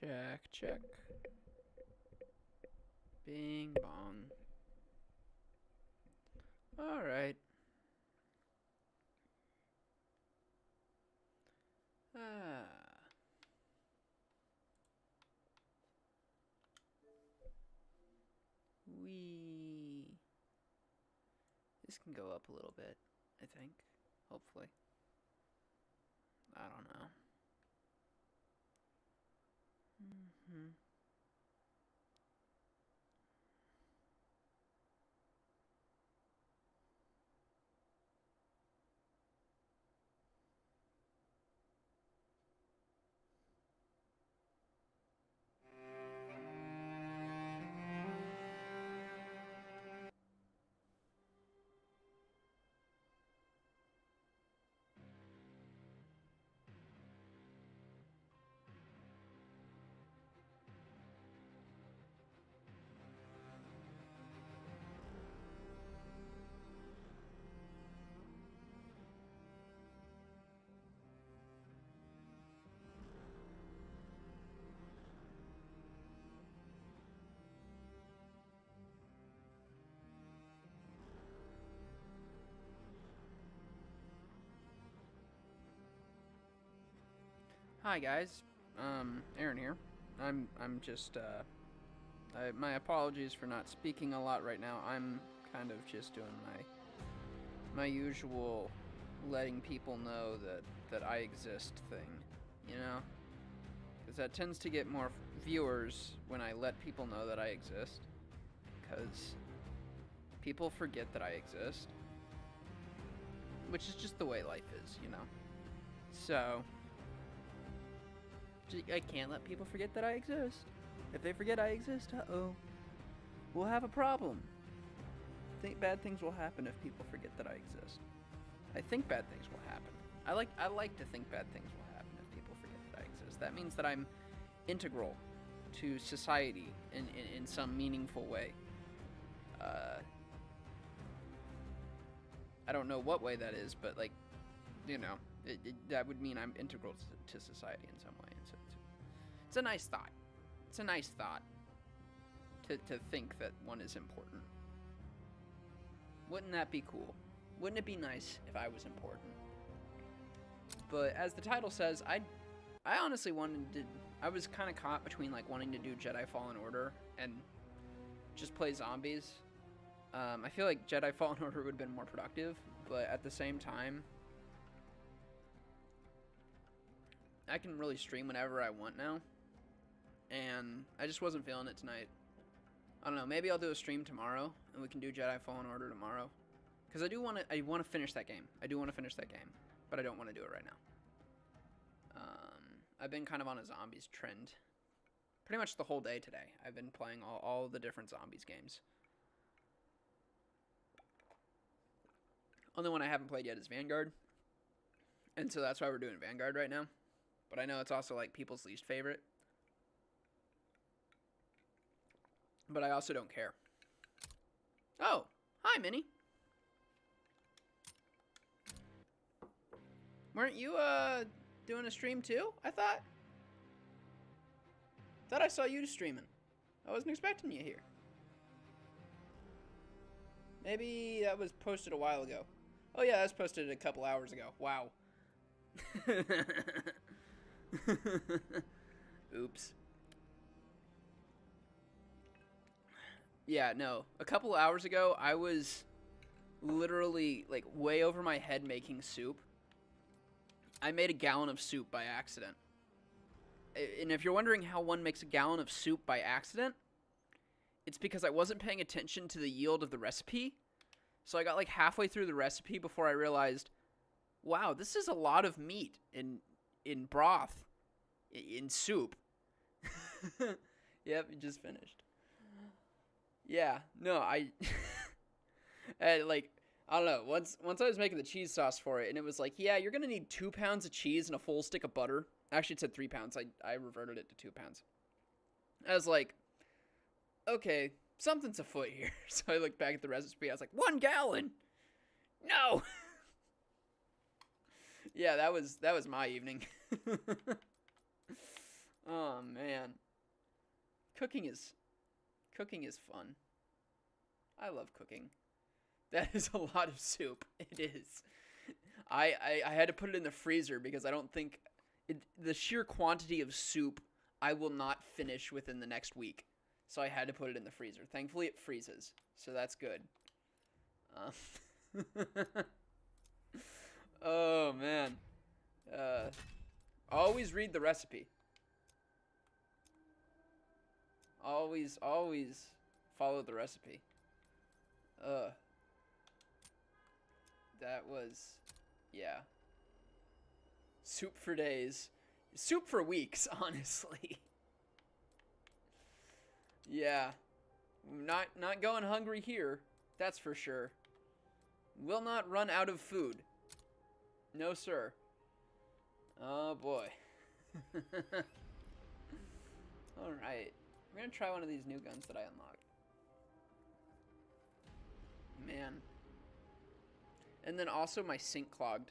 Check, check. Bing bong. Alright. Ah. This can go up a little bit, I think. Hopefully. I don't know. Mm-hmm. Hi guys, Aaron here. I'm just my apologies for not speaking a lot right now. I'm kind of just doing my usual letting people know that I exist thing, you know? Because that tends to get more viewers when I let people know that I exist. Because people forget that I exist, which is just the way life is, you know? So I can't let people forget that I exist. If they forget I exist, we'll have a problem. Think bad things will happen if people forget that I exist. I think bad things will happen. I like to think bad things will happen if people forget that I exist. That means that I'm integral to society in some meaningful way. I don't know what way that is, but like, you know, that would mean I'm integral to society in some way. And so it's a nice thought. It's a nice thought to think that one is important. Wouldn't that be cool? Wouldn't it be nice if I was important? But as the title says, I honestly wanted to. I was kind of caught between like wanting to do Jedi Fallen Order and just play zombies. I feel like Jedi Fallen Order would have been more productive, but at the same time, I can really stream whenever I want now, and I just wasn't feeling it tonight. I don't know, maybe I'll do a stream tomorrow, and we can do Jedi Fallen Order tomorrow. Because I want to finish that game. I do want to finish that game, but I don't want to do it right now. I've been kind of on a zombies trend. Pretty much the whole day today. I've been playing all the different zombies games. Only one I haven't played yet is Vanguard. And so that's why we're doing Vanguard right now. But I know it's also like people's least favorite. But I also don't care. Oh, hi, Minnie. Weren't you doing a stream too? I thought I saw you streaming. I wasn't expecting you here. Maybe that was posted a while ago. Oh yeah, that was posted a couple hours ago. Wow. Oops. Yeah, no. A couple hours ago, I was literally like way over my head making soup. I made a gallon of soup by accident. And if you're wondering how one makes a gallon of soup by accident, it's because I wasn't paying attention to the yield of the recipe. So I got like halfway through the recipe before I realized, wow, this is a lot of meat in broth, in soup. Yep, it just finished. Yeah, no, I like, I don't know. Once I was making the cheese sauce for it, and it was like, yeah, you're gonna need 2 pounds of cheese and a full stick of butter. Actually, it said 3 pounds. I reverted it to 2 pounds. I was like, okay, something's afoot here. So I looked back at the recipe. I was like, 1 gallon. No. Yeah, that was my evening. Oh man, cooking is fun. I love cooking. That is a lot of soup. It is. I had to put it in the freezer because I don't think the sheer quantity of soup I will not finish within the next week. So I had to put it in the freezer. Thankfully, it freezes, so that's good. Oh man. Always read the recipe. Always follow the recipe. That was, yeah. Soup for days. Soup for weeks, honestly. Yeah. Not going hungry here. That's for sure. Will not run out of food. No, sir. Oh, boy. Alright. We're gonna try one of these new guns that I unlocked. Man. And then also my sink clogged.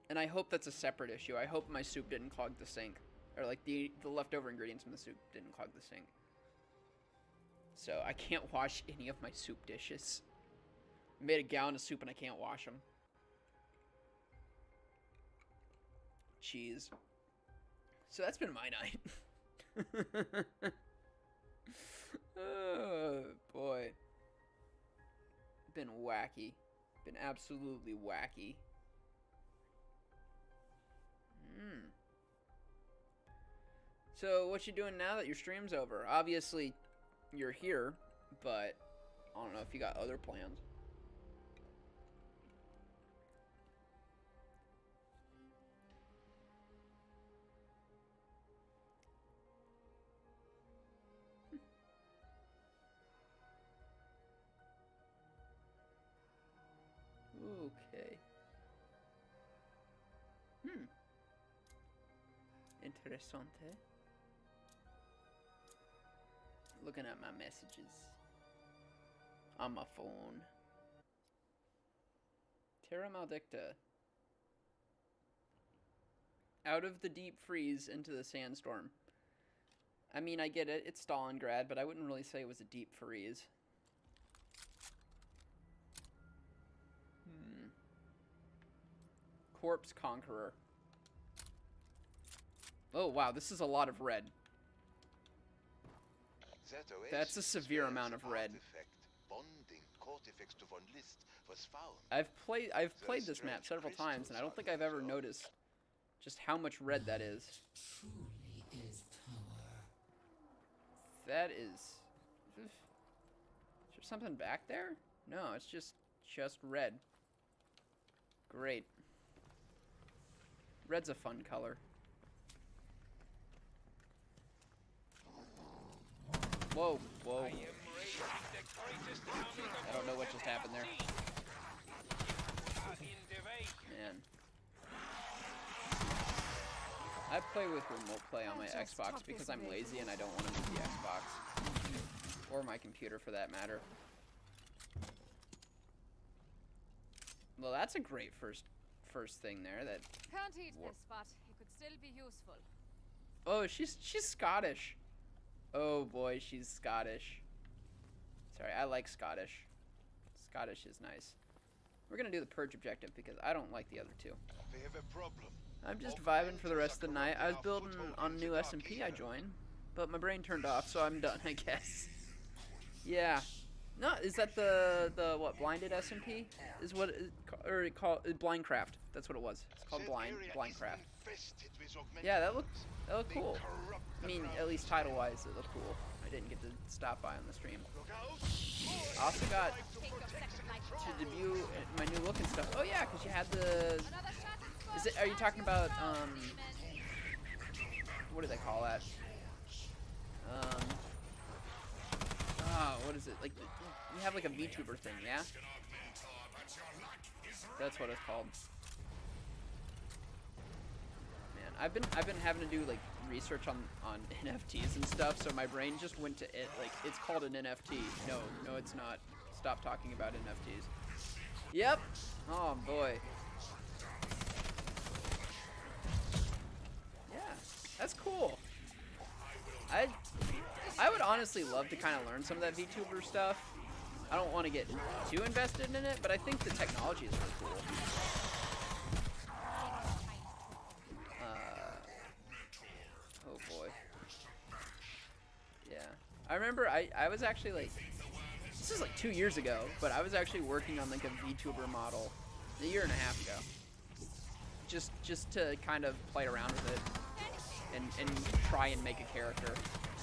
And I hope that's a separate issue. I hope my soup didn't clog the sink. Or like the leftover ingredients from the soup didn't clog the sink. So I can't wash any of my soup dishes. I made a gallon of soup and I can't wash them. Jeez. So that's been my night. Oh, boy. Been wacky. Been absolutely wacky. So, what you doing now that your stream's over? Obviously, you're here, but I don't know if you got other plans. Okay. Interessante. Looking at my messages on my phone. Terra Maldicta. Out of the deep freeze into the sandstorm. I mean, I get it. It's Stalingrad, but I wouldn't really say it was a deep freeze. Corpse Conqueror. Oh, wow. This is a lot of red. That's a severe amount of red. I've played this map several times, and I don't think I've ever noticed just how much red that is. That is... Is there something back there? No, it's just red. Great. Red's a fun color. Whoa, whoa. I don't know what just happened there. Man. I play with remote play on my Xbox because I'm lazy and I don't want to move the Xbox. Or my computer for that matter. Well, that's a great first thing there. That can't eat this, but it could still be useful. Oh, she's Scottish. Oh boy, she's Scottish. Sorry, I like Scottish. Scottish is nice. We're gonna do the purge objective because I don't like the other two. They have a problem. I'm just vibing for the rest of the night. I was building on new SMP I joined, but my brain turned off, so I'm done, I guess. Yeah. No, is that the what, blinded SMP? Is what it, or it called Blindcraft. That's what it was. It's called Blindcraft. Yeah, that looked cool. I mean, at least title-wise, it looked cool. I didn't get to stop by on the stream. I also got to debut my new look and stuff. Oh yeah, because you had the... Are you talking about, what do they call that? What is it? Like, you have like a VTuber thing, yeah? That's what it's called. Man, I've been having to do like research on NFTs and stuff, so my brain just went to it. Like, it's called an NFT. No, it's not. Stop talking about NFTs. Yep. Oh boy. Yeah, that's cool. I would honestly love to kind of learn some of that VTuber stuff. I don't want to get too invested in it, but I think the technology is really cool. Oh boy. Yeah. I remember I was actually like, this is like 2 years ago, but I was actually working on like a VTuber model a year and a half ago. Just to kind of play around with it and try and make a character.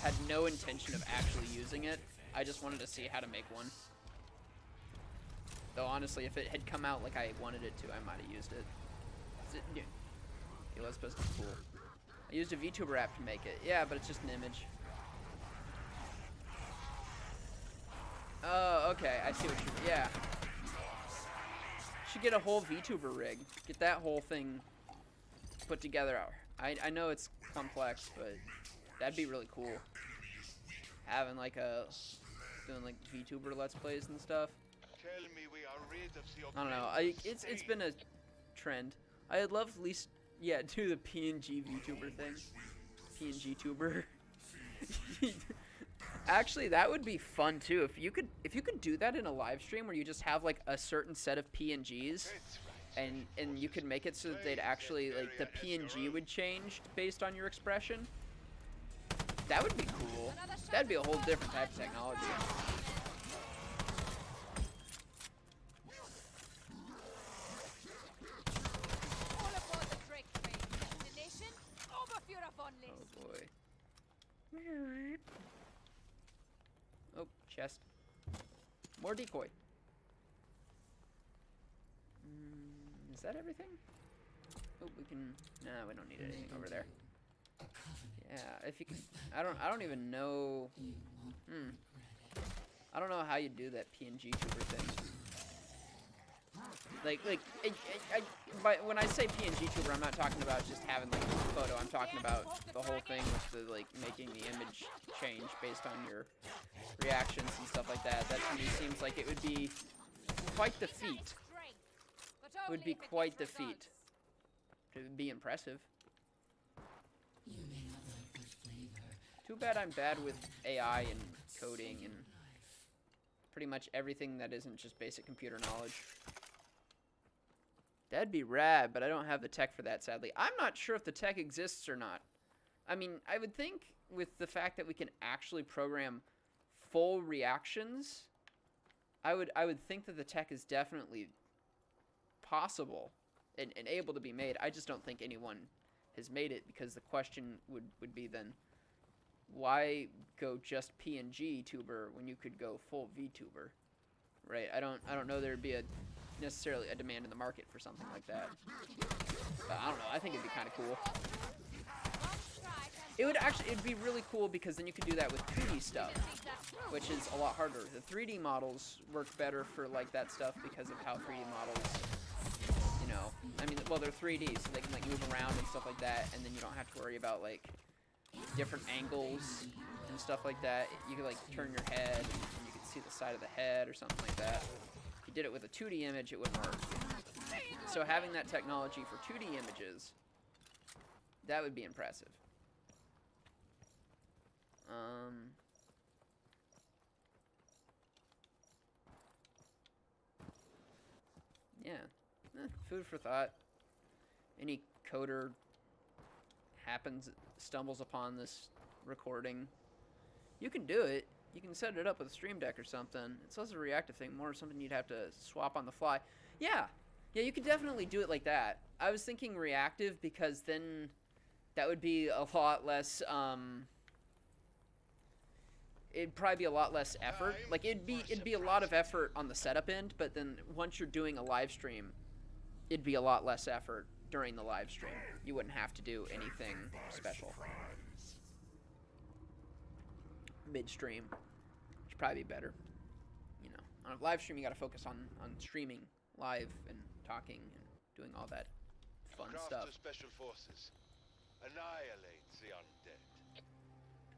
Had no intention of actually using it. I just wanted to see how to make one. Though honestly, if it had come out like I wanted it to, I might have used it. It was supposed to be cool. I used a VTuber app to make it. Yeah, but it's just an image. Oh, okay. I see what you. Yeah. Should get a whole VTuber rig. Get that whole thing put together. I know it's complex, but that'd be really cool. Having like doing like VTuber Let's Plays and stuff. Tell me we are rid of the I don't know. It's been a trend. I'd love at least do the PNG VTuber thing. PNG tuber. Actually, that would be fun too. If you could do that in a live stream where you just have like a certain set of PNGs, and you could make it so that they'd actually like the PNG would change based on your expression. That would be cool. That'd be a whole different type of technology. Oh boy. Oh, chest. More decoy. Is that everything? Oh, we can. Nah, we don't need anything over there. Yeah, if you can. I don't even know. I don't know how you do that PNG tuber thing. But when I say PNG tuber, I'm not talking about just having like a photo. I'm talking about the whole thing with the like making the image change based on your reactions and stuff like that. That to me seems like it would be quite the feat. It would be quite the feat. It would be impressive. Too bad I'm bad with AI and coding and pretty much everything that isn't just basic computer knowledge. That'd be rad, but I don't have the tech for that, sadly. I'm not sure if the tech exists or not. I mean, I would think with the fact that we can actually program full reactions, I would think that the tech is definitely possible and able to be made. I just don't think anyone has made it, because the question would be then, why go just PNG tuber when you could go full VTuber, right? I don't know there'd be necessarily a demand in the market for something like that. But I don't know. I think it'd be kind of cool. It'd be really cool, because then you could do that with 2D stuff, which is a lot harder. The 3D models work better for like that stuff because of how 3D models, you know, I mean, well, they're 3D, so they can like move around and stuff like that, and then you don't have to worry about like different angles and stuff like that. You could like turn your head and you could see the side of the head or something like that. If you did it with a 2D image, it wouldn't work. So having that technology for 2D images, that would be impressive. Yeah, food for thought. Any coder stumbles upon this recording, you can do it. You can set it up with a Stream Deck or something. It's less a reactive thing, more something you'd have to swap on the fly. Yeah, you could definitely do it like that. I was thinking reactive because then that would be a lot less, it'd probably be a lot less effort. Like it'd be a lot of effort on the setup end, but then once you're doing a live stream, it'd be a lot less effort during the live stream. You wouldn't have to do anything special. Midstream, which would probably be better. You know, on a live stream, you got to focus on streaming live and talking and doing all that fun stuff. Special forces. Annihilate the undead.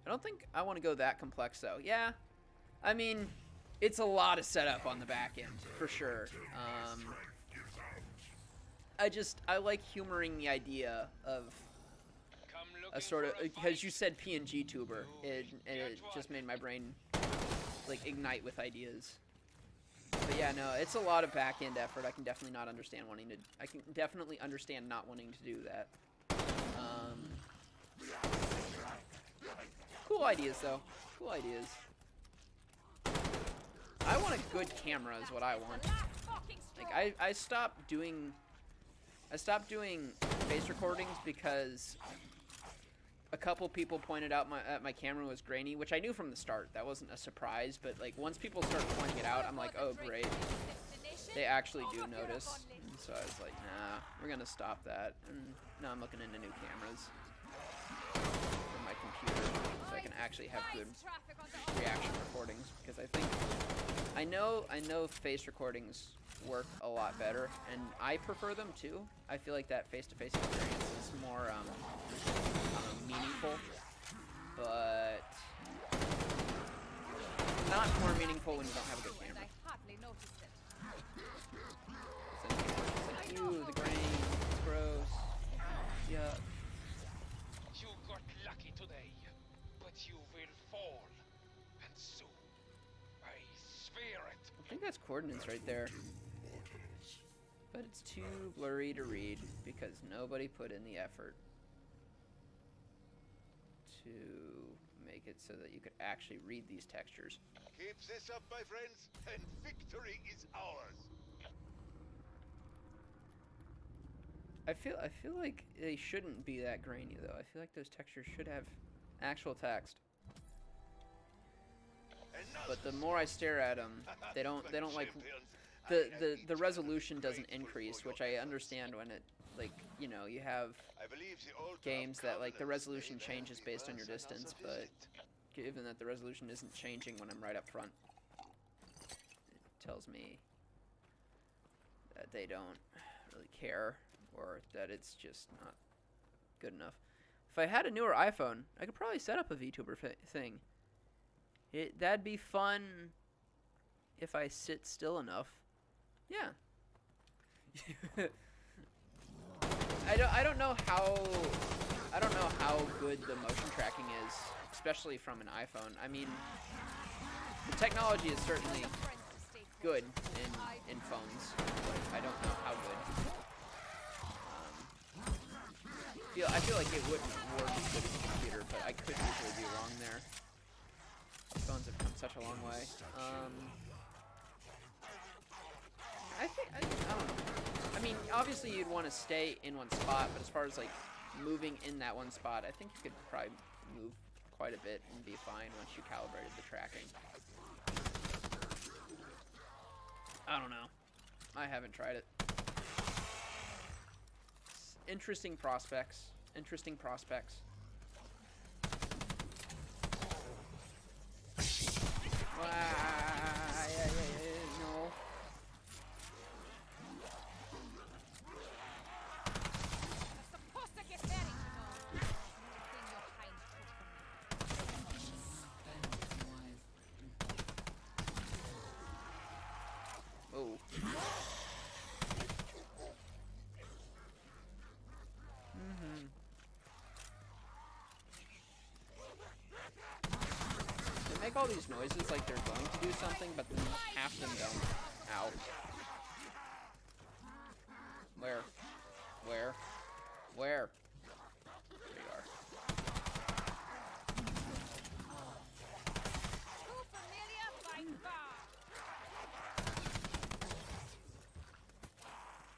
I don't think I want to go that complex though. Yeah, I mean, it's a lot of setup on the back end for sure. I like humoring the idea of a sort of, because you said PNG tuber, it just made my brain like ignite with ideas. But yeah, no, it's a lot of back end effort. I can definitely not understand wanting to. I can definitely understand not wanting to do that. Cool ideas though. Cool ideas. I want a good camera is what I want. Like I stopped doing face recordings because a couple people pointed out my camera was grainy, which I knew from the start. That wasn't a surprise, but like once people start pointing it out, I'm like, oh great, they actually do notice. And so I was like, nah, we're gonna stop that. And now I'm looking into new cameras for my computer so I can actually have good reaction recordings, because I know face recordings work a lot better, and I prefer them too. I feel like that face-to-face experience is more meaningful, but not more meaningful when you don't have a good camera. Like, ew, the grain, it's gross. Yuck. You got lucky today, but you will fall, and soon. I swear it. I think that's coordinates right there. But it's too blurry to read because nobody put in the effort to make it so that you could actually read these textures. Keep this up, my friends, and victory is ours. I feel like they shouldn't be that grainy though. I feel like those textures should have actual text. But the more I stare at them, they don't like the resolution doesn't increase, which I understand when it, like, you know, you have games that like the resolution changes based on your distance, but given that the resolution isn't changing when I'm right up front, it tells me that they don't really care, or that it's just not good enough. If I had a newer iPhone, I could probably set up a VTuber thing. That'd be fun if I sit still enough. Yeah. I don't know how good the motion tracking is, especially from an iPhone. I mean, the technology is certainly good in phones, but I don't know how good. I feel like it wouldn't work as good as a computer, but I could usually be wrong there. Phones have come such a long way. I don't know. I mean, obviously you'd want to stay in one spot, but as far as like moving in that one spot, I think you could probably move quite a bit and be fine once you calibrated the tracking. I don't know. I haven't tried it. Interesting prospects. Interesting prospects. No. Oh. They make all these noises like they're going to do something, but then half of them don't. Ow. Where? Where? Where? There you are.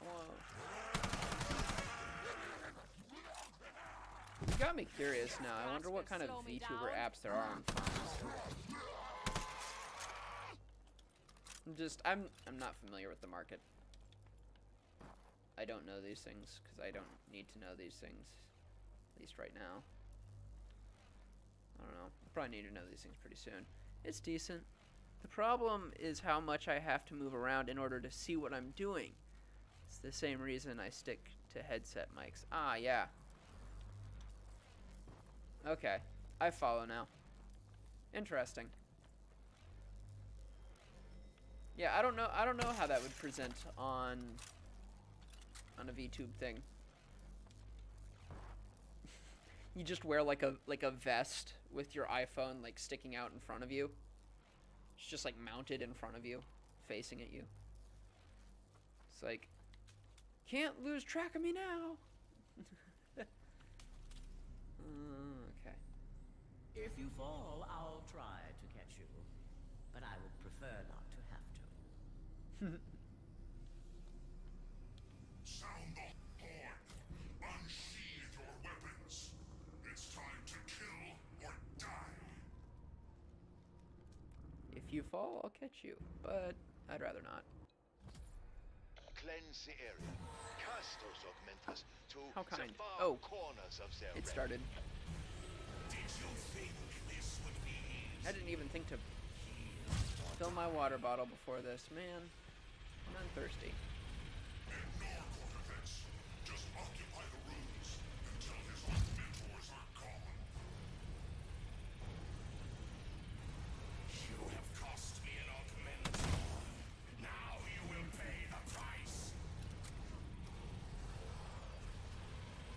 Whoa. You got me curious now. I wonder what kind of VTuber apps there are on phones. I'm not familiar with the market. I don't know these things because I don't need to know these things, at least right now. I don't know. I'll probably need to know these things pretty soon. It's decent. The problem is how much I have to move around in order to see what I'm doing. It's the same reason I stick to headset mics. Ah, yeah. Okay, I follow now. Interesting. Yeah, I don't know how that would present on a VTube thing. You just wear like a vest with your iPhone like sticking out in front of you. It's just like mounted in front of you, facing at you. It's like, can't lose track of me now. Okay. If you fall, I'll try to catch you, but I would prefer not to have to. Sound the horn. Unsheathe your weapons. It's time to kill or die. If you fall, I'll catch you, but I'd rather not. Cleanse the area. Cast those augmentas to How kind. the far Oh. corners of their It realm. started. Did you think this would be easy? I didn't even think to fill my water bottle before this. Man, I'm thirsty. Ignore Cortex. Just occupy the rooms until his augmentors are gone. You have cost me an augmentor. Now you will pay the price.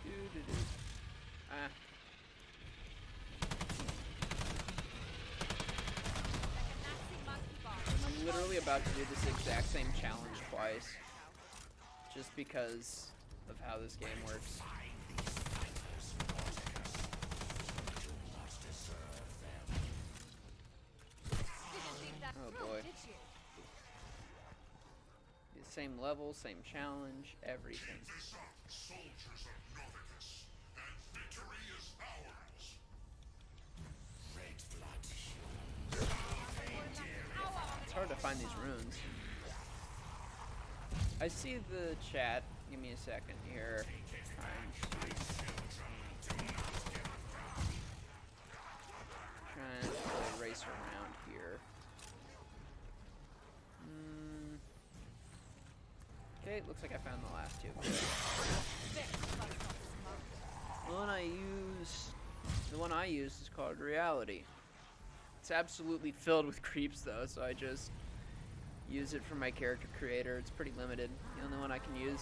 Doo-doo-doo. Ah. Nazi monkey bar. I'm literally about to do this exact same challenge twice. Just because of how this game works. Didn't leave that Oh, room, boy. did you? The same level, same challenge, everything. This up, soldiers of Noricus, and victory is ours. Red blood It's hard to find these runes. I see the chat. Give me a second here. Trying to race around here. Okay, looks like I found the last two. The one I use is called Reality. It's absolutely filled with creeps though, so I just use it for my character creator. It's pretty limited. The only one I can use.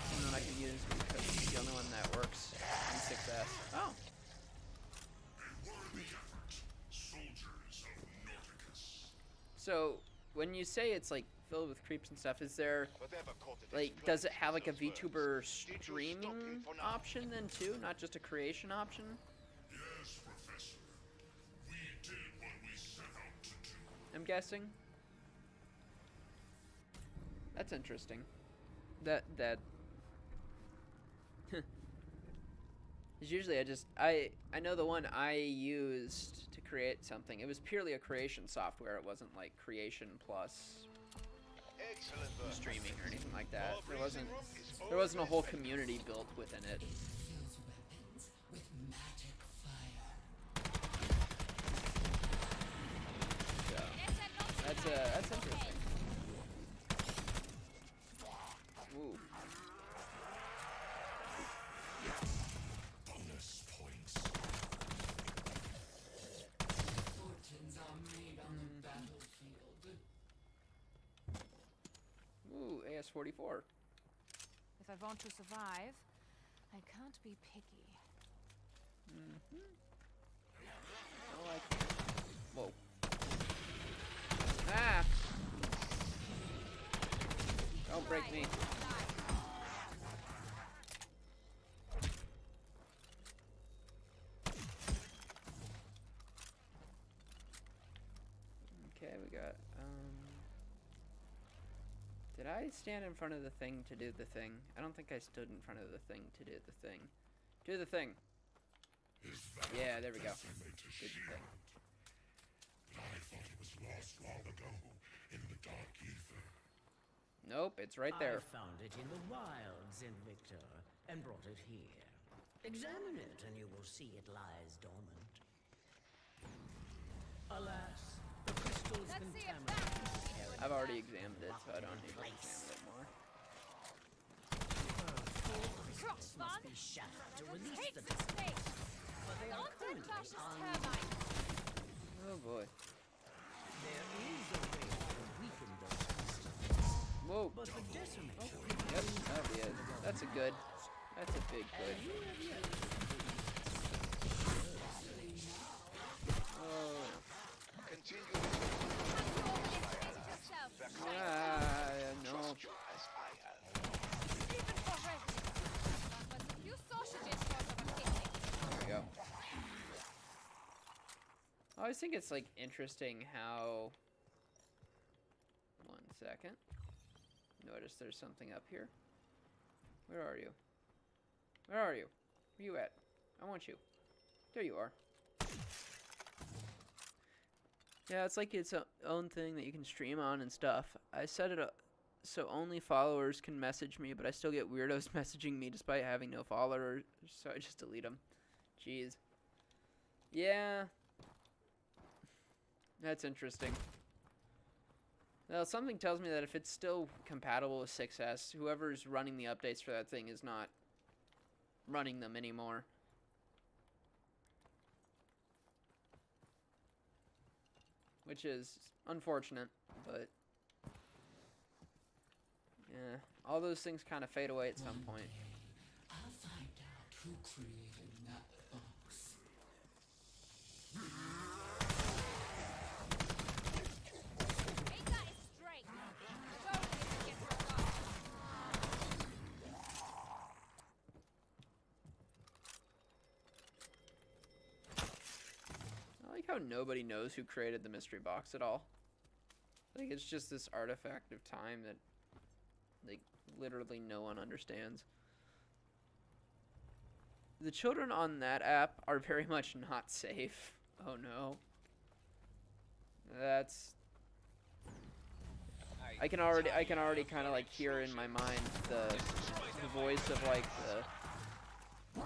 The only one I can use because it's the only one that works in 6S. Oh. soldiers of Noricus. So when you say it's like filled with creeps and stuff, is there Whatever Cortex like plans does it have like a with those VTuber words. Did you stop him streaming for now? option then too, not just a creation option? Yes, Professor. We did what we set out to do. I'm guessing. That's interesting. That 'cause usually I know the one I used to create something. It was purely a creation software. It wasn't like creation plus Excellent work. streaming or anything like that. Our There briefing room is wasn't a always whole ready. community built within it. Fills weapons with magic fire. So that's interesting. Ooh. Bonus points. Fortunes are made on the battlefield. Ooh, AS-44. If I want to survive, I can't be picky. I like. Whoa. Ah! Don't break me. Okay, we got, did I stand in front of the thing to do the thing? I don't think I stood in front of the thing to do the thing. Do the thing. Yeah, there we go. Did the thing. But I thought it was lost long ago in the dark ether. Nope, it's right there. I found it in the wilds, Invictor, and brought it here. Examine it, and you will see it lies dormant. Alas, the crystal's Let's see if contaminated. I've already examined it, so I don't need to examine it more. Crossbun! Must be shattered to release Hate the this space! but they are Don't currently luscious on. termites! Oh boy. There is a way to weaken those crystals, Whoa. but the decimator. Yep, that'll be it. That's a good. That's a big good. You have yet to Oh, Continue with your Yourself. no. Ah, no. trust you as I have. Even for residents. But if you sausages sort of a picnic. There we go. I always think it's like interesting how. 1 second. Notice there's something up here. Where are you? Where are you? Where you at? I want you. There you are. Yeah, it's like its own thing that you can stream on and stuff. I set it up so only followers can message me, but I still get weirdos messaging me despite having no followers, so I just delete them. Jeez. Yeah. That's interesting. Well, something tells me that if it's still compatible with 6S, whoever's running the updates for that thing is not running them anymore. Which is unfortunate, but yeah, all those things kind of fade away at some point. I'll find out who created that box. Ain't that is straight? Show me if you get your box. I like how nobody knows who created the mystery box at all. Like, it's just this artifact of time that, like, literally no one understands. The children on that app are very much not safe. Oh no. That's... I can already kind of like hear in my mind the voice of like the...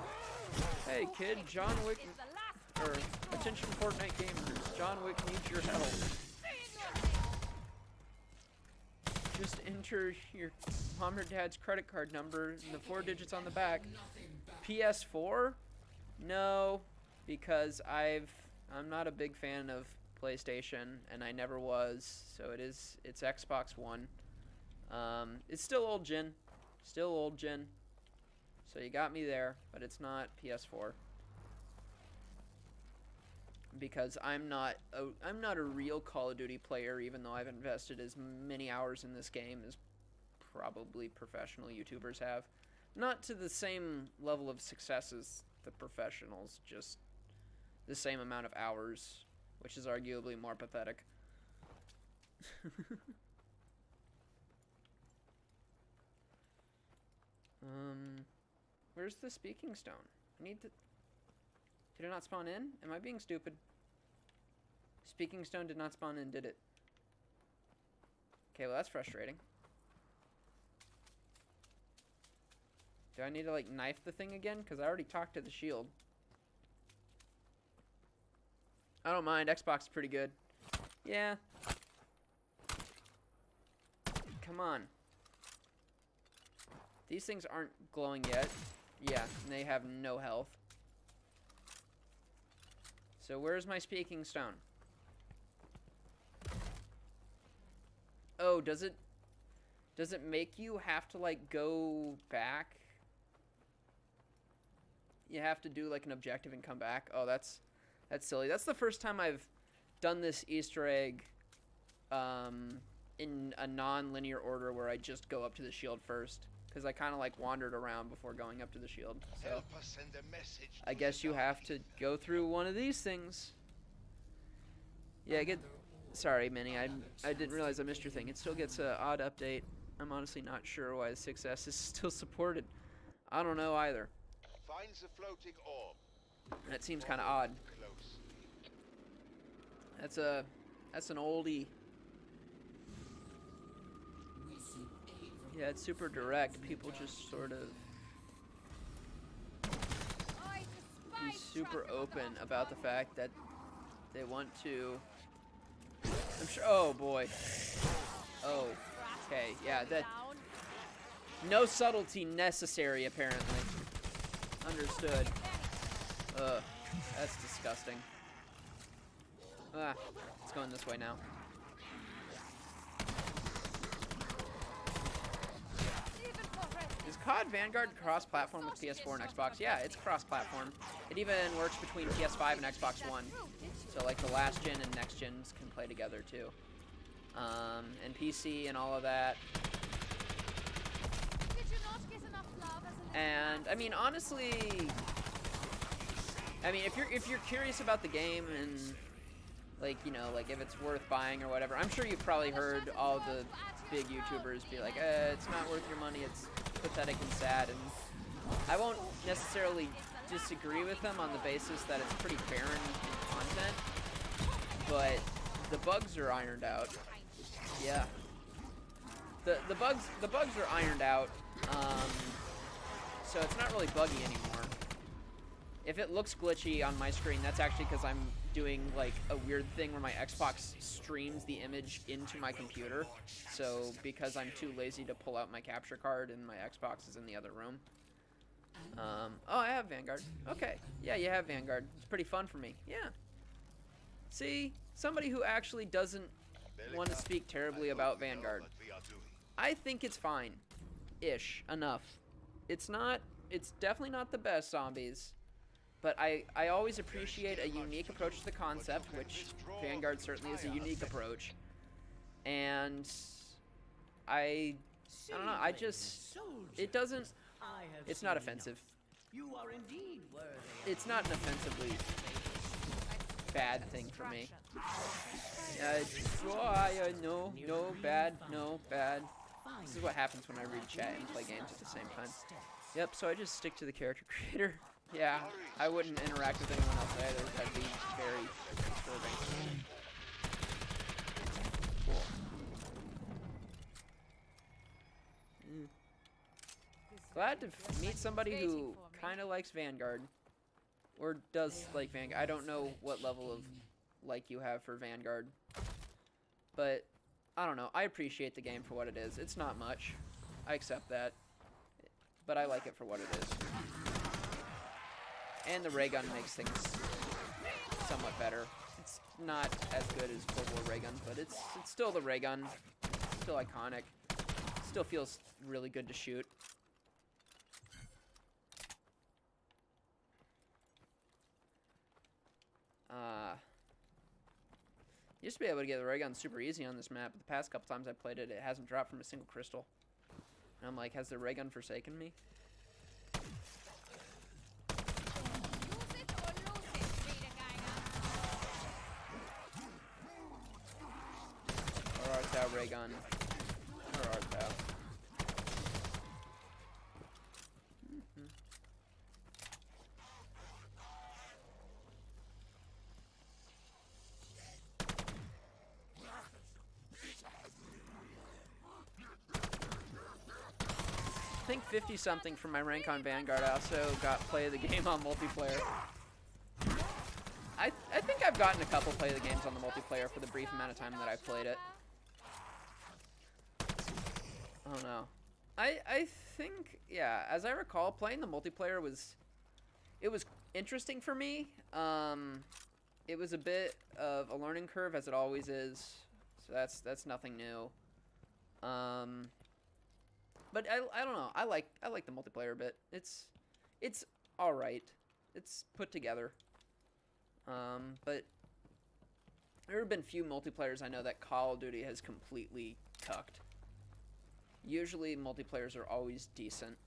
Hey kid, John Wick... It's the last Or, attention Fortnite gamers, John Wick needs your help. Just enter your mom or dad's credit card number and the 4 digits on the back. PS4? No, because I'm not a big fan of PlayStation, and I never was, so it's Xbox One. It's still old gen. So you got me there, but it's not PS4. Because I'm not a real Call of Duty player, even though I've invested as many hours in this game as probably professional YouTubers have. Not to the same level of success as the professionals, just the same amount of hours, which is arguably more pathetic. Where's the speaking stone? I need to... Did it not spawn in? Am I being stupid? Speaking stone did not spawn in, did it? Okay, well that's frustrating. Do I need to like knife the thing again? Because I already talked to the shield. I don't mind, Xbox is pretty good. Yeah. Come on. These things aren't glowing yet. Yeah, and they have no health. So where's my speaking stone? Oh, does it make you have to like go back? You have to do like an objective and come back? Oh, that's silly. That's the first time I've done this Easter egg in a non-linear order where I just go up to the shield first. Because I kind of like wandered around before going up to the shield. So Help us send a message I to guess the you have to go through one of these things. Yeah, sorry, Minnie. I didn't realize I missed your thing. It still gets an odd update. I'm honestly not sure why the 6S is still supported. I don't know either. Finds the floating orb. That seems kind of odd. Close. That's an oldie. We see eight from Yeah, it's super direct. People just sort of I be despise super traffic on the open Autobahn. about the fact that they want to... I'm sure... Oh, boy. Oh, okay. Yeah, that... Down. No subtlety necessary, apparently. Understood. Ugh, that's disgusting. Ah, it's going this way now. Even for residents. This COD Vanguard cross-platform with PS4 and Xbox? Yeah, it's cross-platform. It even works between PS5 and Xbox One. So like the last gen and next gens can play together too. And PC and all of that. And I mean, honestly, I mean, if you're curious about the game and like, you know, like if it's worth buying or whatever, I'm sure you've probably heard all the big YouTubers be like, it's not worth your money, it's pathetic and sad, and I won't necessarily disagree with them on the basis that it's pretty barren content, but the bugs are ironed out. Yeah. The bugs are ironed out, so it's not really buggy anymore. If it looks glitchy on my screen, that's actually because I'm doing like a weird thing where my Xbox streams the image into my computer. So because I'm too lazy to pull out my capture card and my Xbox is in the other room. Oh, I have Vanguard. Okay. Yeah, you have Vanguard. It's pretty fun for me. Yeah. See, somebody who actually doesn't want to speak terribly about Vanguard. I think it's fine-ish enough. It's definitely not the best zombies. But I always appreciate a unique approach to the concept, which Vanguard certainly is a unique approach. And I don't know, it's not offensive. It's not an offensively bad thing for me. No, bad. This is what happens when I read chat and play games at the same time. Yep, so I just stick to the character creator. Yeah, I wouldn't interact with anyone else either. That'd be very disturbing. Cool. Glad to meet somebody who kind of likes Vanguard. Or does like Vanguard. I don't know what level of like you have for Vanguard. But, I don't know. I appreciate the game for what it is. It's not much. I accept that. But I like it for what it is. And the ray gun makes things somewhat better. It's not as good as Cold War ray gun, but it's still the ray gun. It's still iconic. Still feels really good to shoot. Used to be able to get the ray gun super easy on this map, but the past couple times I played it, it hasn't dropped from a single crystal. And I'm like, has the ray gun forsaken me? Where art thou, ray gun? Where art thou? I think 50-something for my rank on Vanguard. I also got play of the game on multiplayer. I think I've gotten a couple play of the games on the multiplayer for the brief amount of time that I've played it. I don't know. I think, yeah, as I recall, playing the multiplayer was interesting for me. It was a bit of a learning curve, as it always is. So that's nothing new. But I don't know. I like the multiplayer a bit. It's all right. It's put together. But there have been few multiplayers I know that Call of Duty has completely cucked. Usually multiplayers are always decent.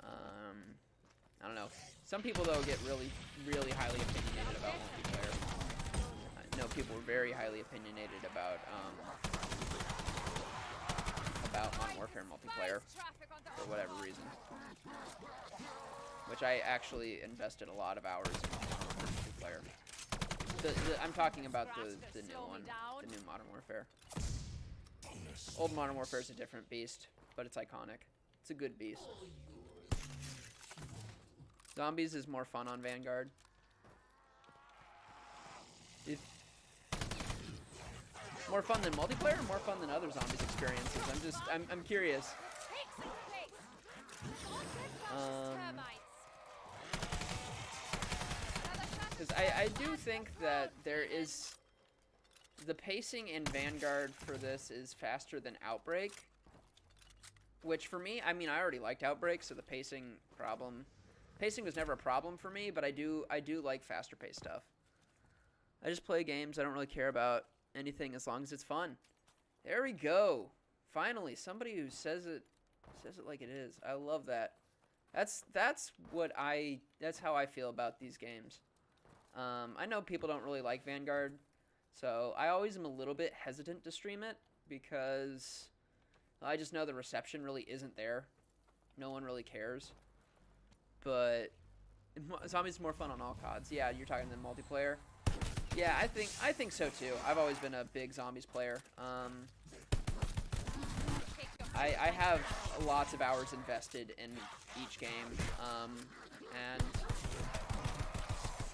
I don't know. Some people though get really, really highly opinionated about multiplayer. I know people were very highly opinionated about Modern Warfare multiplayer for whatever reason. Which I actually invested a lot of hours in multiplayer. I'm talking about the new one, the new Modern Warfare. Old Modern Warfare is a different beast, but it's iconic. It's a good beast. Zombies is more fun on Vanguard. More fun than multiplayer or more fun than other zombies experiences? I'm curious. Because I do think that there is the pacing in Vanguard for this is faster than Outbreak. Which for me, I mean, I already liked Outbreak, so the pacing was never a problem for me, but I do like faster paced stuff. I just play games. I don't really care about anything as long as it's fun. There we go. Finally, somebody who says it like it is. I love that. That's how I feel about these games. I know people don't really like Vanguard, so I always am a little bit hesitant to stream it because I just know the reception really isn't there. No one really cares. But Zombies is more fun on all CODs. Yeah, you're talking the multiplayer. Yeah, I think so too. I've always been a big Zombies player. I have lots of hours invested in each game, and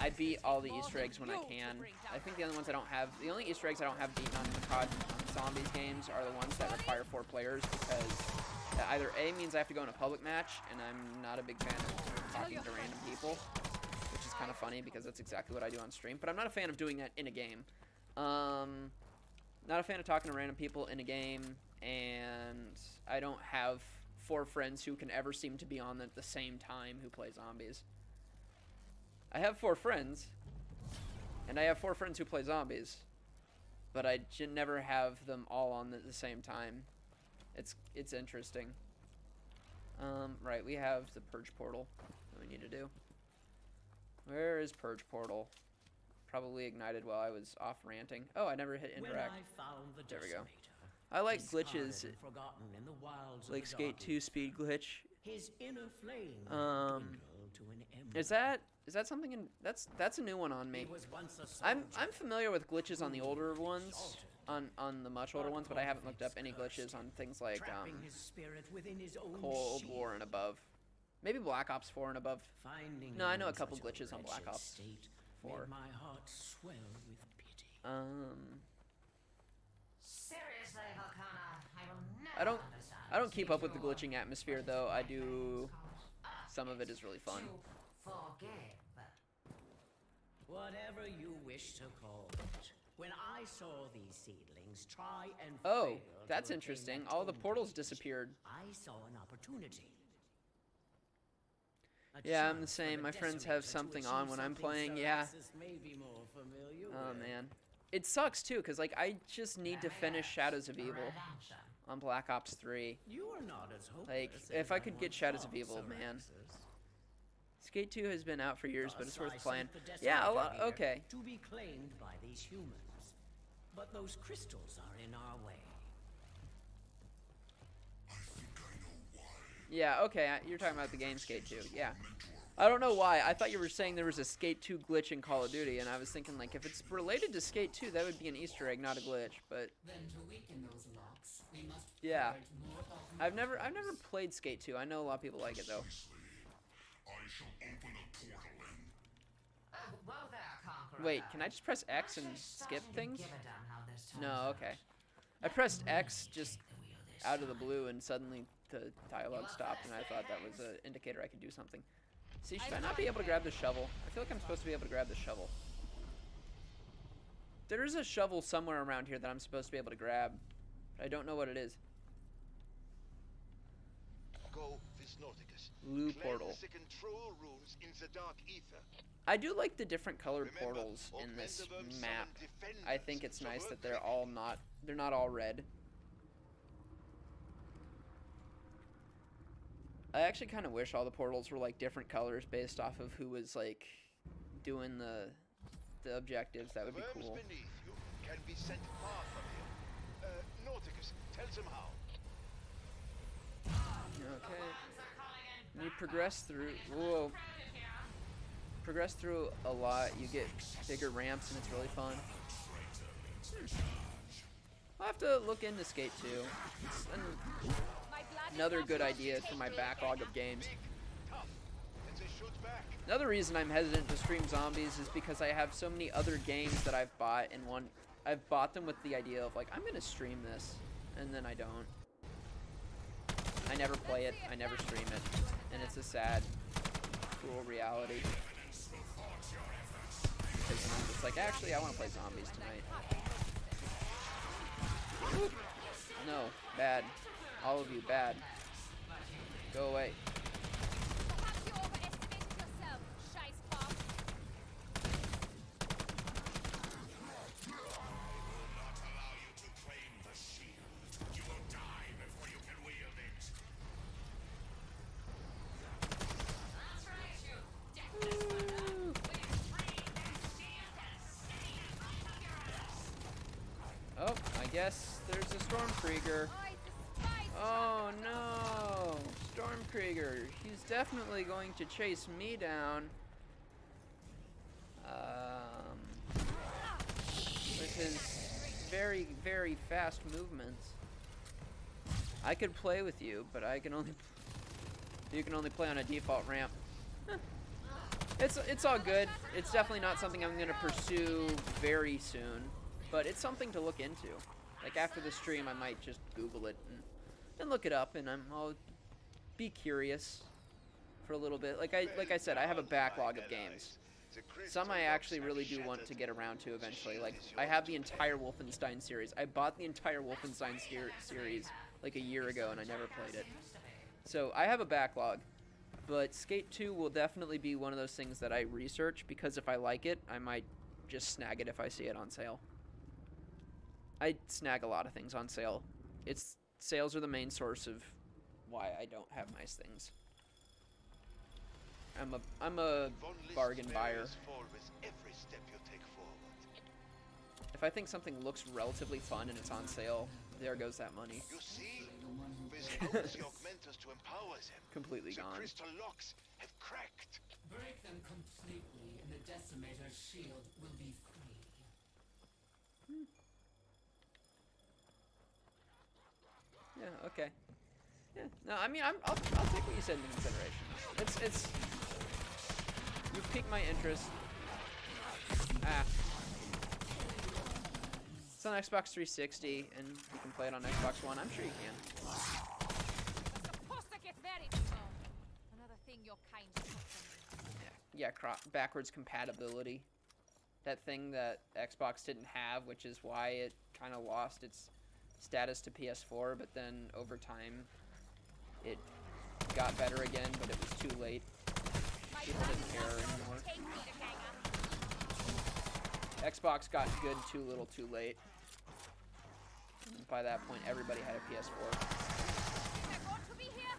I beat all the Easter eggs when I can. I think the only Easter eggs I don't have beaten on COD Zombies games are the ones that require 4 players, because that either A, means I have to go in a public match, and I'm not a big fan of talking to random people, which is kind of funny because that's exactly what I do on stream, but I'm not a fan of doing that in a game. Not a fan of talking to random people in a game, and I don't have 4 friends who can ever seem to be on at the same time who play Zombies. I have 4 friends, and I have 4 friends who play Zombies, but I never have them all on at the same time. It's interesting. Right, we have the Purge Portal that we need to do. Where is Purge Portal? Probably ignited while I was off ranting. Oh, I never hit interact. There we go. I like glitches, like Skate 2 speed glitch. His inner flame dwindled to an ember. Is that something in that's a new one on me. I'm familiar with glitches on the older ones, on the much older ones, but I haven't looked up any glitches on things like Cold War and above. Maybe Black Ops 4 and above. No, I know a couple glitches on Black Ops 4. My heart swell with pity. Seriously, Hakana, I will never I don't keep up with the glitching atmosphere though. I do. Some of it is really fun. forgive. Whatever you wish to call it. When I saw these seedlings try and Oh, fail that's to attain interesting. that All the tomb portals age, disappeared. I saw an opportunity. A Yeah, I'm the chance for same. My friends have Desolator to something achieve on when I'm something playing. Yeah. Saraxis may be more familiar Oh with. man, it sucks too, cause like I just need to finish Shadows of Evil Redemption. on Black Ops 3. You are not as hopeless Like, as if I I could get once Shadows of thought, Evil, man. Saraxis. Skate 2 has been out for years, but it's Thus, worth I playing. sent the Yeah, a Desolator lot. here Okay. To be claimed by these humans. But those crystals are in our way. I think I know why. Yeah. Okay. You're talking about the game Skate 2. Yeah. I don't know why. I thought you were saying there was a Skate 2 glitch in Call of Duty, and I was thinking like if it's related to Skate 2, that would be an Easter egg, not a glitch. But Then to weaken those locks, we must Yeah. purge more of I've never played Skate 2. I know a lot of people like it though. I shall open a portal and Whoa there, Conqueror. Wait, can I just press X and Just skip starting to things? give a damn how this turns No. out. Okay. I pressed X just out of the blue, and suddenly the dialogue stopped, and I thought that was an indicator I could do something. See, should I not be able to grab the shovel? I feel like I'm supposed to be able to grab the shovel. There's a shovel somewhere around here that I'm supposed to be able to grab. But I don't know what it is. Go, Visnauticus. Blue portal. Cleanse the control rooms in the dark ether. I do like the different colored Remember, portals in this Augmentivum map. summon defenders, I think it's so nice work that they're quickly. not all red. I actually kind of wish all the portals were like different colors based off of who was like doing the objectives. That would be Worms cool. beneath you can be sent far from here. Nauticus, tell them how. Okay. You progress through. Whoa. Progress through a lot. You get bigger ramps, and it's really fun. I'll have to look into Skate 2. It's another good idea for my backlog of games. Tough. And they shoot back. Another reason I'm hesitant to stream Zombies is because I have so many other games that I've bought, and I've bought them with the idea of like, I'm gonna stream this, and then I don't. I never play it, I never stream it, and it's a sad, cruel reality. Because I'm just like, actually, I want to play Zombies tonight. Whoop. No, bad. All of you, bad. Go away. Perhaps you overestimated yourself, Scheiß Bob. Not allow you to claim the shield. You will die before you can wield it. That's right, you deathless bugger. We're freeing that shield and sitting it right up your ass. Oh, I guess there's a Stormkrieger. I despise Oh no! Stormkrieger. He's definitely going to chase me down. With his very, very fast movements. I could play with you, but I can only... You can only play on a default ramp. It's all good. It's definitely not something I'm going to pursue very soon. But it's something to look into. Like after the stream, I might just Google it and look it up, and I'll be curious for a little bit. Like I said, I have a backlog of games. Some I actually really do want to get around to eventually. Like I have the entire Wolfenstein series. I bought the entire Wolfenstein series like a year ago, and I never played it. So I have a backlog. But Skate 2 will definitely be one of those things that I research, because if I like it, I might just snag it if I see it on sale. I snag a lot of things on sale. Sales are the main source of why I don't have nice things. I'm a bargain buyer. If I think something looks relatively fun and it's on sale, there goes that money. You see, with those the augmenters to empower them, Completely the gone. crystal locks have cracked. Break them completely, and the Decimator's shield will be free. Yeah. Okay. Yeah. No, I mean, I'll take what you said into consideration. It's. You piqued my interest. Ah. It's on Xbox 360, and you can play it on Xbox One. I'm sure you can. You're supposed to get very strong. Another thing your kind taught me. Yeah, backwards compatibility. That thing that Xbox didn't have, which is why it kind of lost its status to PS4, but then over time it got better again, but it was too late. People didn't care anymore. Take me to Ganger. Xbox got good too little too late. And by that point, everybody had a PS4. I want to be here.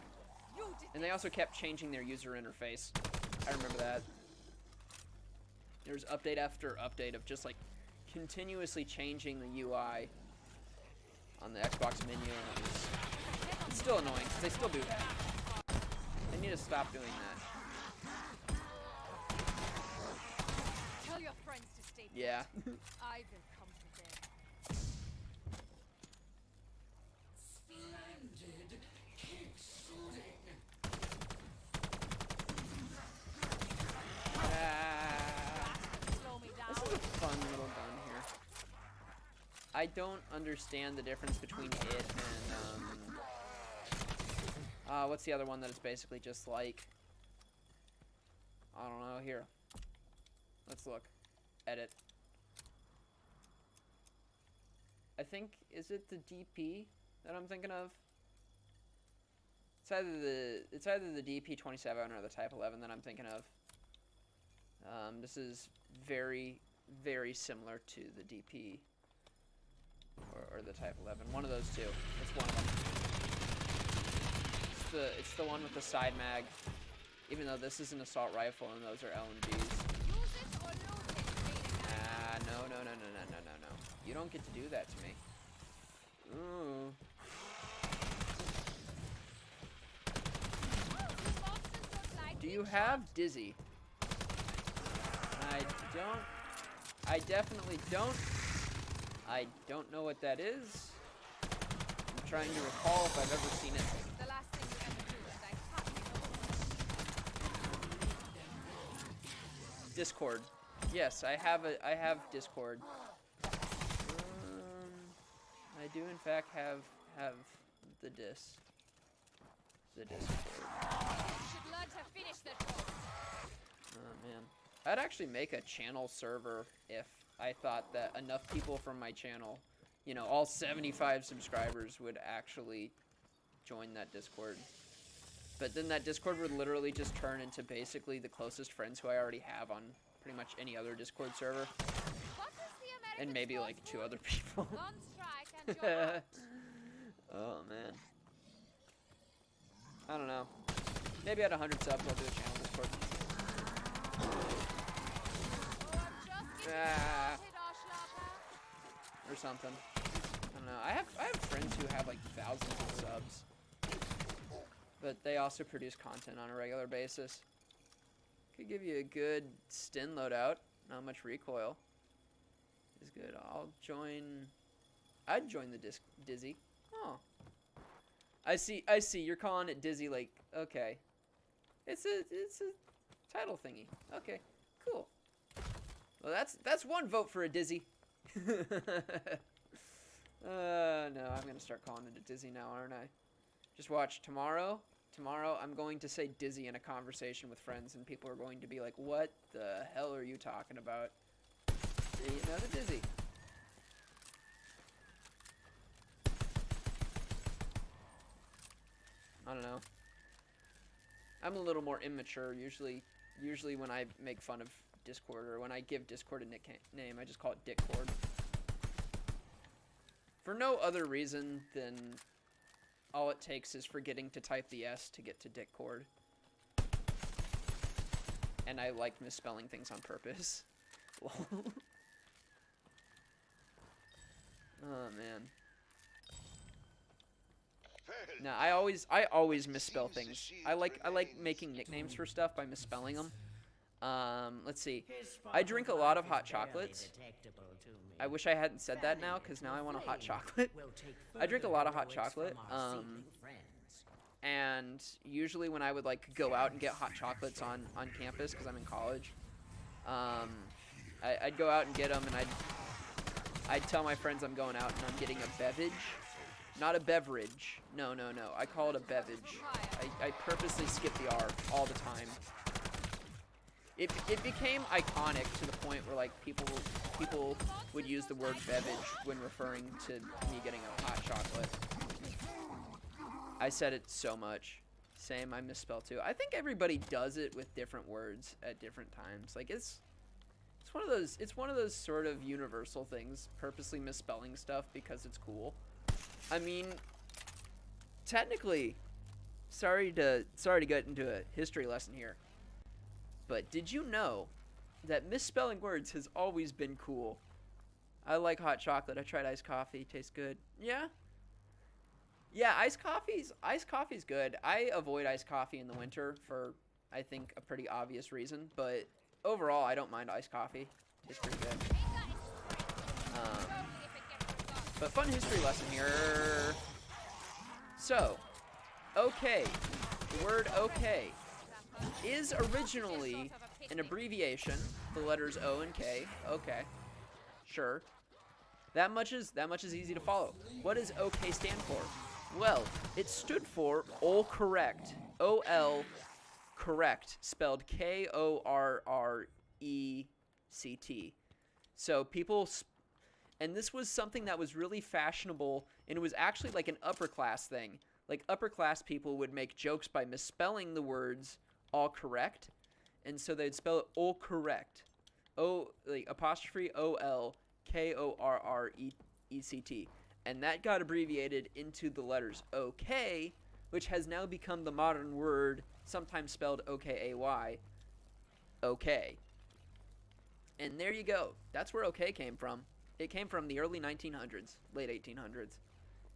You did. And they also kept changing their user interface. I remember that. There was update after update of just like continuously changing the UI on the Xbox menu. And it's still annoying because they still do that. They need to stop doing that. Tell your friends to stay. Yeah. I will come to them. Splendid! Keep shooting! Slow me down. This is a fun little gun here. I don't understand the difference between it and what's the other one that is basically just like, I don't know. Here, let's look. Edit. I think, is it the DP that I'm thinking of? It's either the DP-27 or the Type 11 that I'm thinking of. This is very, very similar to the DP or the Type 11. One of those two. It's one of them. It's the one with the side mag. Even though this is an assault rifle and those are LMGs. Use it or lose it, Ah, no. You don't get to do that to me. Ooh. Do you have Dizzy? I don't. I definitely don't. I don't know what that is. I'm trying to recall if I've ever seen it. The last thing you ever do, and I hardly know. Discord. Yes, I have Discord. I do in fact have the Discord. You should learn to finish the job. Oh man. I'd actually make a channel server if I thought that enough people from my channel you know, all 75 subscribers would actually join that Discord. But then that Discord would literally just turn into basically the closest friends who I already have on pretty much any other Discord server. What is the American And maybe sports like 2 word? other people. Gun strike and you're out. Oh man. I don't know. Maybe at 100 subs I'll do a channel Discord. Oh, I'm just getting Ah. started, Oshlocker. Or something. I don't know. I have friends who have like thousands of subs. But they also produce content on a regular basis. Could give you a good Stin loadout. Not much recoil. Is good. I'd join the Dizzy. Oh. I see. You're calling it Dizzy Lake. Okay. It's a title thingy. Okay. Cool. Well, that's one vote for a Dizzy. No, I'm gonna start calling it a Dizzy now, aren't I? Just watch tomorrow. Tomorrow, I'm going to say Dizzy in a conversation with friends, and people are going to be like, "What the hell are you talking about?" You know, the Dizzy. I don't know. I'm a little more immature usually when I make fun of Discord or when I give Discord a nickname, I just call it Dickcord. For no other reason than all it takes is forgetting to type the S to get to Dickcord. And I like misspelling things on purpose. Oh man. No, I always misspell things. I like making nicknames for stuff by misspelling them. Let's see. I drink a lot of hot chocolates. I wish I hadn't said that now, because now I want a hot chocolate. I drink a lot of hot chocolate. And usually when I would like go out and get hot chocolates on campus, because I'm in college, I'd go out and get them, and I'd tell my friends I'm going out and I'm getting a beverage. Not a beverage. No. I call it a beverage. I purposely skip the R all the time. It became iconic to the point where like people would use the word beverage when referring to me getting a hot chocolate. I said it so much. Same, I misspell too. I think everybody does it with different words at different times. Like it's one of those sort of universal things, purposely misspelling stuff because it's cool. I mean, technically, sorry to get into a history lesson here, but did you know that misspelling words has always been cool? I like hot chocolate. I tried iced coffee. Tastes good. Yeah, iced coffee's good. I avoid iced coffee in the winter for, I think, a pretty obvious reason, but overall, I don't mind iced coffee. It's pretty good. But fun history lesson here. So, okay, the word okay is originally an abbreviation, the letters O and K. Okay, sure. That much is easy to follow. What does OK stand for? Well, it stood for all correct. O-L correct, spelled K-O-R-R-E-C-T. So people, and this was something that was really fashionable, and it was actually like an upper class thing. Like upper class people would make jokes by misspelling the words all correct, and so they'd spell it all correct. O, like apostrophe O-L K-O-R-R-E-C-T. And that got abbreviated into the letters OK, which has now become the modern word, sometimes spelled O-K-A-Y, okay. And there you go. That's where OK came from. It came from the early 1900s, late 1800s.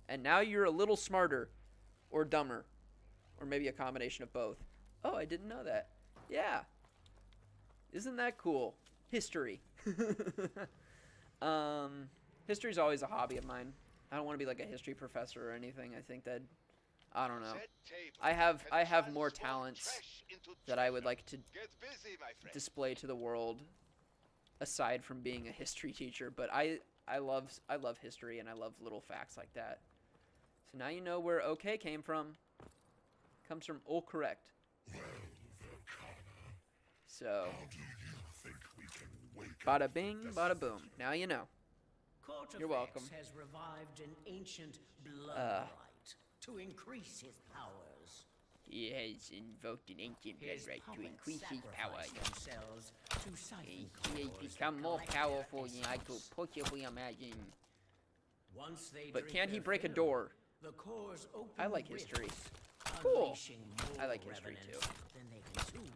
And now you're a little smarter or dumber, or maybe a combination of both. Oh, I didn't know that. Yeah. Isn't that cool? History. History's always a hobby of mine. I don't want to be like a history professor or anything. I think that, I don't know. I have more talents that I would like to display to the world aside from being a history teacher, but I love history, and I love little facts like that. So now you know where OK came from. It comes from all correct. So, bada bing, bada boom. Now you know. Cortifex You're welcome. has revived an ancient blood right to increase his powers. He has invoked an ancient blood His right to puppets increase his power. sacrifice themselves to siphon He has cores become that more collect their powerful than I essence. could possibly imagine. Once they But drink can he their break a fill, door? The cores open I like history. rifts, Cool. unleashing I more like history, revenants too. than they consumed.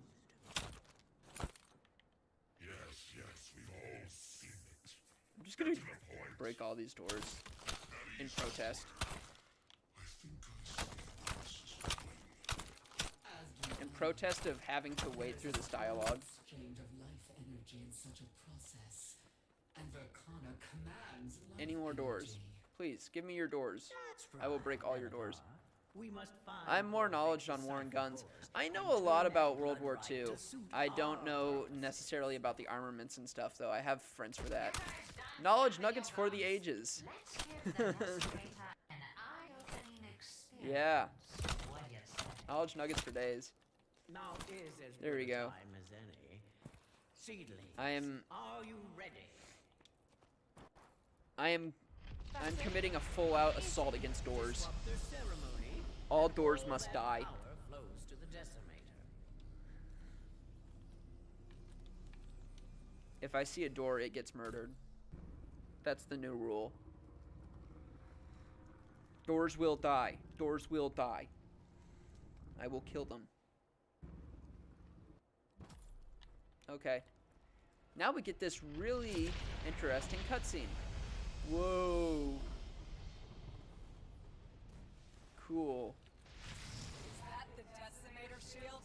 Yes, we've all seen it. I'm just gonna To the point. break all these doors in protest. I think I see this is well. In protest of having to wait through this dialogue. Exchange of life energy in such a process. And Verkana commands life Any more doors? energy. Please, give me your doors. That's I will right, break all your Benatar. doors. We must find I'm more Cortifex's knowledge on war and siphon guns. cores I and know a lot turn about that World blood War right II. to suit I don't our know purposes. necessarily about the armaments and stuff, though. I have friends for that. Knowledge nuggets for the ages. Let's give the Messerita an eye-opening experience. Yeah, What do you say? knowledge nuggets for days. Now is as There good we a go. time as any. Seedlings, I am you ready? I'm committing a full-out assault against doors. Disrupt their ceremony. All doors All must that die. Power flows to the decimator. If I see a door, it gets murdered. That's the new rule. Doors will die. Doors will die. I will kill them. Okay. Now we get this really interesting cutscene. Whoa. Cool. Is that the Decimator shield?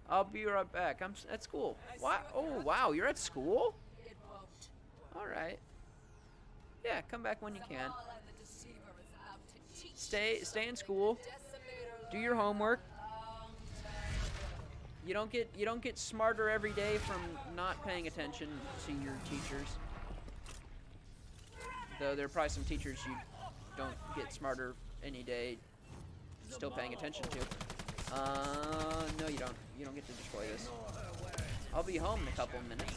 I'll be right back. I'm at school. What? Oh, wow. You're at school? It won't. All right. Yeah, come back when you can. Zavala the Deceiver is about to teach Stay in school. Decimator Do your homework. long time. You don't get smarter every day from not paying attention to your teachers. Though there are probably some teachers you don't get smarter any day still paying attention to. No you don't. You don't get to destroy this. I'll be home in a couple of minutes.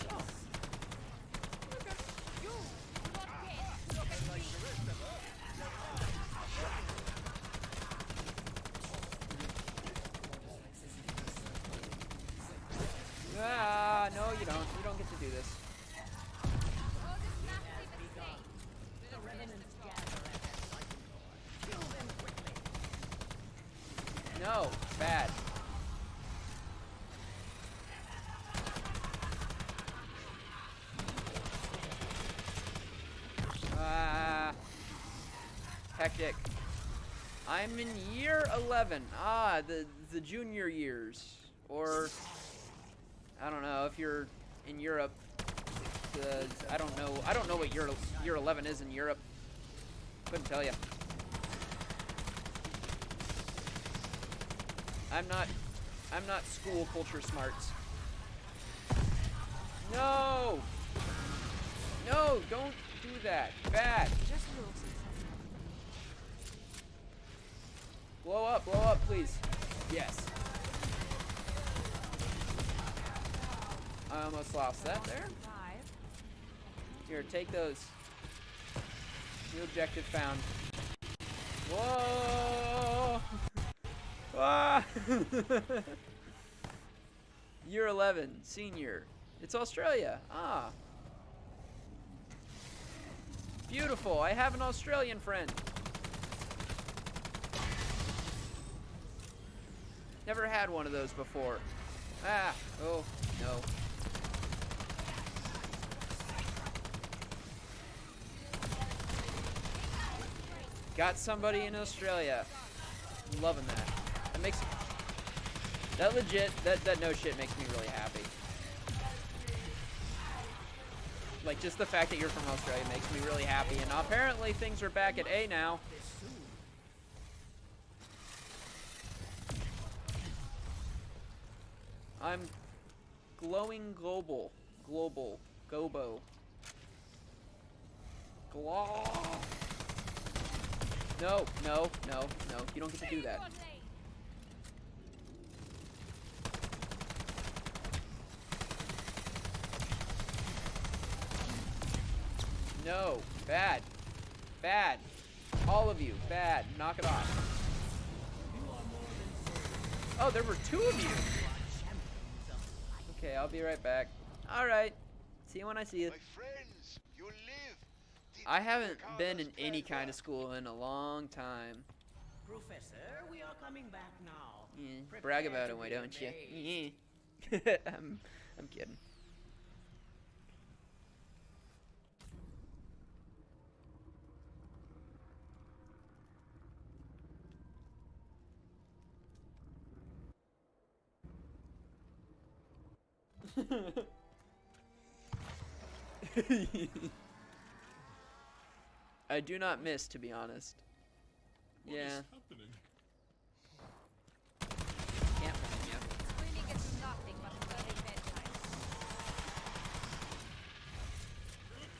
Ah, no you don't. You don't get to do this. No, bad. Hectic. I'm in year 11. Ah, the junior years. Or, I don't know, if you're in Europe, I don't know what year 11 is in Europe. Couldn't tell you. I'm not school culture smarts. No! No, don't do that. Bad. Just rules. Blow up, please. Yes. I almost lost that there. Here, take those. New objective found. Whoa! Ah! Year 11, senior. It's Australia. Ah. Beautiful. I have an Australian friend. Never had one of those before. Ah. Oh, no. Got somebody in Australia. Loving that. That makes that legit. That no shit makes me really happy. Like just the fact that you're from Australia makes me really happy. And apparently things are back at A now. I'm glowing global. Gobo. Glow. No. You don't get to do that. No. Bad. Bad. All of you. Bad. Knock it off. Oh, there were 2 of you. Okay, I'll be right back. Alright. See you when I see you. My friends, you live. Did I haven't been in Carlos any kind Belva? of school in a long time. Professor, we are coming back now. Yeah, Prepare brag about to it, why be don't you? amazed. Yeah. I'm kidding. I do not miss, to be honest. Yeah. Happening. Can't blame you. Screaming is nothing but an early bedtime.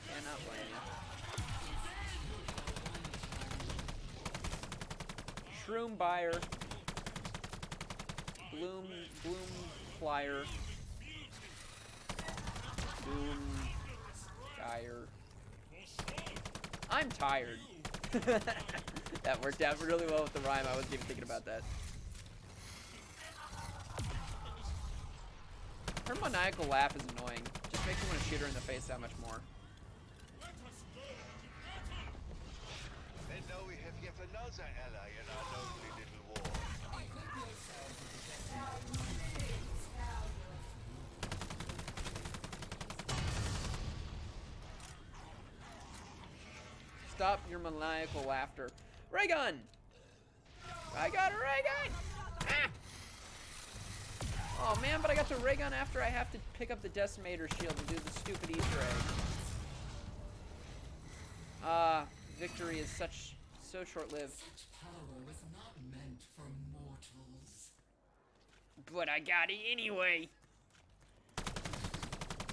Cannot blame you. Shroom buyer. Bloom flyer. Boom Geyer. I'm tired. That worked out really well with the rhyme. I wasn't even thinking about that. Her maniacal laugh is annoying. Just makes me want to shoot her in the face that much more. And now we have yet another ally in our lonely little war. Stop your maniacal laughter. Ray gun! I got a ray gun! Ah! Oh man, but I got the ray gun after I have to pick up the decimator shield to do the stupid Easter egg. Victory is so short-lived. Such power was not meant for mortals. But I got it anyway.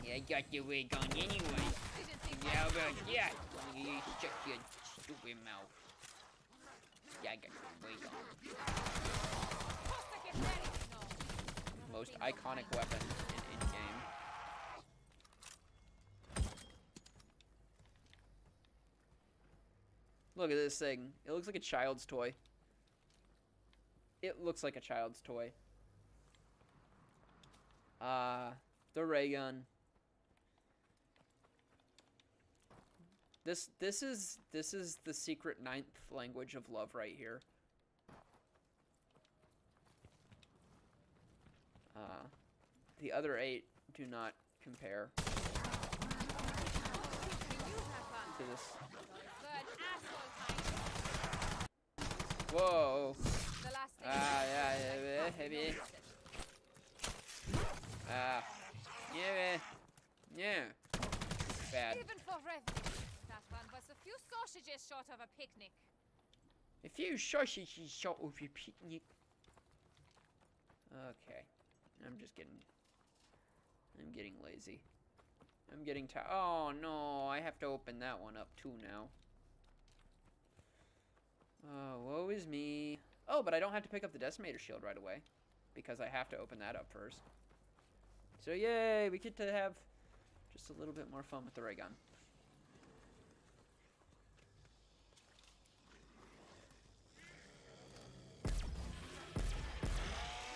Yeah, I got the ray gun anyway. Didn't think Yeah, how about that? You shut your stupid mouth. Yeah, I got the ray gun. supposed to get ready. No. Most iconic weapon in game. Look at this thing. It looks like a child's toy. It looks like a child's toy. The ray gun. This is the secret 9th language of love right here. The other 8 do not compare to this. Good asshole time. Whoa. The last thing. Yeah, heavy. Yeah. Bad. Even for revenue, that one was a few sausages short of a picnic. A few sausages short of your picnic. Okay. I'm getting lazy. I'm getting tired. Oh no, I have to open that one up too now. Oh, woe is me. Oh, but I don't have to pick up the decimator shield right away, because I have to open that up first. So yay, we get to have just a little bit more fun with the ray gun.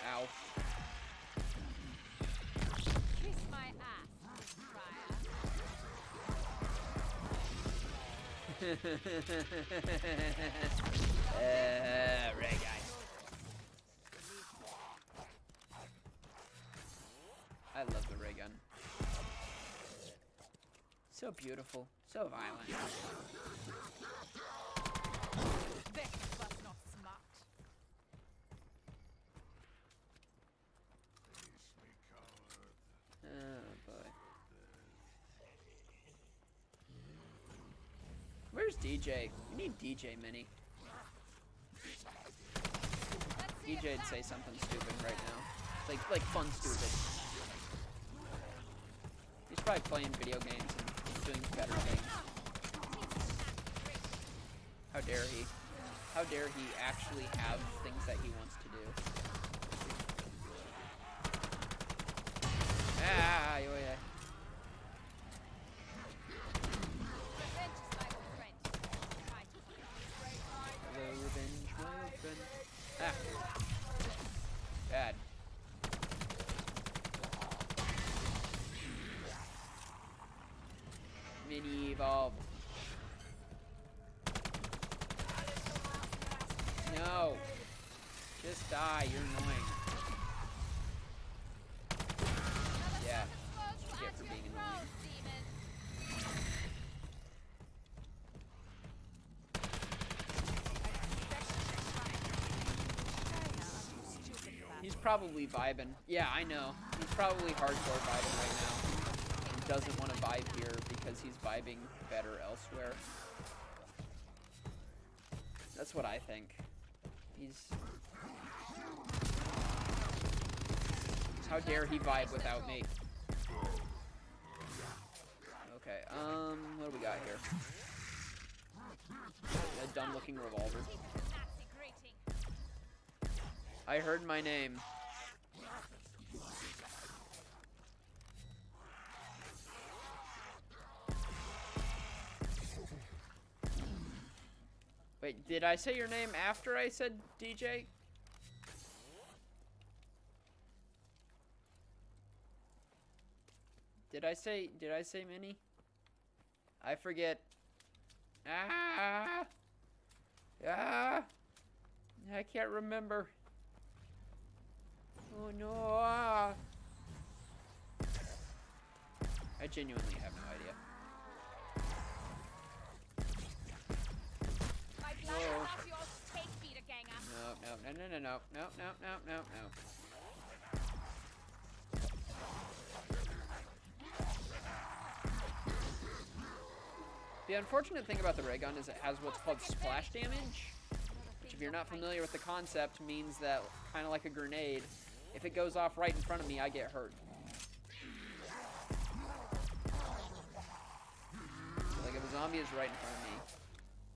Ow. Kiss my ass, Friar. Ray gun. I love the ray gun. So beautiful, so violent. That was not smart. Oh boy. Where's DJ? We need DJ Mini. DJ'd say something stupid right now. Like fun stupid. He's probably playing video games and doing better things. How dare he? How dare he actually have things that he wants to do? Ah, yeah. Revenge evolved. No. Just die. You're annoying. Yeah. What you get for being annoying. He's probably vibing. Yeah, I know. He's probably hardcore vibing right now. And doesn't want to vibe here because he's vibing better elsewhere. That's what I think. He's... How dare he vibe without me? Okay, what do we got here? A dumb-looking revolver. I heard my name. Wait, did I say your name after I said DJ? Did I say Minnie? I forget. Ah! Ah! I can't remember. Oh no! Ah. I genuinely have no idea. No. No. The unfortunate thing about the ray gun is it has what's called splash damage, which if you're not familiar with the concept means that, kind of like a grenade, if it goes off right in front of me, I get hurt. Like if a zombie is right in front of me,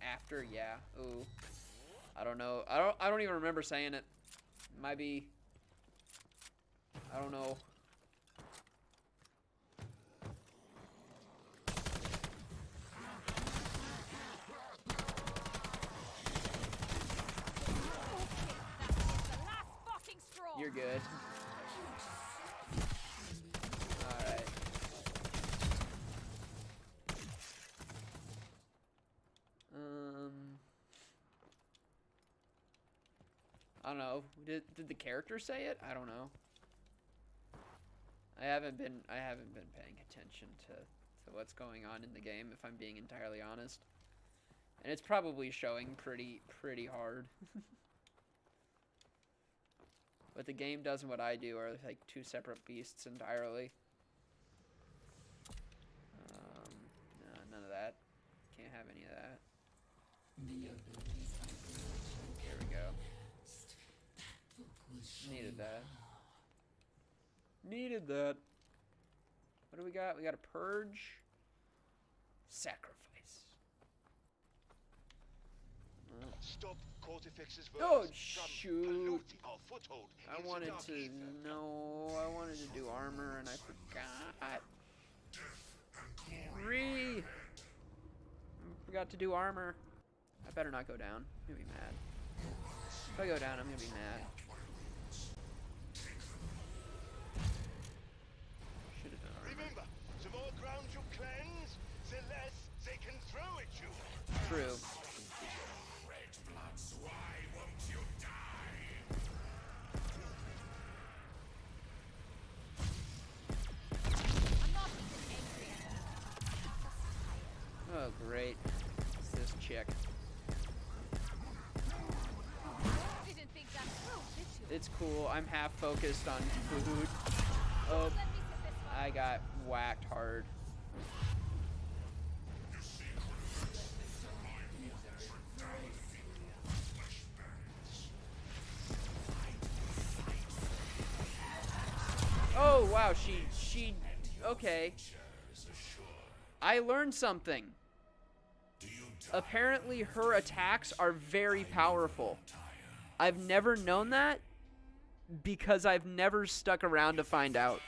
after, yeah, ooh, I don't know, I don't even remember saying it. Might be, I don't know. You're good. Alright. I don't know. Did the character say it? I don't know. I haven't been paying attention to what's going on in the game, if I'm being entirely honest. And it's probably showing pretty hard. What the game does and what I do are like two separate beasts entirely. No, none of that. Can't have any of that. There we go. Needed that. Needed that. What do we got? We got a purge. Sacrifice. Stop Cortifex's Oh, words from shoot. polluting our foothold I into wanted Dark to, Ether. no, I wanted to do armor and I forgot. Forgot to do armor. I better not go down. I'm gonna be mad. If I go down, I'm gonna be mad. Should have done armor. Remember, the more ground you cleanse, the less they can throw at you. True. Oh, great. It's this chick. Didn't think that through, did you? It's cool. I'm half focused on food. Oh, Let me sit this one. I got whacked hard. Oh, wow, she, okay. I learned something. Apparently her attacks are very powerful. I've never known that because I've never stuck around to find out.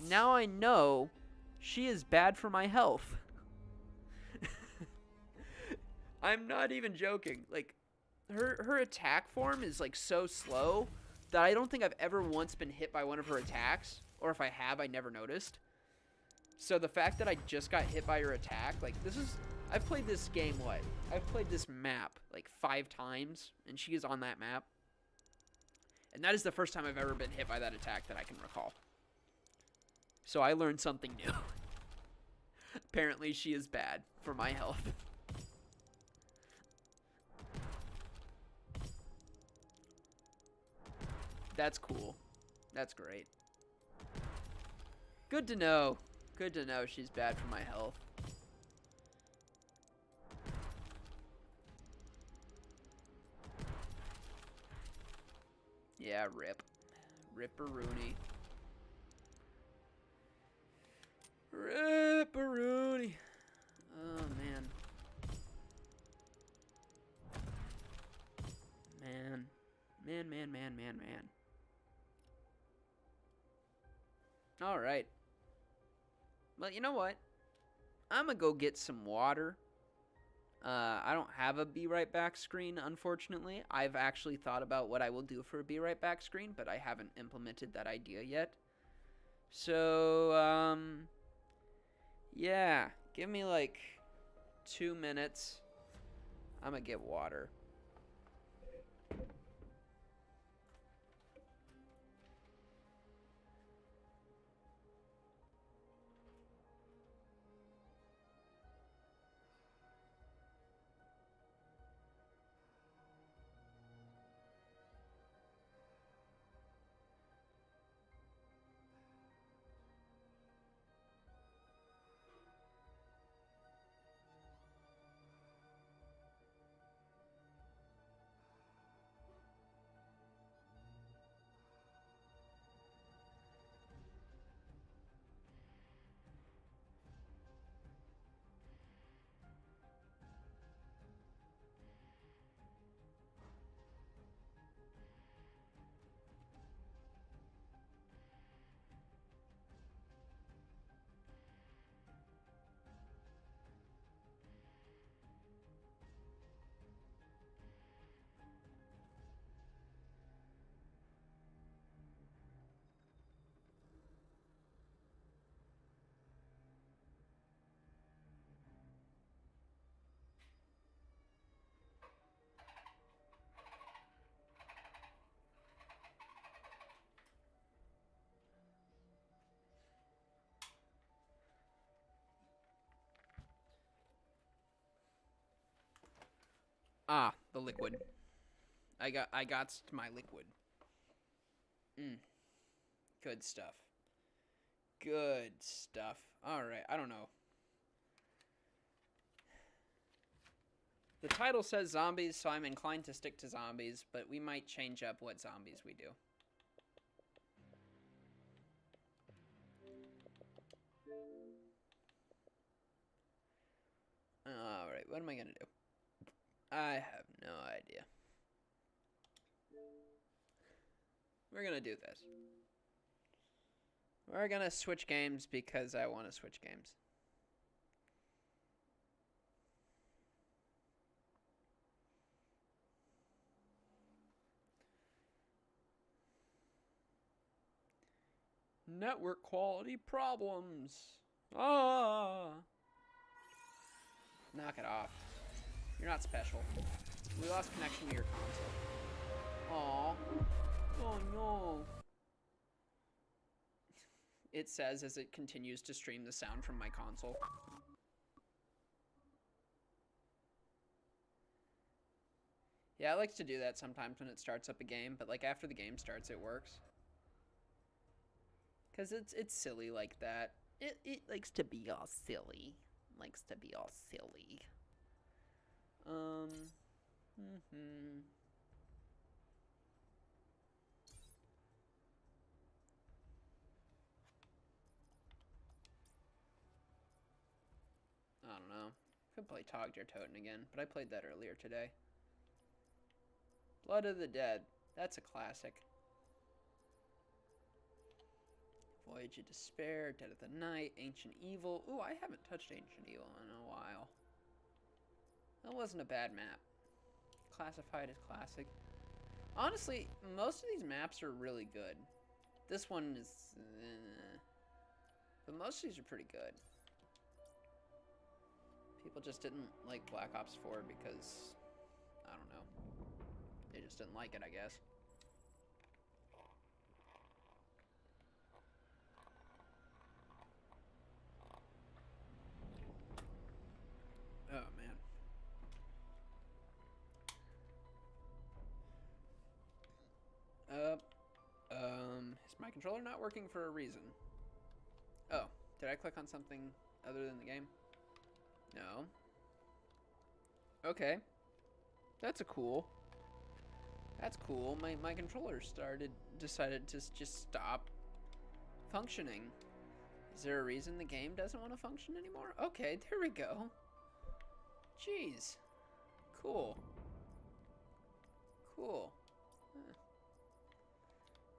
Now I know she is bad for my health. I'm not even joking. Like, her attack form is like so slow that I don't think I've ever once been hit by one of her attacks. Or if I have, I never noticed. So the fact that I just got hit by her attack, like, this is... I've played this game, what? I've played this map, like, 5 times, and she is on that map. And that is the first time I've ever been hit by that attack that I can recall. So I learned something new. Apparently she is bad for my health. That's cool. That's great. Good to know. Good to know she's bad for my health. Yeah, rip. Ripperoonie. Ripperoonie. Oh, man. Man. Man. Alright. Well, you know what? I'm gonna go get some water. I don't have a be right back screen, unfortunately. I've actually thought about what I will do for a be right back screen, but I haven't implemented that idea yet. So, yeah. Give me like 2 minutes. I'm gonna get water. Ah, the liquid. I got my liquid. Good stuff. Good stuff. Alright, I don't know. The title says zombies, so I'm inclined to stick to zombies, but we might change up what zombies we do. Alright, what am I gonna do? I have no idea. We're gonna do this. We're gonna switch games because I want to switch games. Network quality problems. Ah! Knock it off. You're not special. We lost connection to your console. Aw. Oh no. It says as it continues to stream the sound from my console. Yeah, it likes to do that sometimes when it starts up a game, but like after the game starts it works. Cause it's silly like that. It likes to be all silly. Likes to be all silly. I don't know. Could play Tog Der Toten again, but I played that earlier today. Blood of the Dead. That's a classic. Voyage of Despair, Dead of the Night, Ancient Evil. Ooh, I haven't touched Ancient Evil in a while. That wasn't a bad map. Classified as classic. Honestly, most of these maps are really good. This one is... But most of these are pretty good. People just didn't like Black Ops 4 because, I don't know. They just didn't like it, I guess. Oh, man. Is my controller not working for a reason? Oh, did I click on something other than the game? No. Okay. That's cool. That's cool. My controller decided to just stop functioning. Is there a reason the game doesn't want to function anymore? Okay, there we go. Jeez. Cool. Cool. Huh.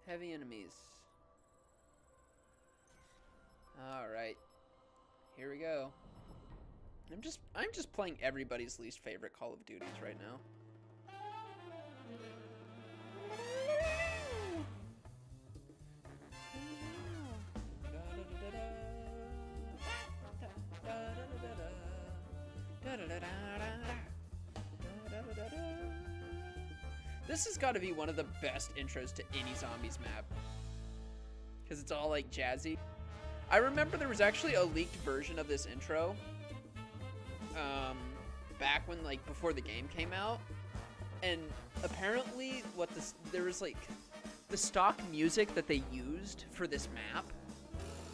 Heavy enemies. Alright. Here we go. I'm just playing everybody's least favorite Call of Duties right now. This has got to be one of the best intros to any Zombies map. Because it's all like jazzy. I remember there was actually a leaked version of this intro. Back when, like, before the game came out. And apparently there was like the stock music that they used for this map,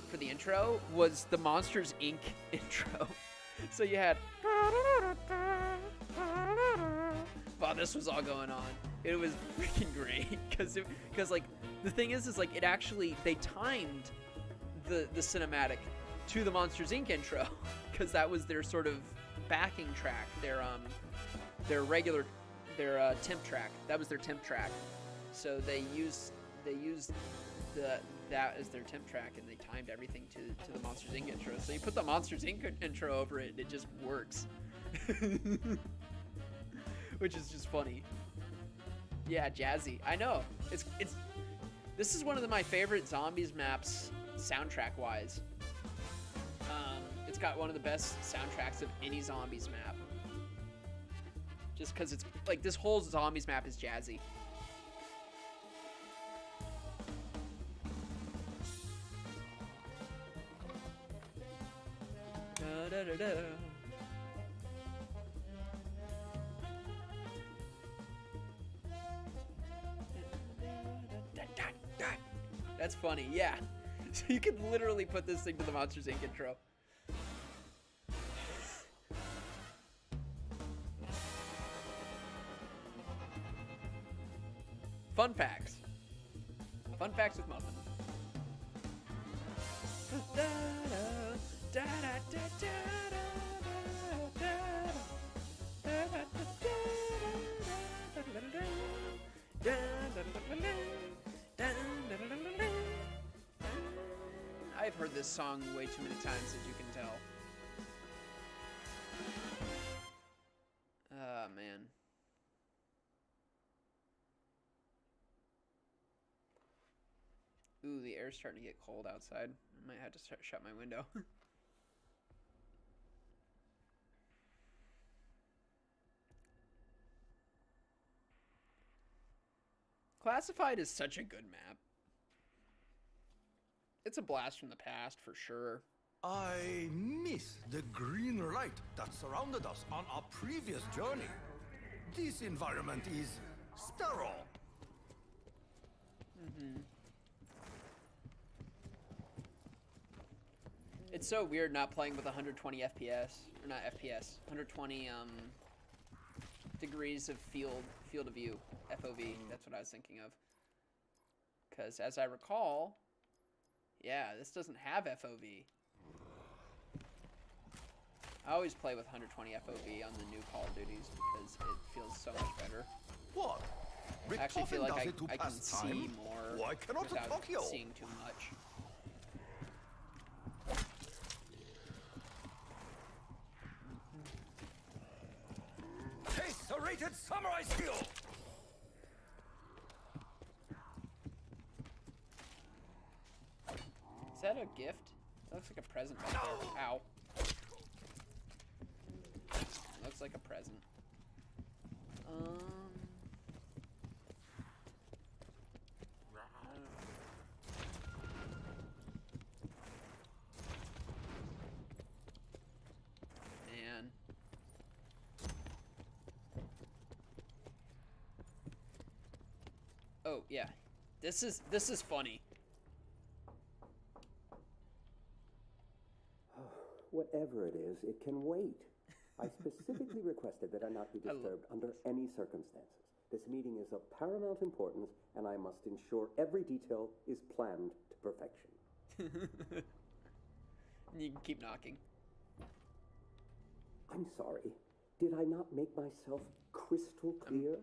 for the intro, was the Monsters Inc. intro. So you had, wow, this was all going on. It was freaking great, because like the thing is like it actually, they timed the cinematic to the Monsters Inc. intro, because that was their sort of backing track, their regular, their temp track. That was their temp track. So they used that as their temp track, and they timed everything to the Monsters Inc. intro. So you put the Monsters Inc. intro over it, and it just works. Which is just funny. Yeah, jazzy. I know. This is one of my favorite Zombies maps soundtrack wise. It's got one of the best soundtracks of any Zombies map. Just because it's like this whole Zombies map is jazzy. Da, da, da, da. That's funny, yeah. So you could literally put this thing to the Monsters Inc. intro. Fun facts. Fun facts with Muffin. I've heard this song way too many times, as you can tell. Ah, man. Ooh, the air's starting to get cold outside. I might have to shut my window. Classified is such a good map. It's a blast from the past, for sure. I miss the green light that surrounded us on our previous journey. This environment is sterile. Mm-hmm. It's so weird not playing with 120 FPS, or not FPS, 120 degrees of field of view, FOV. That's what I was thinking of. Because as I recall, yeah, this doesn't have FOV. I always play with 120 FOV on the new Call of Duties because it feels so much better. What? I actually feel like I can pass see time? more Why cannot without Tokyo? seeing too much. Taste the rated samurai skill! Is that a gift? Looks like a present back there. Ow. Looks like a present. Man. Oh yeah, this is funny. Whatever it is, it can wait. I specifically requested that I not be disturbed under any circumstances. This meeting is of paramount importance, and I must ensure every detail is planned to perfection. You can keep knocking. I'm sorry. Did I not make myself crystal clear?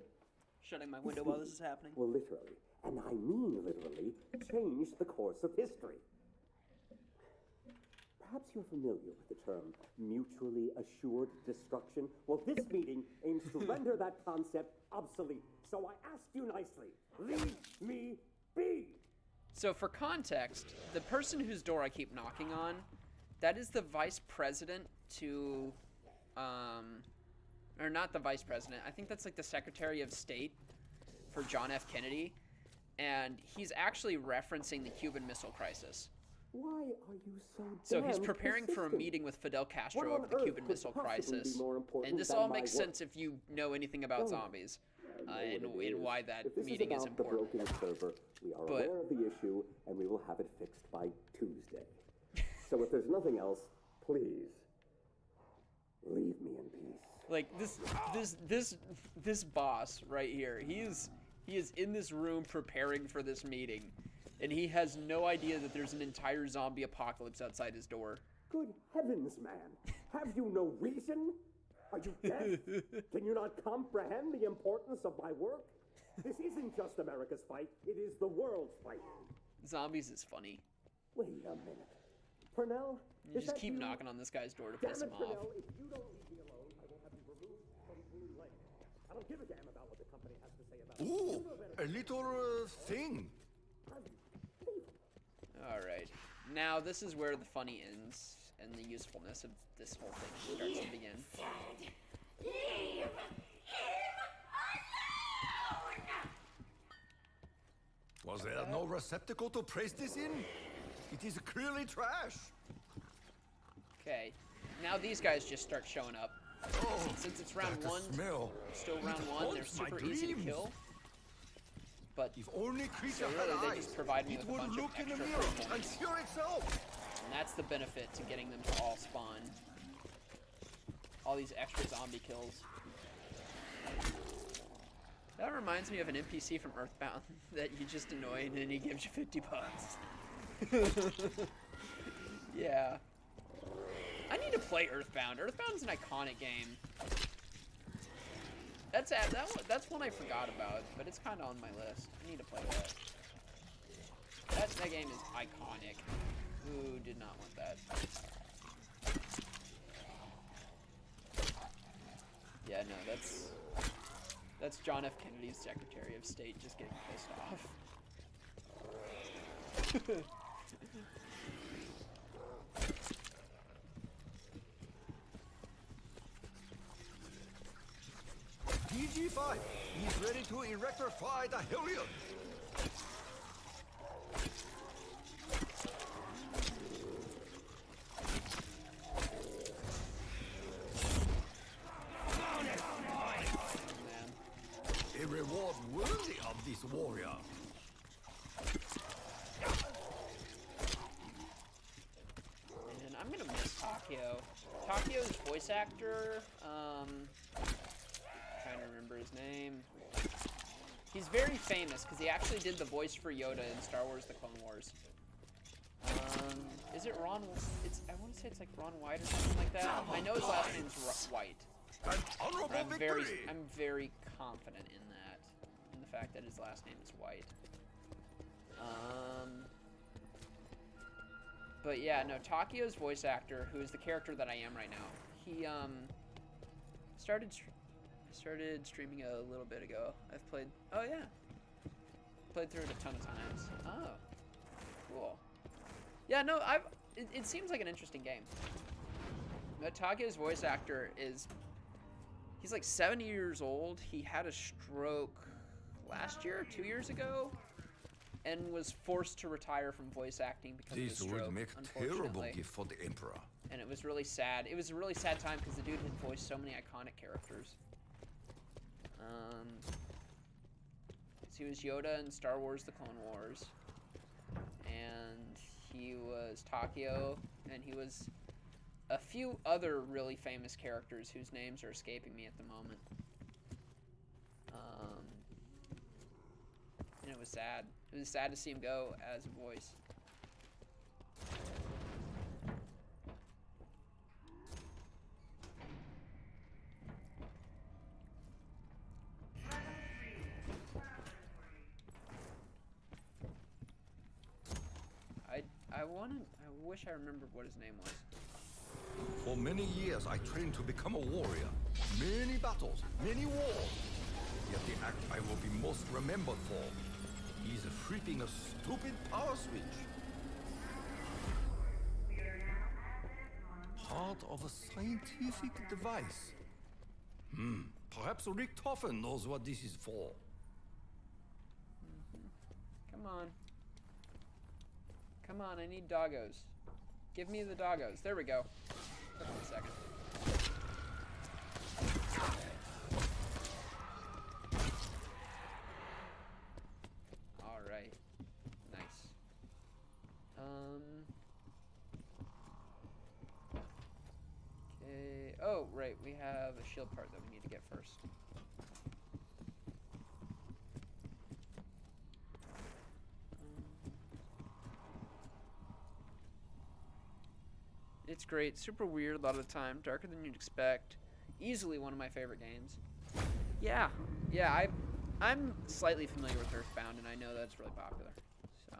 Shutting my window while this is happening. Well, literally, and I mean literally, change the course of history. Perhaps you're familiar with the term mutually assured destruction. Well, this meeting aims to render that concept obsolete. So I ask you nicely, leave me be! So for context, the person whose door I keep knocking on, that is the vice president to, or not the vice president, I think that's like the Secretary of State for John F. Kennedy, and he's actually referencing the Cuban Missile Crisis. Why are you so So he's damn preparing for a persistent? meeting with Fidel Castro What on over the earth Cuban could Missile possibly be Crisis, more important and this than all my makes work? sense if you know anything about zombies, I know what it and is. why that If this meeting is about the important. broken server, we are But- aware of the issue, and we will have it fixed by Tuesday. So if there's nothing else, please leave me in peace. Like this boss right here, he is in this room preparing for this meeting, and he has no idea that there's an entire zombie apocalypse outside his door. Good heavens, man! Have you no reason? Are you deaf? Can you not comprehend the importance of my work? This isn't just America's fight, it is the world's fight. Zombies is funny. Wait a minute. Purnell? You is just that keep you? knocking on this guy's door to Damn piss it, him off. Purnell, if you don't leave me alone, I will have you removed from Blue Lake. I don't give a damn about what the company has to say about it. Ooh, You know better. a little thing. Alright. Now this is where the funny ends, and the usefulness of this whole thing starts to begin. Leave him alone! Was there no receptacle to place this in? It is clearly trash. Okay. Now these guys just start showing up. Oh, Since it's round that one, smell. still It round one, they're haunts my super easy to dreams. kill. But If only creature So really, had they eyes, just provide me it with a would bunch of look in the extra mirror proof and points. cure itself. and that's the benefit to getting them to all spawn. All these extra zombie kills. That reminds me of an NPC from Earthbound that you just annoy and then he gives you 50 bucks. Yeah. I need to play Earthbound. Earthbound's an iconic game. That's one I forgot about, but it's kind of on my list. I need to play that. That game is iconic. Who did not want that? Yeah, no, that's John F. Kennedy's Secretary of State just getting pissed off. DG5 is ready to electrify the Hellion. A reward worthy of this warrior. And I'm gonna miss Takio. Takio's voice actor, trying to remember his name. He's very famous because he actually did the voice for Yoda in Star Wars: The Clone Wars. Is it Ron? I want to say it's like Ron White or something like that. I know his last name's White. An honorable I'm very victory. confident in that, in the fact that his last name is White. But yeah, no, Takio's voice actor, who is the character that I am right now, he started streaming a little bit ago. I've played. Oh yeah, played through it a ton of times. Oh, cool. Yeah, no, it seems like an interesting game. Takio's voice actor he's like 70 years old. He had a stroke last year, 2 years ago, and was forced to retire from voice acting because of his This stroke, would make a terrible gift for the Emperor. and it was really sad. It was a really sad time because the dude had voiced so many iconic characters. So he was Yoda in Star Wars: The Clone Wars, and he was Takio, and he was a few other really famous characters whose names are escaping me at the moment. And it was sad. It was sad to see him go as a voice. I wish I remembered what his name was. For many years, I trained to become a warrior. Many battles, many wars. Yet the act I will be most remembered for is flipping a stupid power switch. Part of a scientific device. Perhaps Rick Toffen knows what this is for. Come on. Come on, I need doggos. Give me the doggos. There we go. Took me a second. Alright. Nice. Okay. Oh, right. We have a shield part that we need to get first. It's great, super weird a lot of the time, darker than you'd expect. Easily one of my favorite games. Yeah, I'm slightly familiar with Earthbound, and I know that it's really popular. So,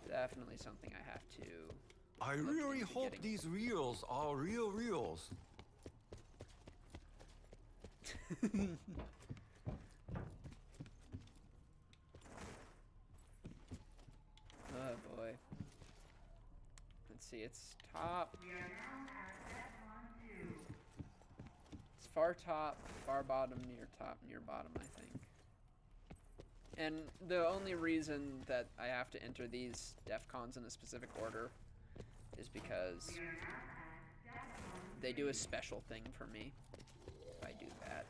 definitely something I have to. I really hope these reels are real reels. Oh boy. Let's see, it's top. It's far top, far bottom, near top, near bottom, I think. And the only reason that I have to enter these DEFCONs in a specific order is because they do a special thing for me if I do that.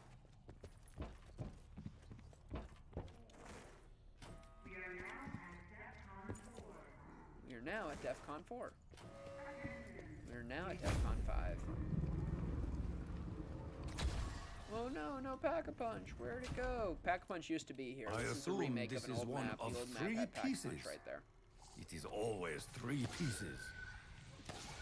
We are now at DEFCON 4. We are now at DEFCON 5. Oh no, no Pack-a-Punch. Where'd it go? Pack-a-Punch used to be here. I This is a assume remake this of an is old one map. of The old map 3 had pieces. Pack-a-Punch right there. It is always 3 pieces.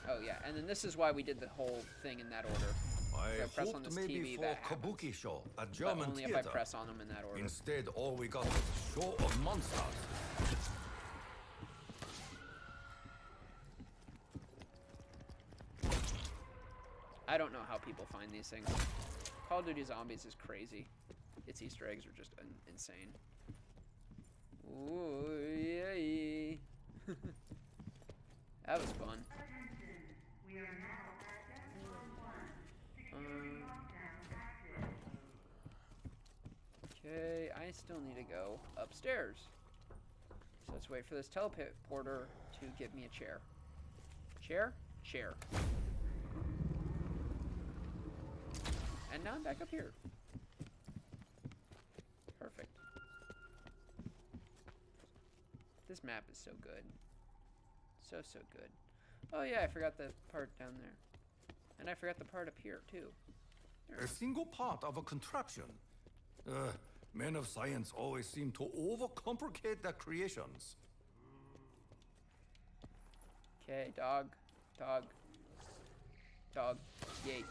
Oh yeah, and then this is why we did the whole thing in that order. I If press on hoped this maybe TV, for that happens. Kabuki show, a But German only theater. if I press on them in that order. Instead, all we got was a show of monsters. I don't know how people find these things. Call of Duty Zombies is crazy. Its Easter eggs are just insane. Ooh, yay. That was fun. Okay, I still need to go upstairs. So let's wait for this teleporter to give me a chair. Chair? Chair. And now I'm back up here. Perfect. This map is so good. So good. Oh yeah, I forgot the part down there. And I forgot the part up here, too. A single part of a contraption. Men of science always seem to overcomplicate their creations. Okay, dog. Dog. Dog. Yay.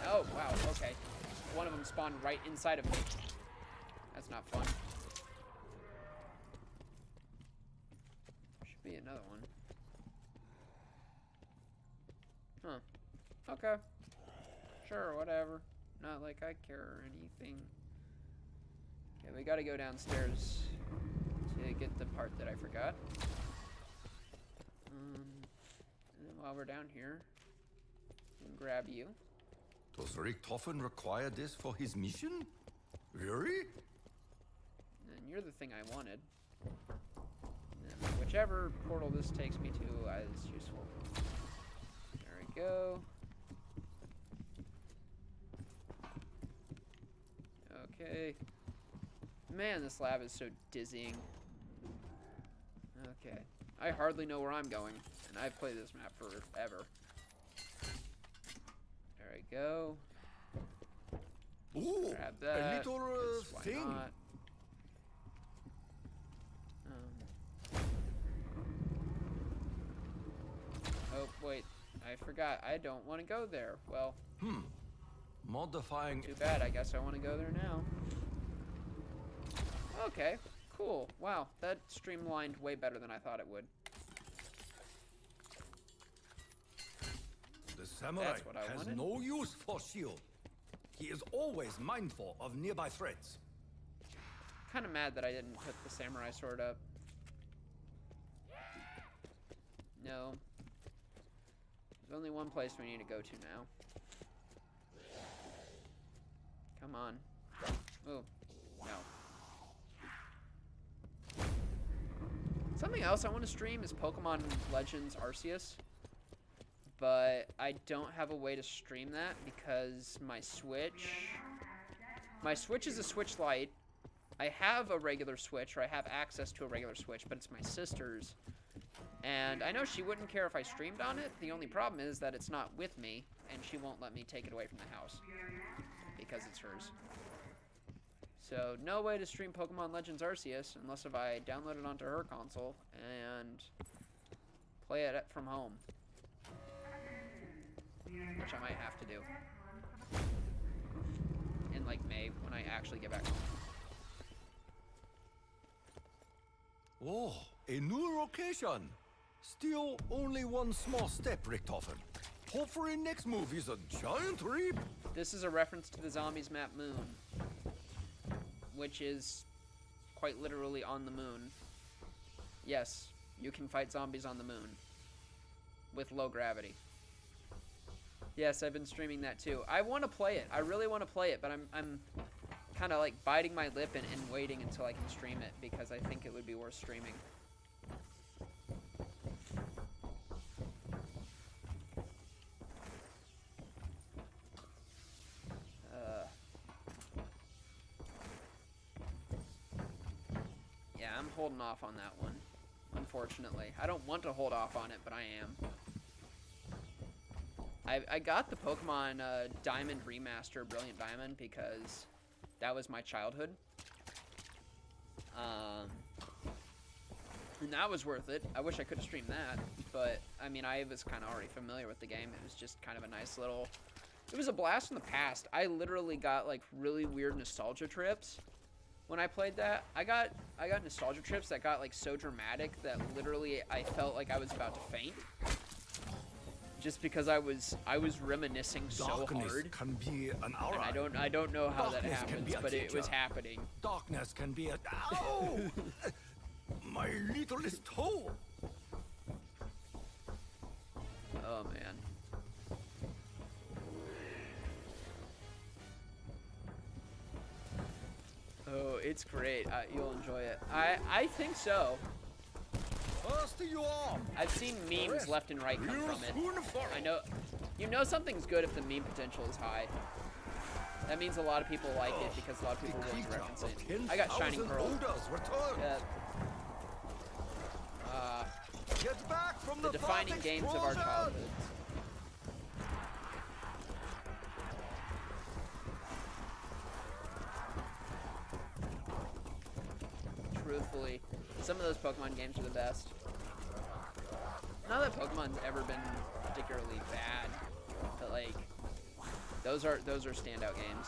Oh, wow, okay. One of them spawned right inside of me. That's not fun. Should be another one. Huh. Okay. Sure, whatever. Not like I care or anything. Okay, we gotta go downstairs to get the part that I forgot. And then while we're down here, we can grab you. Does Richtofen require this for his mission? Really? And you're the thing I wanted. And then whichever portal this takes me to is useful. There we go. Okay. Man, this lab is so dizzying. Okay. I hardly know where I'm going, and I've played this map forever. There we go. Ooh, Grab that. a little 'cause why thing. not? Oh, wait. I forgot. I don't want to go there. Well, Modifying. too bad. I guess I want to go there now. Okay, cool. Wow, that streamlined way better than I thought it would. The samurai That's what I has wanted. no use for shield. He is always mindful of nearby threats. Kind of mad that I didn't put the samurai sword up. No. There's only one place we need to go to now. Come on. Oh, no. Something else I want to stream is Pokemon Legends Arceus. But I don't have a way to stream that because my Switch is a Switch Lite. I have a regular Switch, or I have access to a regular Switch, but it's my sister's. And I know she wouldn't care if I streamed on it. The only problem is that it's not with me, and she won't let me take it away from the house because it's hers. So no way to stream Pokemon Legends Arceus unless if I download it onto her console and play it from home. Which I might have to do. In like May, when I actually get back home. Oh, a new location. Still only one small step, Richtofen. Hopefully next move is a giant leap. This is a reference to the Zombies map Moon, which is quite literally on the moon. Yes, you can fight zombies on the moon with low gravity. Yes, I've been streaming that too. I want to play it. I really want to play it, but I'm kind of like biting my lip and waiting until I can stream it because I think it would be worth streaming. Yeah, I'm holding off on that one, unfortunately. I don't want to hold off on it, but I am. I got the Pokemon Diamond Remaster Brilliant Diamond because that was my childhood. And that was worth it. I wish I could have streamed that, but I mean, I was kind of already familiar with the game. It was just kind of a nice little... It was a blast from the past. I literally got like really weird nostalgia trips when I played that. I got nostalgia trips that got like so dramatic that literally I felt like I was about to faint. Just because I was reminiscing so hard. Can be an ally. And I don't know how that Darkness can happens, be a but it was teacher. happening. Darkness can be a... Ow! My littlest toe! Oh man. Oh, it's great. You'll enjoy it. I think so. First you are. I've seen memes left and right come from it. I know, you know something's good if the meme potential is high. That means a lot of people like it because a lot of people will reference it. I got Shining Pearl. Get back from The defining Vortex games of our Explosion! childhoods. Truthfully, some of those Pokemon games are the best. Not that Pokemon's ever been particularly bad, but like those are standout games.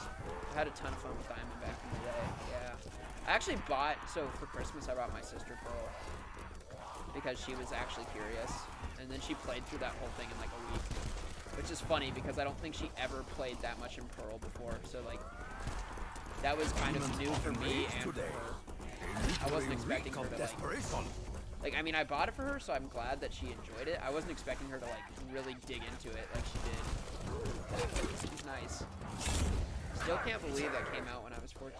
I had a ton of fun with Diamond back in the day. Yeah, I actually bought, so for Christmas I bought my sister Pearl because she was actually curious, and then she played through that whole thing in like a week, which is funny because I don't think she ever played that much in Pearl before. So like that was kind of new for me and for her. I wasn't expecting her to like Like, I mean, I bought it for her, so I'm glad that she enjoyed it. I wasn't expecting her to, like, really dig into it like she did. She's nice. Still can't believe that came out when I was 14.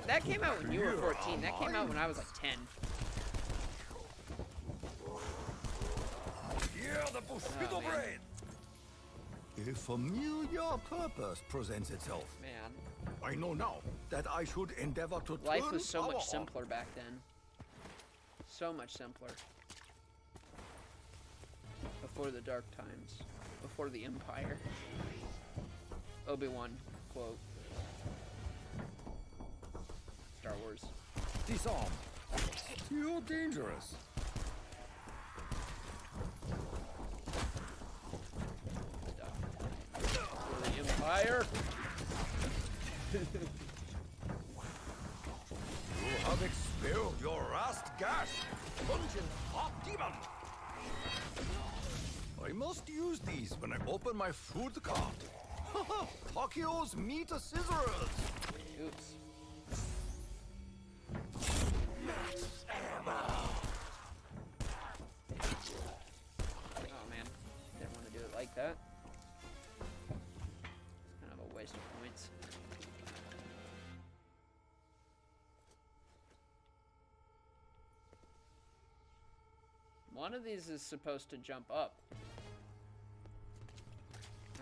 That came out when you were 14. That came out when I was, like, 10. Here the Bushido brain. A familiar purpose presents itself. Man. I know now that I should endeavor to Life turn was so power much on. simpler back then. So much simpler. Before the dark times. Before the Empire. Obi-Wan quote. Star Wars. Disarm. Too dangerous. For the Empire. You have expelled your last gas, pungent hot demon. I must use these when I open my food cart. Tokyo's meat scissors. Oops. Oh man, didn't want to do it like that. It's kind of a waste of points. One of these is supposed to jump up.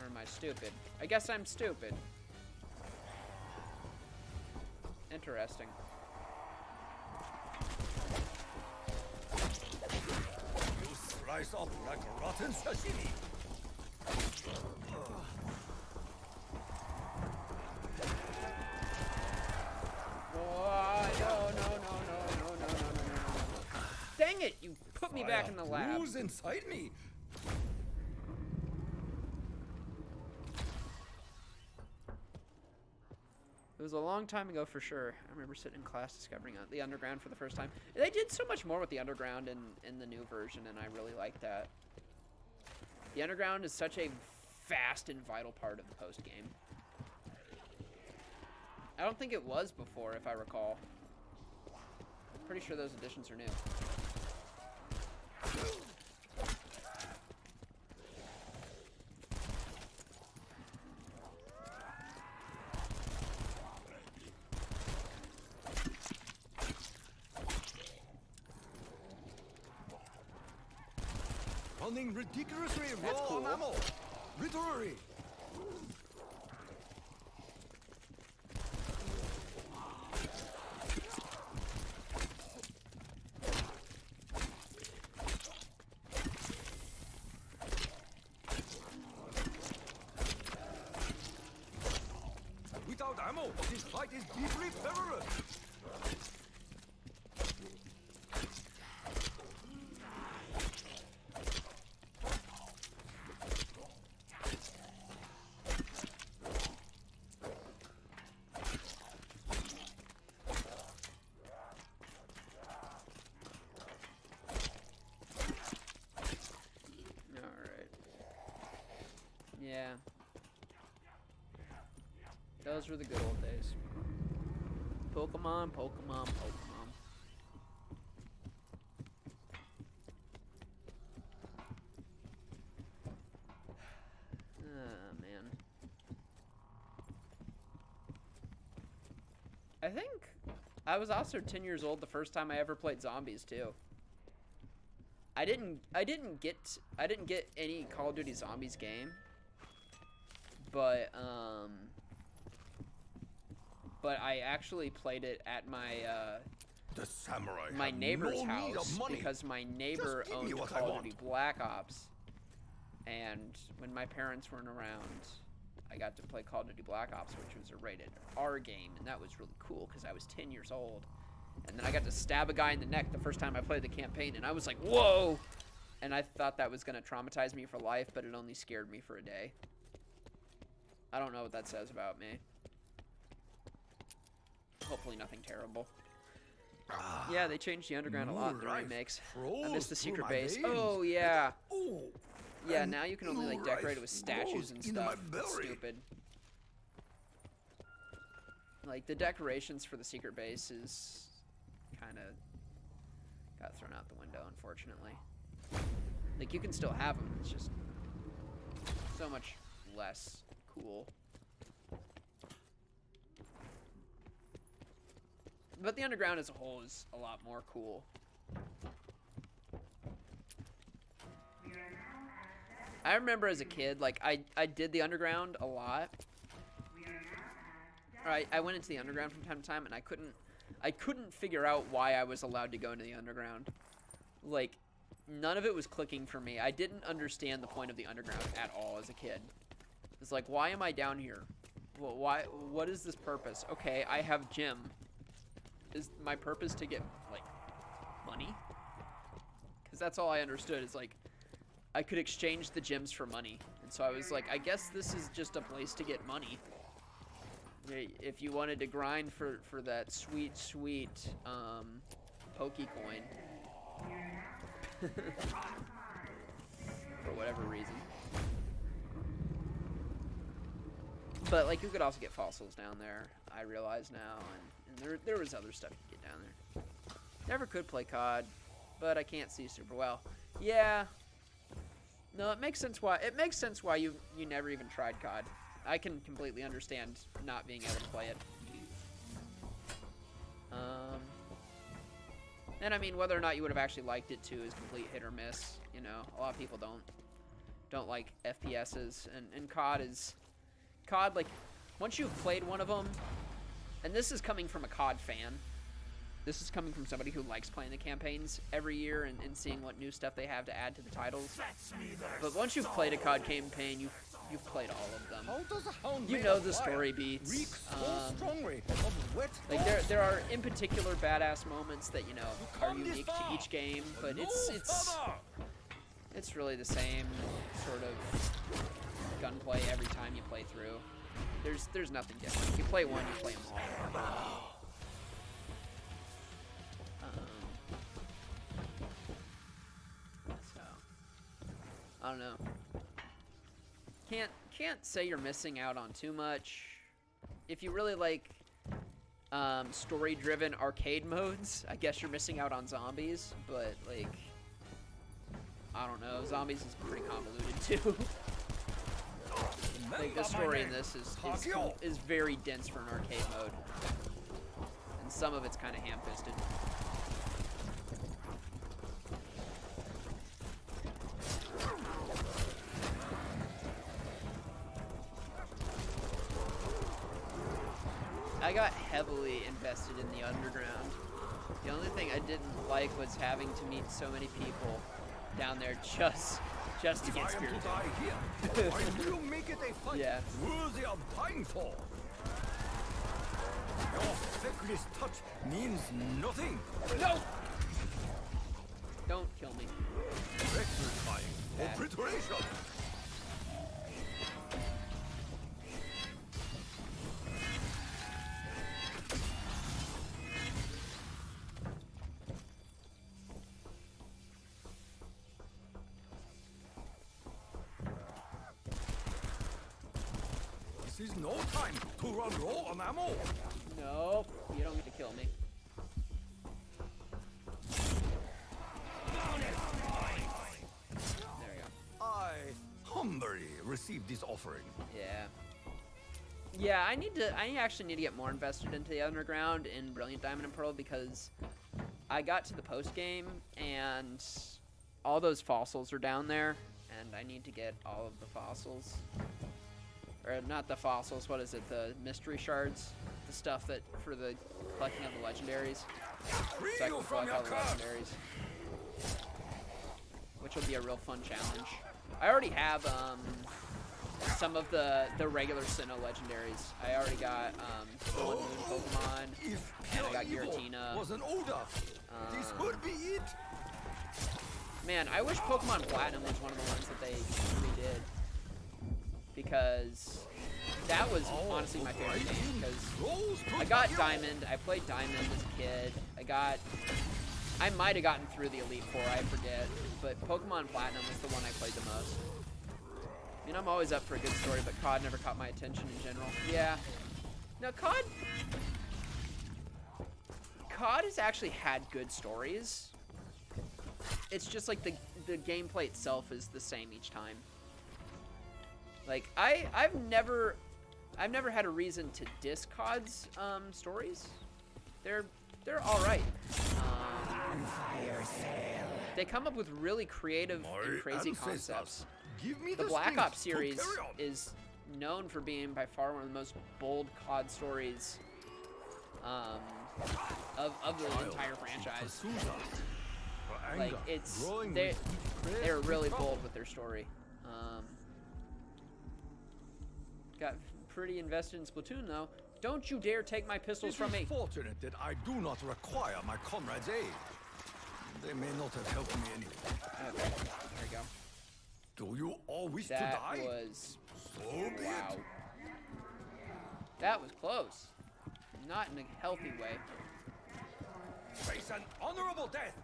Or am I stupid? I guess I'm stupid. Interesting. You slice up like rotten sashimi. Oh, no. Dang it! You put me back in the lab. Who's inside me? It was a long time ago for sure. I remember sitting in class discovering the Underground for the first time. They did so much more with the Underground in the new version, and I really like that. The Underground is such a vast and vital part of the post-game. I don't think it was before, if I recall. Pretty sure those additions are new. Running ridiculously That's low on cool. ammo. Literally. Without ammo, this fight is deeply perilous. Alright. Yeah. Those were the good old days. Pokemon. Ah, man. I think I was also 10 years old the first time I ever played zombies too. I didn't get any Call of Duty Zombies game, but I actually played it at The samurai my have neighbor's no need house of money. because my neighbor Just give me owned what I Call of want. Duty Black Ops, and when my parents weren't around, I got to play Call of Duty Black Ops, which was a rated R game, and that was really cool because I was 10 years old. And then I got to stab a guy in the neck the first time I played the campaign, and I was like, whoa! And I thought that was going to traumatize me for life, but it only scared me for a day. I don't know what that says about me. Hopefully nothing terrible. Yeah, they changed the Underground a lot in the Moonlight remakes. I flows missed the through secret my base. veins. Oh, yeah. Oh, Yeah, and now you can only, like, moonlight decorate it with statues and flows into stuff. my It's belly. stupid. Like, the decorations for the secret base is kind of got thrown out the window, unfortunately. Like, you can still have them, it's just so much less cool. But the underground as a whole is a lot more cool. I remember as a kid, like, I did the underground a lot. I went into the underground from time to time, and I couldn't figure out why I was allowed to go into the underground. Like, none of it was clicking for me. I didn't understand the point of the underground at all as a kid. It's like, why am I down here? Well, why? What is this purpose? Okay, I have gym. Is my purpose to get, like, money? Because that's all I understood, is like, I could exchange the gyms for money. And so I was like, I guess this is just a place to get money. If you wanted to grind for that sweet, sweet Pokecoin. For whatever reason. But, like, you could also get fossils down there, I realize now. And there was other stuff you could get down there. Never could play COD, but I can't see super well. Yeah. No, it makes sense why you never even tried COD. I can completely understand not being able to play it. And I mean, whether or not you would have actually liked it too is complete hit or miss. You know, a lot of people don't like FPSs, and COD, like, once you've played one of them, and this is coming from a COD fan. This is coming from somebody who likes playing the campaigns every year and seeing what new stuff they have to add to the titles. But once you've played a COD campaign, you've played all of them. You know the story beats. Like there are in particular badass moments that, you know, are unique to each game, but it's really the same sort of gunplay every time you play through. There's nothing different. If you play one, you play them all. I don't know. Can't say you're missing out on too much. If you really like story-driven arcade modes, I guess you're missing out on zombies. But, like, I don't know. Zombies is pretty convoluted too. Like, the story in this is very dense for an arcade mode, and some of it's kind of ham-fisted. I got heavily invested in the underground. The only thing I didn't like was having to meet so many people down there just to get spirited. I will make it a fight worthy of dying for. Your feckless touch means nothing. No! Don't kill me. Rectifying obliteration. This is no time to run low on ammo. Nope, you don't get to kill me. There you go. I humbly received this offering. Yeah. Yeah, I actually need to get more invested into the underground in Brilliant Diamond and Pearl, because I got to the post game and all those fossils are down there, and I need to get all of the fossils. Or not the fossils, what is it? The mystery shards? The stuff that for the collecting of the legendaries. So I can collect all the legendaries. Which will be a real fun challenge. I already have some of the regular Sinnoh legendaries. I already got Sun Moon Pokemon, and I got Giratina. This would be it. Man, I wish Pokemon Platinum was one of the ones that they redid. Because that was honestly my favorite game, because I got Diamond, I played Diamond as a kid, I might have gotten through the Elite Four, I forget, but Pokemon Platinum was the one I played the most. I mean, I'm always up for a good story, but COD never caught my attention in general. Yeah. No, COD has actually had good stories. it's just like the gameplay itself is the same each time. Like I've never had a reason to diss COD's stories. They're all right. They come up with really creative and crazy concepts. Give me The Black strength Ops to series carry on. is known for being by far one of the most bold COD stories of the entire franchise. Like they're really bold with their story. Got pretty invested in Splatoon though. Don't you dare take my pistols from me. It is fortunate that I do not require my comrades' aid. They may not have helped me anyway. Okay, there you go. Do you all wish to That die? was So be wow. it. That was close. Not in a healthy way. Face an honorable death.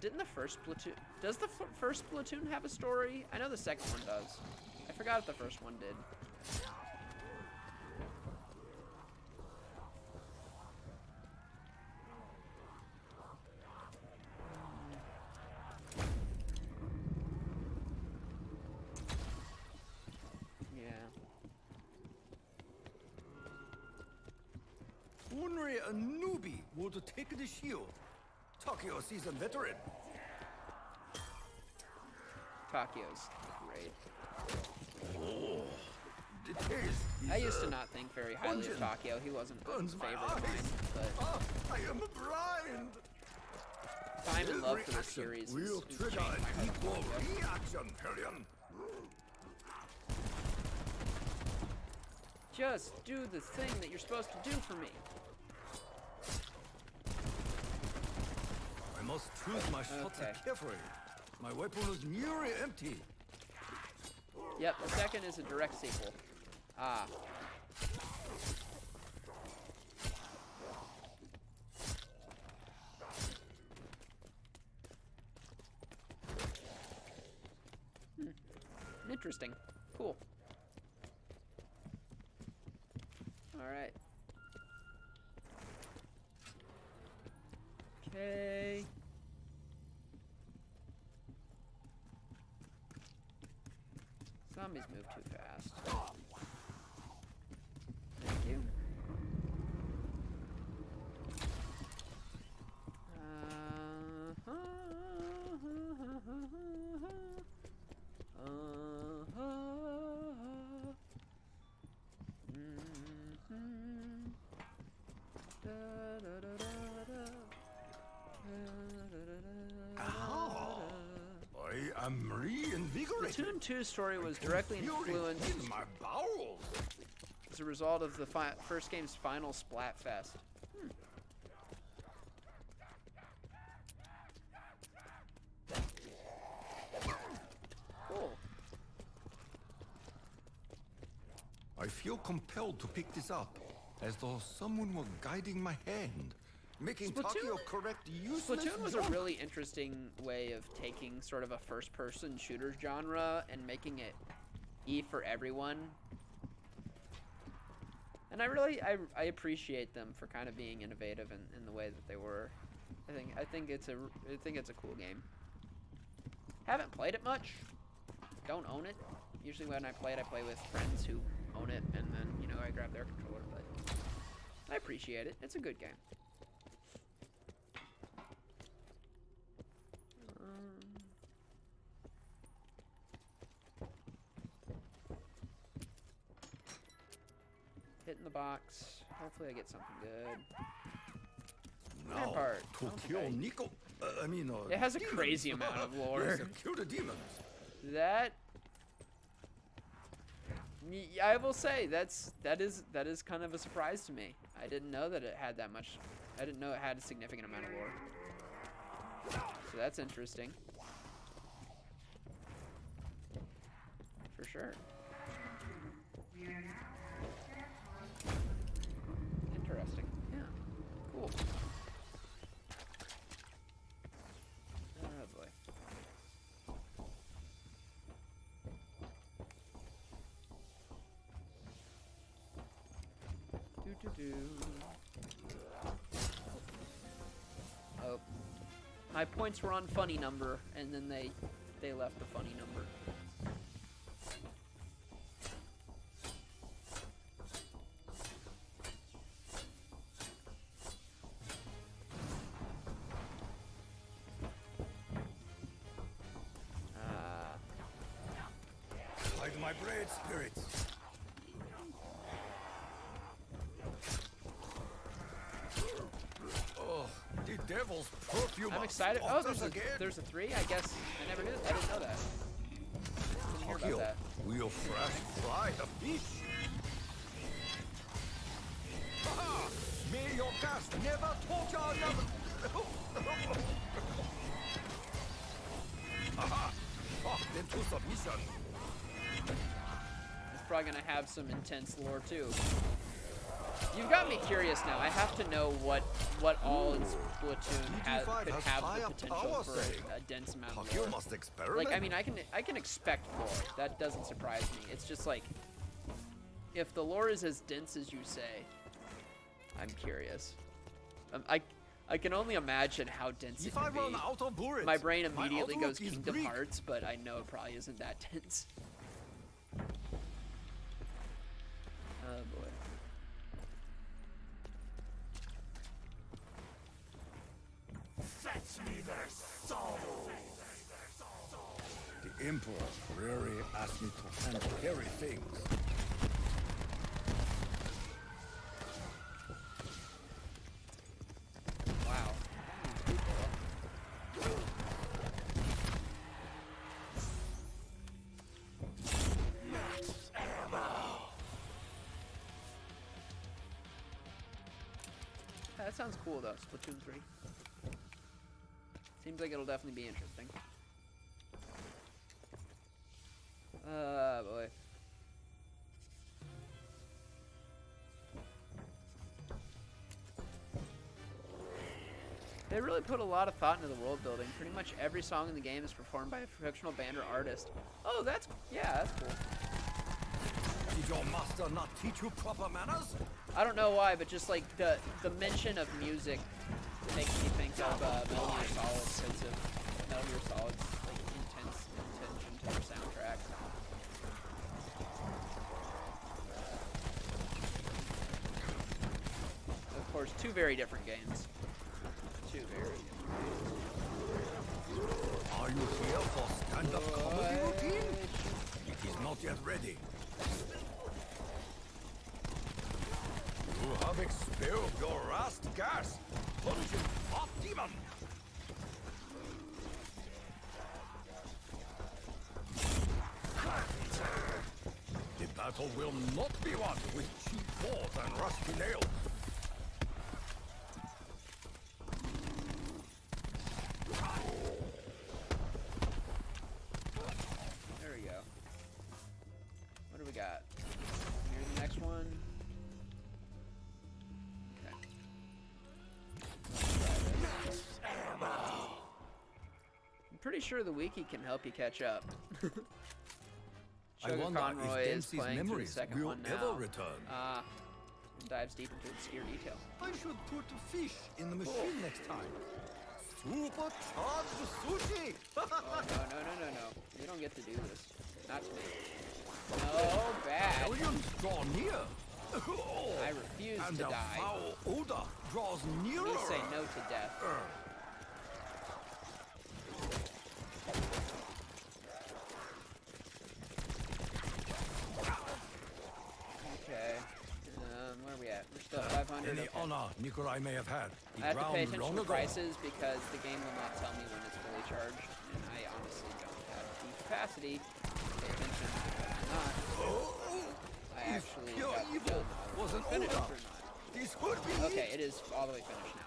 Didn't the first Splatoon, does the first Splatoon have a story? I know the second one does. I forgot if the first one did. Yeah. Unri a newbie would take the shield. Takio seasoned veteran. Takio's great. Oh, the taste is, I used to not think very highly of pungent. Takio. He wasn't a Burns my favorite of mine, eyes. but Ah, I am blind. time and love Every for this action series will has trigger changed my an heart. equal reaction, Hellion. Just do the thing that you're supposed to do for me. I must choose my shots Okay. carefully. My weapon is nearly empty. Yep, the second is a direct sequel. Ah. Interesting. Cool. Alright. Okay. Zombies move too fast. Thank you. I am reinvigorated. Splatoon 2 story was directly Fury influenced in my bowels. as a result of the first game's final Splatfest. Cool. I feel compelled to pick this up, as though someone were guiding my hand, making Takio correct useless Splatoon was a jump. really interesting way of taking sort of a first-person shooter genre and making it E for everyone. And I appreciate them for kind of being innovative in the way that they were. I think it's a cool game. Haven't played it much. Don't own it. Usually when I play with friends who own it, and then I grab their controller. But I appreciate it. It's a good game. Hitting the box. Hopefully I get something good. Now, Rampart. to I don't think kill I- Nico. It has a demons. crazy amount of lore. Yes, kill the demons. That I will say that is kind of a surprise to me. I didn't know that it had that much. I didn't know it had a significant amount of lore. So that's interesting. For sure. Interesting. Yeah. Cool. Oh boy. Do. Oh. My points were on funny number, and then they left the funny number. Hide my bread, spirits. Oh, the devil's perfume. I'm excited. Oh, haunts us again. there's a 3? I guess I never knew. I didn't know that. Didn't hear about that. We'll fresh fry a fish. Ha! May your cast never torture another. Aha! Fuck them to submission. It's probably gonna have some intense lore too. You've got me curious now. I have to know what all in Splatoon could have the potential for a dense amount of You lore. must experiment. Like, I mean, I can expect lore. That doesn't surprise me. It's just like, if the lore is as dense as you say, I'm curious. I can only imagine how dense it If I can be. run out of bullets, My brain my immediately outlook goes is Kingdom bleak. Hearts, but I know it probably isn't that dense. Oh boy. Fetch me their soul! The Emperor rarely asked me to handle hairy things. Wow. That sounds cool though, Splatoon 3. Seems like it'll definitely be interesting. Boy. They really put a lot of thought into the world building. Pretty much every song in the game is performed by a fictional band or artist. Oh, that's cool. Did your master not teach you proper manners? I don't know why, but just like the mention of music makes me think of Metal Gear Solid, because of Metal Gear Solid's like intense attention to their soundtrack. Of course, two very different games. Two very different games. Are you here for stand-up comedy routine? It is not yet ready. You have expelled your last gas. Pungent hot demon. The battle will not be won with cheap swords and rusty nails. There we go. What do we got? Here's the next one. I'm pretty sure the wiki can help you catch up. I Sugar wonder Conroy if is Dempsey's playing through the memories second will one now. ever return. And dives deep into obscure detail. I should put fish in the machine next time. Supercharged sushi! Oh, no. You don't get to do this. Not to me. No, bad. Aliens draw near. I refuse And to the die. foul odor draws nearer. Please say no to death. Okay. Where are we at? We're still at 500. Any Okay. honor Nikolai may have had. He I have to pay drowned attention long to ago. prices because the game will not tell me when it's fully charged, and I honestly don't have the capacity to pay attention because I'm not. I actually Your got evil done. was an Finished odor. or not? This could be Okay, it. it is all the way finished now.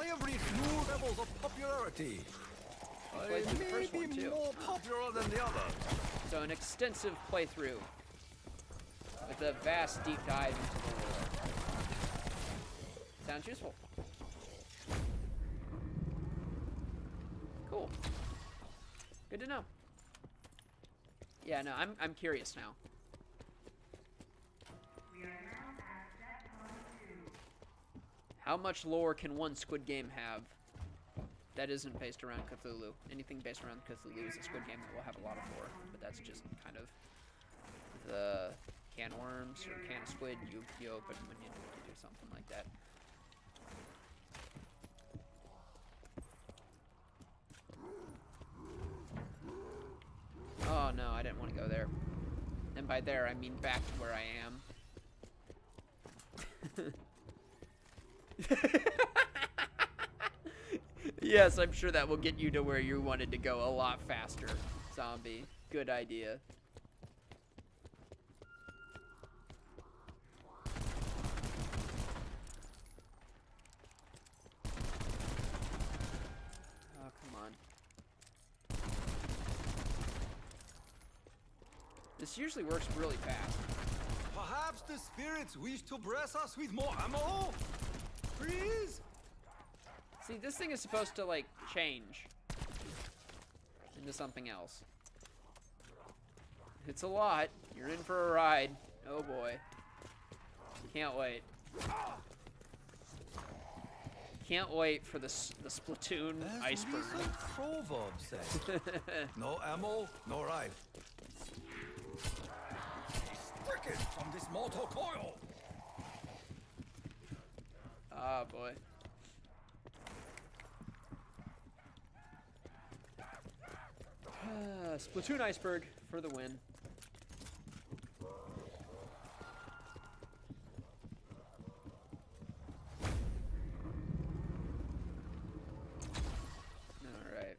I have reached new levels of popularity. I played through the may first one, be too. more popular than the other. So an extensive playthrough. the vast deep dive into the lore. Sounds useful. Cool. Good to know. Yeah, no, I'm curious now. How much lore can one Squid Game have that isn't based around Cthulhu? Anything based around Cthulhu is a Squid Game that will have a lot of lore, but that's just kind of the can of worms or can of squid you open when you do something like that. Oh no, I didn't want to go there. And by there, I mean back to where I am. Yes, I'm sure that will get you to where you wanted to go a lot faster, zombie. Good idea. Oh, come on. This usually works really fast. Perhaps the spirits wish to bless us with more ammo? Please? See, this thing is supposed to, like, change into something else. It's a lot. You're in for a ride. Oh, boy. Can't wait. Can't wait for the Splatoon iceberg. Proverb says. No ammo, no ride. Stricken from this mortal coil. Ah, boy. Splatoon iceberg for the win. Alright.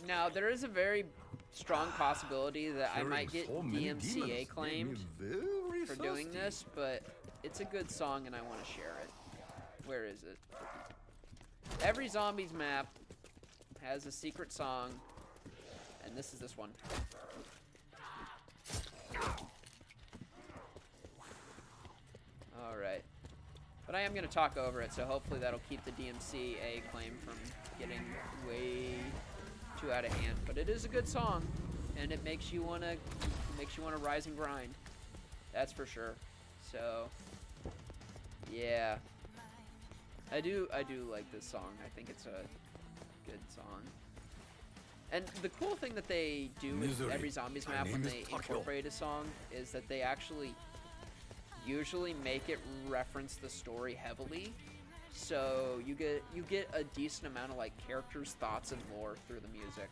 Now, there is a very strong possibility that I might get DMCA claimed for doing this, but it's a good song and I want to share it. Where is it? Every Zombies map has a secret song, and this is this one. Alright. But I am going to talk over it, so hopefully that'll keep the DMCA claim from getting way too out of hand. But it is a good song, and it makes you want to rise and grind. That's for sure. So, yeah. I do like this song. I think it's a good song. And the cool thing that they do with every Zombies map when they incorporate a song is that they actually usually make it reference the story heavily. So you get a decent amount of like characters' thoughts and lore through the music.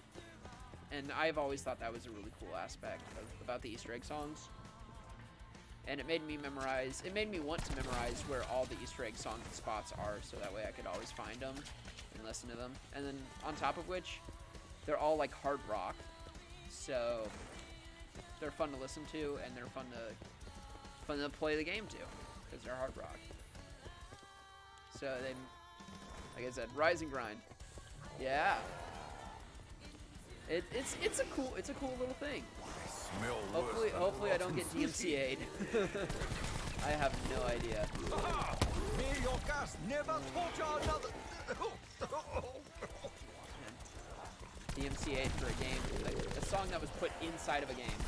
And I've always thought that was a really cool aspect about the Easter egg songs. And it made me want to memorize where all the Easter egg song spots are, so that way I could always find them and listen to them. And then on top of which, they're all like hard rock, so they're fun to listen to and they're fun to play the game to, because they're hard rock. So they, like I said, rise and grind. Yeah. It's a cool little thing. Hopefully I don't get DMCA'd. I have no idea. May your gas never torture another. DMCA'd for a game, like a song that was put inside of a game.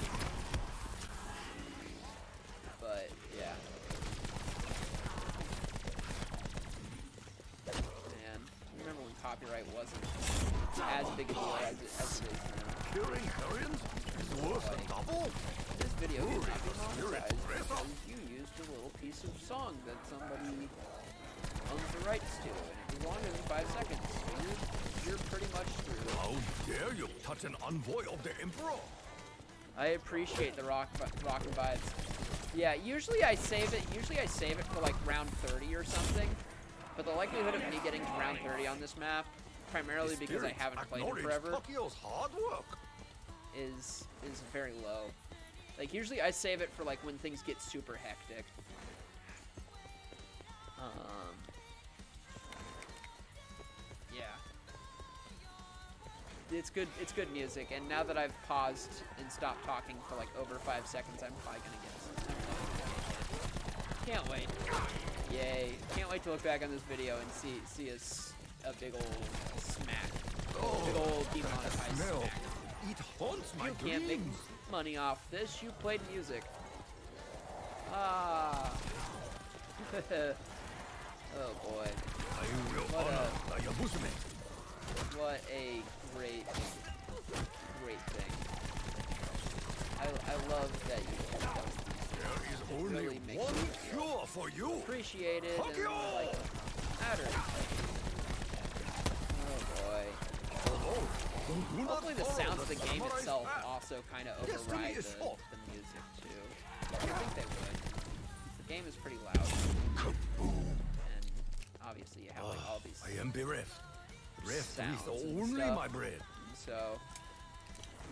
But yeah. Man, remember when copyright wasn't as big a deal as it is now. Killing Koreans is worth a double? This video is not being monetized because you used a little piece of song that somebody owns the rights to, and it was longer than 5 seconds. So you're pretty much screwed. How dare you touch an envoy of the Emperor? I appreciate the rock and vibes. Yeah, usually I save it for like round 30 or something. But the likelihood of me getting to round 30 on this map, primarily because I haven't played it forever, hard work. is very low. Like usually I save it for like when things get super hectic. Yeah. it's good. It's good music. And now that I've paused and stopped talking for like over 5 seconds, I'm probably gonna get some. Can't wait. Yay! Can't wait to look back on this video and see a big old smack. Big old demonetized Smell. smack. It haunts my You can't make dreams. money off this. You played music. Ah. Oh boy. I will What honor the Yabusume. What a great thing. I love that you There is only really makes one me cure for you. appreciate it and Hagyo! like matter. Oh boy. Do not Hopefully the follow sounds of the game samurai itself path. also kind of Destiny override is short. the music too. I think they would. The game is pretty loud. And obviously you have like all these I am bereft. Rest sounds with and only stuff. my bread. So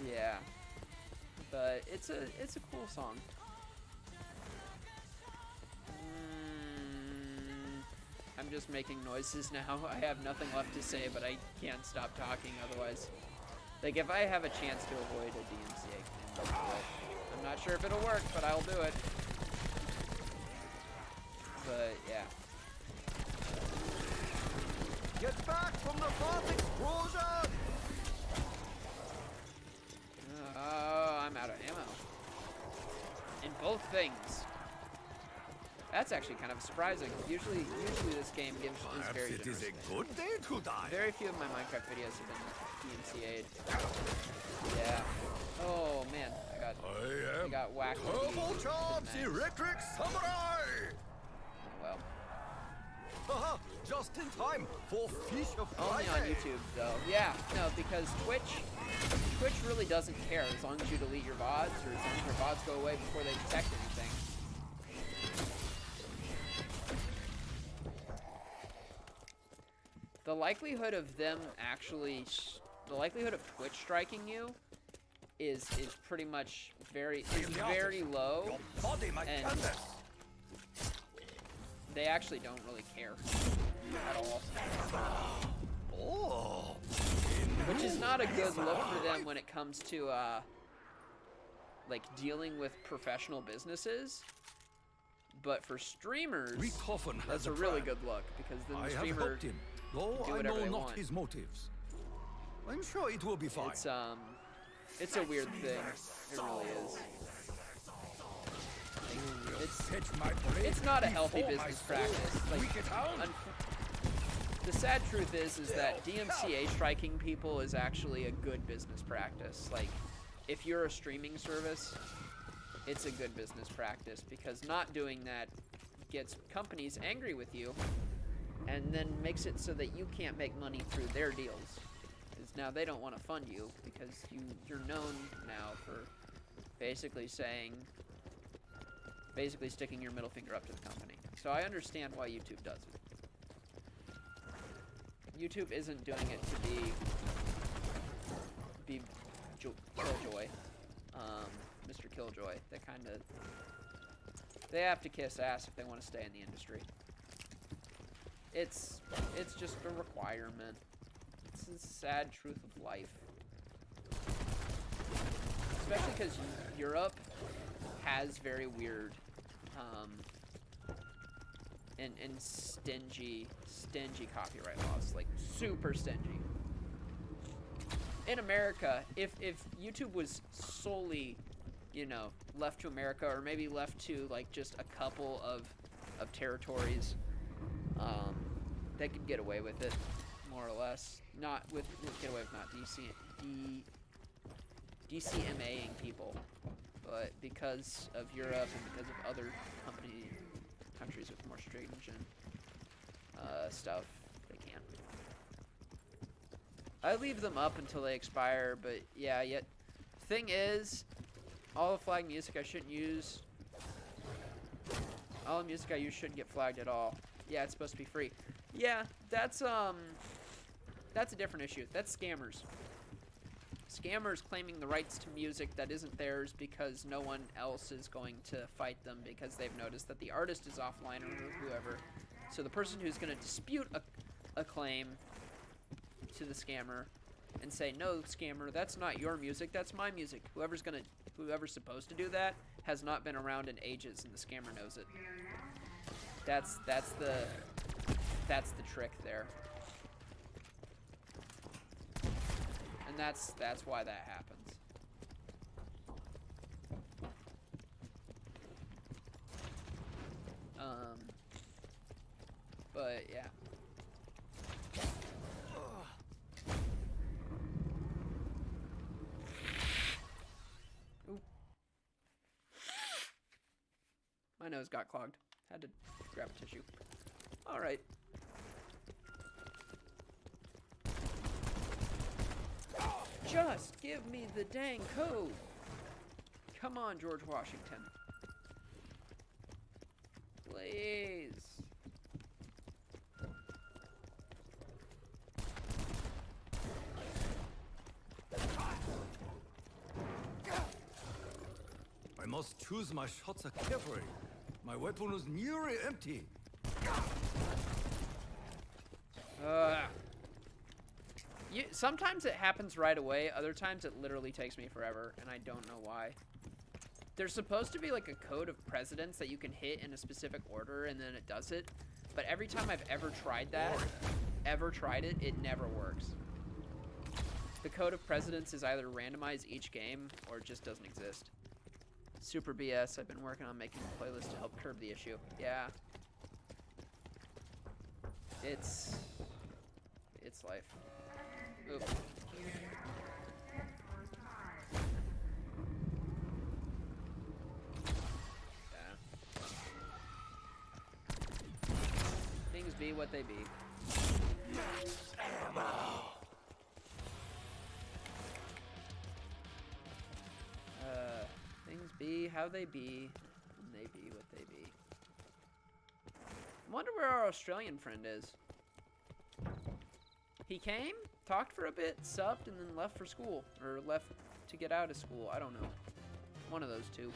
yeah. But it's a cool song. I'm just making noises now. I have nothing left to say, but I can't stop talking otherwise. Like, if I have a chance to avoid a DMCA claim, I'll do it. I'm not sure if it'll work, but I'll do it. But, yeah. Get back from the fast explosion! Oh, I'm out of ammo. In both things. That's actually kind of surprising. Usually this game is Perhaps very it is generous. a good day to die. Very few of my Minecraft videos have been DMCA'd. Yeah. Oh man, I I got am whacked. with the- Turbocharged with the max. Electric Samurai! Well, Haha, just in time for Fish of only on Friday. YouTube though. Yeah, no, because Twitch really doesn't care as long as you delete your VODs or as long as your VODs go away before they detect anything. The likelihood of them actually, the likelihood of Twitch striking you is pretty much very low, Your body, my and canvas. they actually don't really care at all. Oh, Which is not a good look for them when it comes to like dealing with professional businesses. But for streamers, Richthofen has that's a a really plan. good look because then I the have streamer, helped him, though do I whatever know they not want. his motives. I'm sure it will be fine. it's a weird thing. It really is. It's not a healthy business practice. Like, the sad truth is that DMCA striking people is actually a good business practice. Like, if you're a streaming service, it's a good business practice because not doing that gets companies angry with you and then makes it so that you can't make money through their deals. Because now they don't want to fund you because you're known now for basically sticking your middle finger up to the company. So I understand why YouTube does it. YouTube isn't doing it to be Killjoy, Mr. Killjoy. They have to kiss ass if they want to stay in the industry. It's just a requirement. It's the sad truth of life. Especially because Europe has very weird and stingy copyright laws, like super stingy. In America, if YouTube was solely, left to America or maybe left to like just a couple of territories, they could get away with it, more or less. Not with get away with not DCMAing people, but because of Europe and because of other countries with more stringent stuff, they can't. I leave them up until they expire, but yeah, thing is, all the flag music I shouldn't use, all the music I use shouldn't get flagged at all. Yeah, it's supposed to be free. Yeah, that's a different issue. That's scammers. Scammers claiming the rights to music that isn't theirs because no one else is going to fight them because they've noticed that the artist is offline or whoever. So the person who's going to dispute a claim to the scammer and say, no, scammer, that's not your music, that's my music. Whoever's supposed to do that has not been around in ages, and the scammer knows it. That's the trick there. And that's why that happens. But yeah. Ooh. My nose got clogged. Had to grab a tissue. All right. Just give me the dang code. Come on, George Washington. Please. I must choose my shots carefully. My weapon is nearly empty. Sometimes it happens right away, other times it literally takes me forever, and I don't know why. There's supposed to be like a code of precedence that you can hit in a specific order, and then it does it. But every time I've ever tried that, it never works. The code of precedence is either randomized each game, or it just doesn't exist. Super BS, I've been working on making a playlist to help curb the issue. Yeah. It's life. Oop. Yeah. Things be what they be. Things be how they be, and they be what they be. I wonder where our Australian friend is. He came, talked for a bit, subbed, and then left for school. Or left to get out of school. I don't know. One of those two.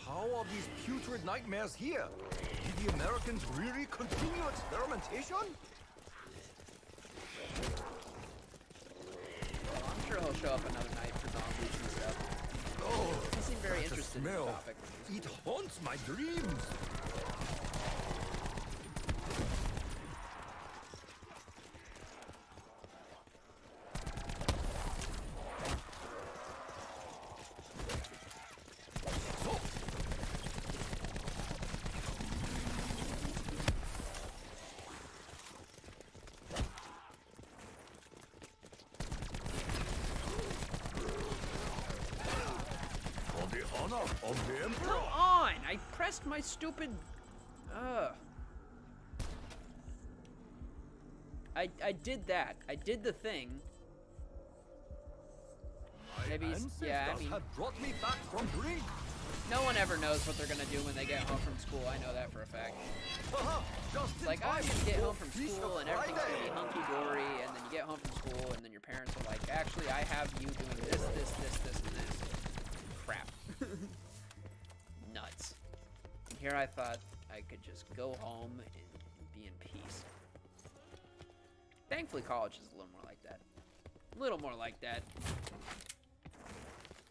How are these putrid nightmares here? Did the Americans really continue experimentation? Well, I'm sure he'll show up another night for zombies and stuff. Oh, he seemed very interested in the smell. topic. It haunts my dreams. Of the Emperor. Come on! I pressed my stupid... I did that. I did the thing. Maybe he's... Yeah, I mean... have brought me back from drink. No one ever knows what they're gonna do when they get home from school. I know that for a fact. It's like, oh, you get home from school and everything's gonna be hunky-dory, and then you get home from school and then your parents are like, actually, I have you doing this, and this. Crap. Nuts. Here I thought I could just go home and be in peace. Thankfully, college is a little more like that. A little more like that.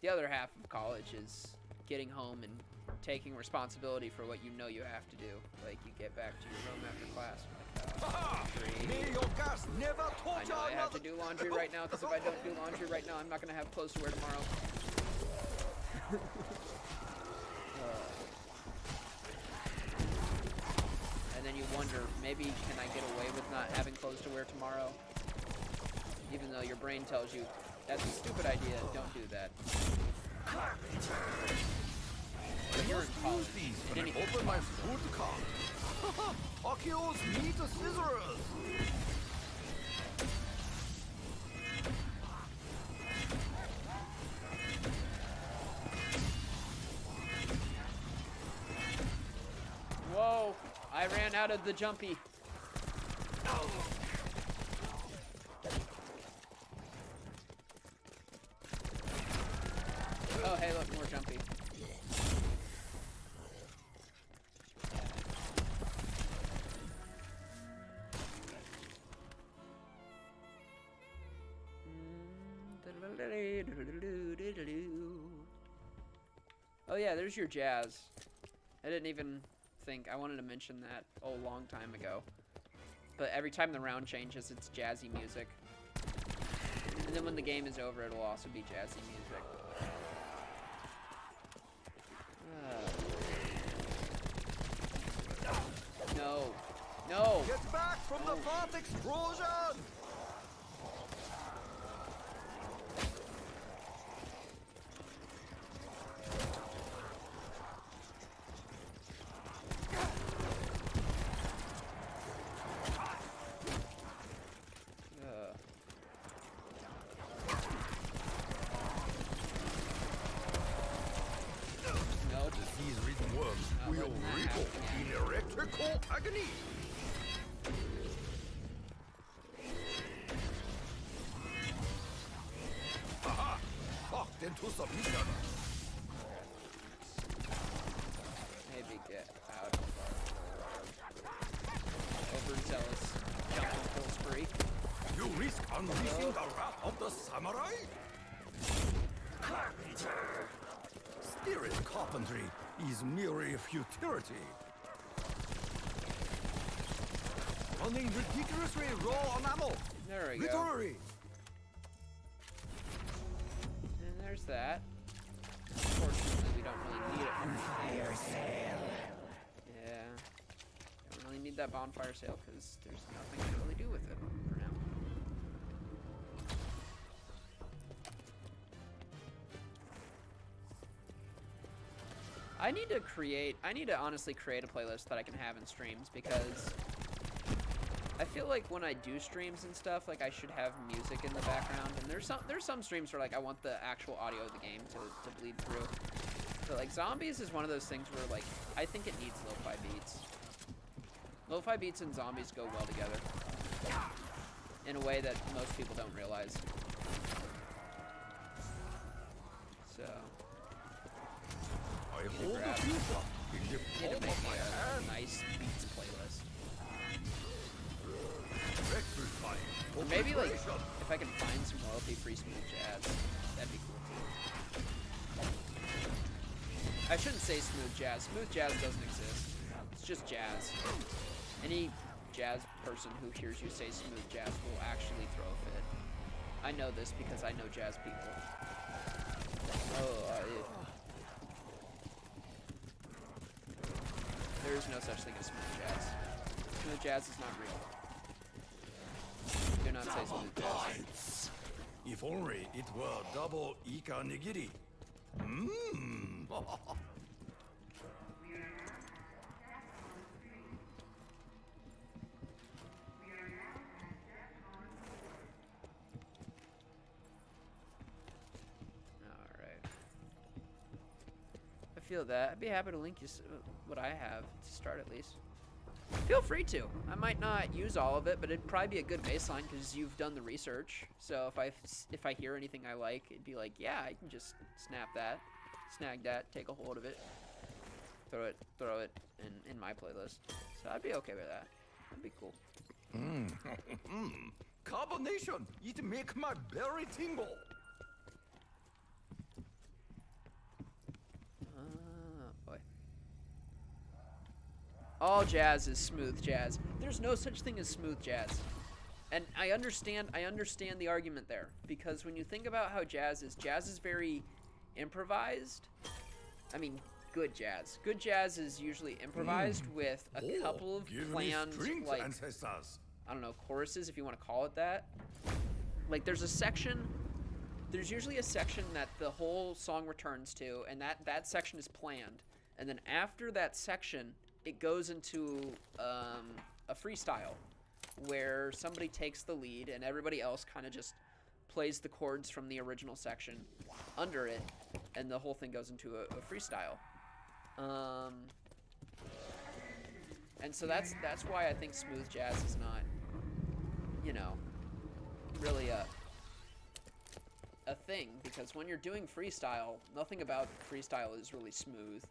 The other half of college is getting home and taking responsibility for what you know you have to do. Like, you get back to your room after class. I know I have to do laundry right now, because if I don't do laundry right now, I'm not going to have clothes to wear tomorrow. And then you wonder, maybe can I get away with not having clothes to wear tomorrow? Even though your brain tells you, that's a stupid idea, don't do that. When you're in college, When I open my food cart. Akio's meat scissors. Whoa, I ran out of the jumpy. Oh, hey, look, more jumpy. yeah, there's your jazz. I didn't even think I wanted to mention that a long time ago. But every time the round changes, it's jazzy music. And then when the game is over, it'll also be jazzy music. No. No! Get back from the fart explosion! Nope. Disease-ridden worms will letting that wriggle happen, in electrical agony. Aha! Locked into submission. Maybe get out of our overzealous jumping full spree. You risk unleashing the wrath of the samurai? Spirit carpentry is mere futility. Running ridiculously low on ammo. There we go. Literally. And there's that. Unfortunately, we don't really need it. Fire sale. Yeah. Don't really need that bonfire sale because there's nothing to really do with it for now. I need to honestly create a playlist that I can have in streams because I feel like when I do streams and stuff, like I should have music in the background. And there's some streams where like I want the actual audio of the game to bleed through. But like Zombies is one of those things where like I think it needs lo-fi beats. Lo-fi beats and zombies go well together in a way that most people don't realize. So I hold the future in the need to palm make of my me hand. a nice beats playlist. Rectifying Or maybe like obliteration. if I can find some royalty-free smooth jazz, that'd be cool too. I shouldn't say smooth jazz. Smooth jazz doesn't exist. It's just jazz. Any jazz person who hears you say smooth jazz will actually throw a fit. I know this because I know jazz people. There is no such thing as smooth jazz. Smooth jazz is not real. Do not say smooth jazz. Points. If only it were double Ika Nigiri. Mmm. Alright. I feel that. I'd be happy to link you what I have to start at least. Feel free to. I might not use all of it, but it'd probably be a good baseline because you've done the research. So if I hear anything I like, it'd be like, yeah, I can just snap that, snag that, take a hold of it, throw it in my playlist. So I'd be okay with that. That'd be cool. Carbonation. It make my belly tingle. Boy. All jazz is smooth jazz. There's no such thing as smooth jazz. And I understand the argument there. Because when you think about how jazz is very improvised. I mean, good jazz. Good jazz is usually improvised with a couple of give me planned, strength, like, ancestors. I don't know, choruses, if you want to call it that. Like, there's usually a section that the whole song returns to, and that section is planned. And then after that section, it goes into a freestyle where somebody takes the lead and everybody else kind of just plays the chords from the original section under it, and the whole thing goes into a freestyle. And so that's why I think smooth jazz is not, you know, really a thing, because when you're doing freestyle, nothing about freestyle is really smooth.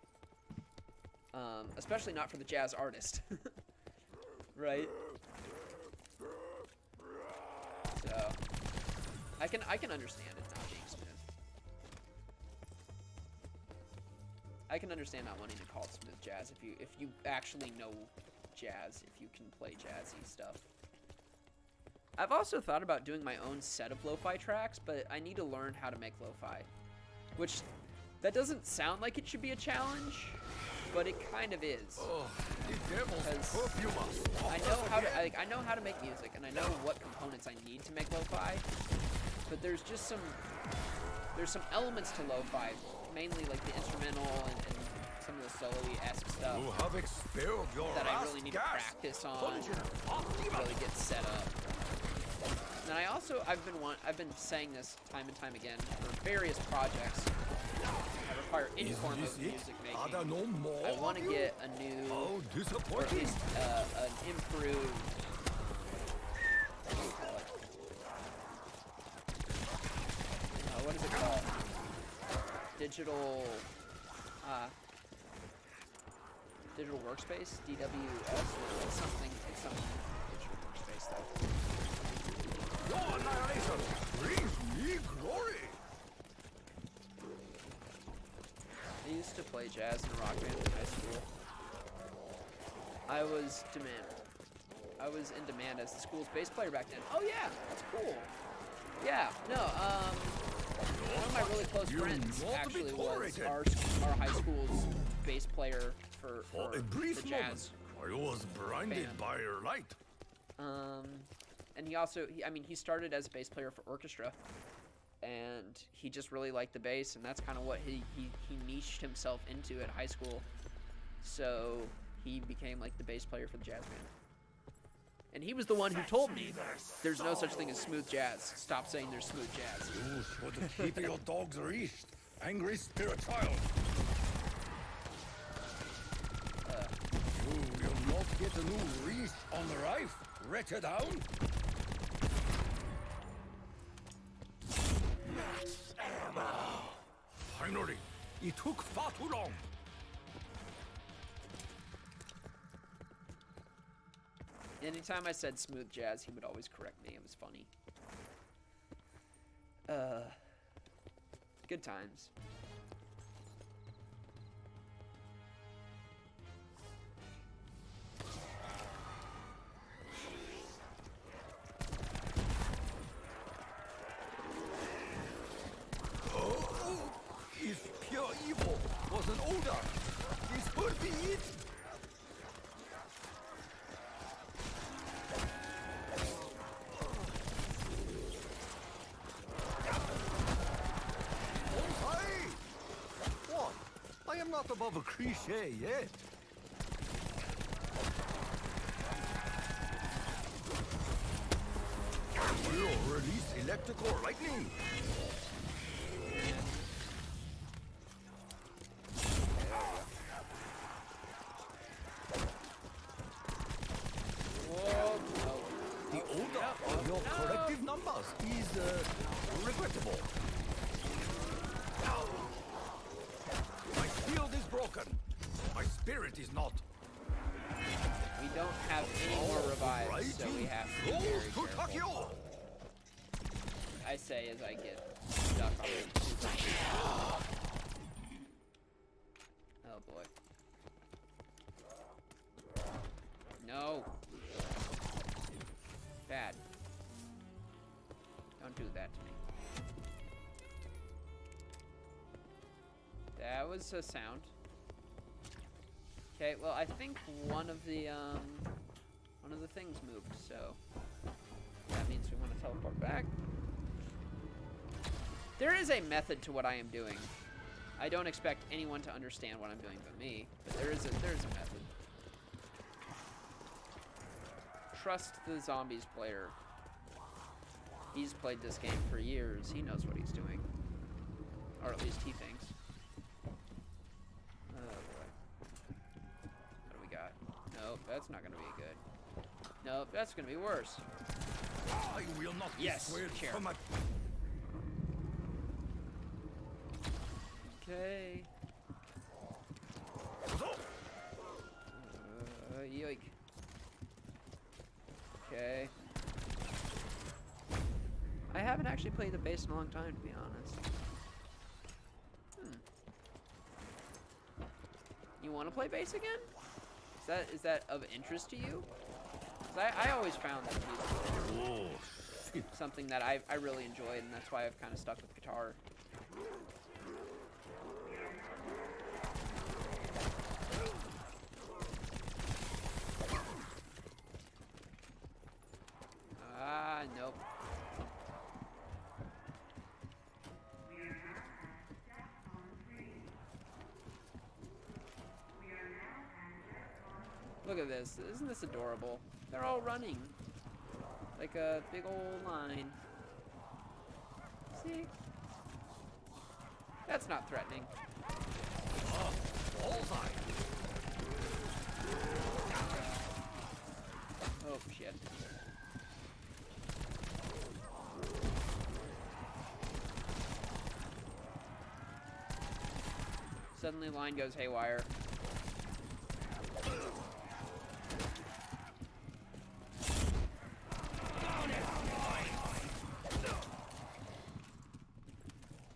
Especially not for the jazz artist. Right? So I can understand it not being smooth. I can understand not wanting to call it smooth jazz if you actually know jazz, if you can play jazzy stuff. I've also thought about doing my own set of lo-fi tracks, but I need to learn how to make lo-fi, which that doesn't sound like it should be a challenge, but it kind of is. Oh, the devil's perfume. I know how to make music, and I know what components I need to make lo-fi, but there's just some elements to lo-fi, mainly like the instrumental and some of the solo-y-esque stuff You have expelled your that I last really need to gas. practice on, Optimus. really get set up. And I also I've been saying this time and time again for various projects that require any Is form this of it? music Are there making. no more I want to of you? get a new, How or at disappointing. least an improved. What do you call it? What is it called? Digital workspace, DWS. It's something digital workspace though. Your annihilation brings me glory. I used to play jazz in a rock band in high school. I was in demand as the school's bass player back then. Oh yeah, that's cool. Yeah, no, one of my really close friends actually was our high school's bass player for For a brief the moment, jazz. I was blinded band. by your light. And he also, he started as a bass player for orchestra, and he just really liked the bass, and that's kind of what he niched himself into at high school. So he became like the bass player for the jazz band. And he was the one who told me there's no such thing as smooth jazz. Stop saying there's smooth jazz. You should keep your dogs leashed, angry spirit child. You will not get a new leash on the life, wretched hound. Finally, it took far too long. Anytime I said smooth jazz, he would always correct me. It was funny. Good times. Oh, if pure evil was an odor, this would be it. What? I am not above a cliché yet. We'll release electrical lightning. Whoa, The odor of your collective numbers is regrettable. My shield is broken. My spirit is not. we don't have any more revives, so we have to be very Goes to careful. Takio. I say as I get stuck on the Oh boy. No. Bad. Don't do that to me. That was a sound. Okay, well I think one of the things moved, so that means we want to teleport back. There is a method to what I am doing. I don't expect anyone to understand what I'm doing but me, but there is a method. Trust the zombies player. He's played this game for years. He knows what he's doing. Or at least he thinks. Oh boy. What do we got? Nope, that's not gonna be good. Nope, that's gonna be worse. I will not be Yes, swayed chair. from a... Okay. Yoik. Okay. I haven't actually played the bass in a long time, to be honest. You want to play bass again? Is that of interest to you? 'Cause I always found that to be something that I really enjoyed, and that's why I've kind of stuck with guitar. Ah, nope. Look at this. Isn't this adorable? They're all running. Like a big old line. See? That's not threatening. Oh, shit. Suddenly line goes haywire.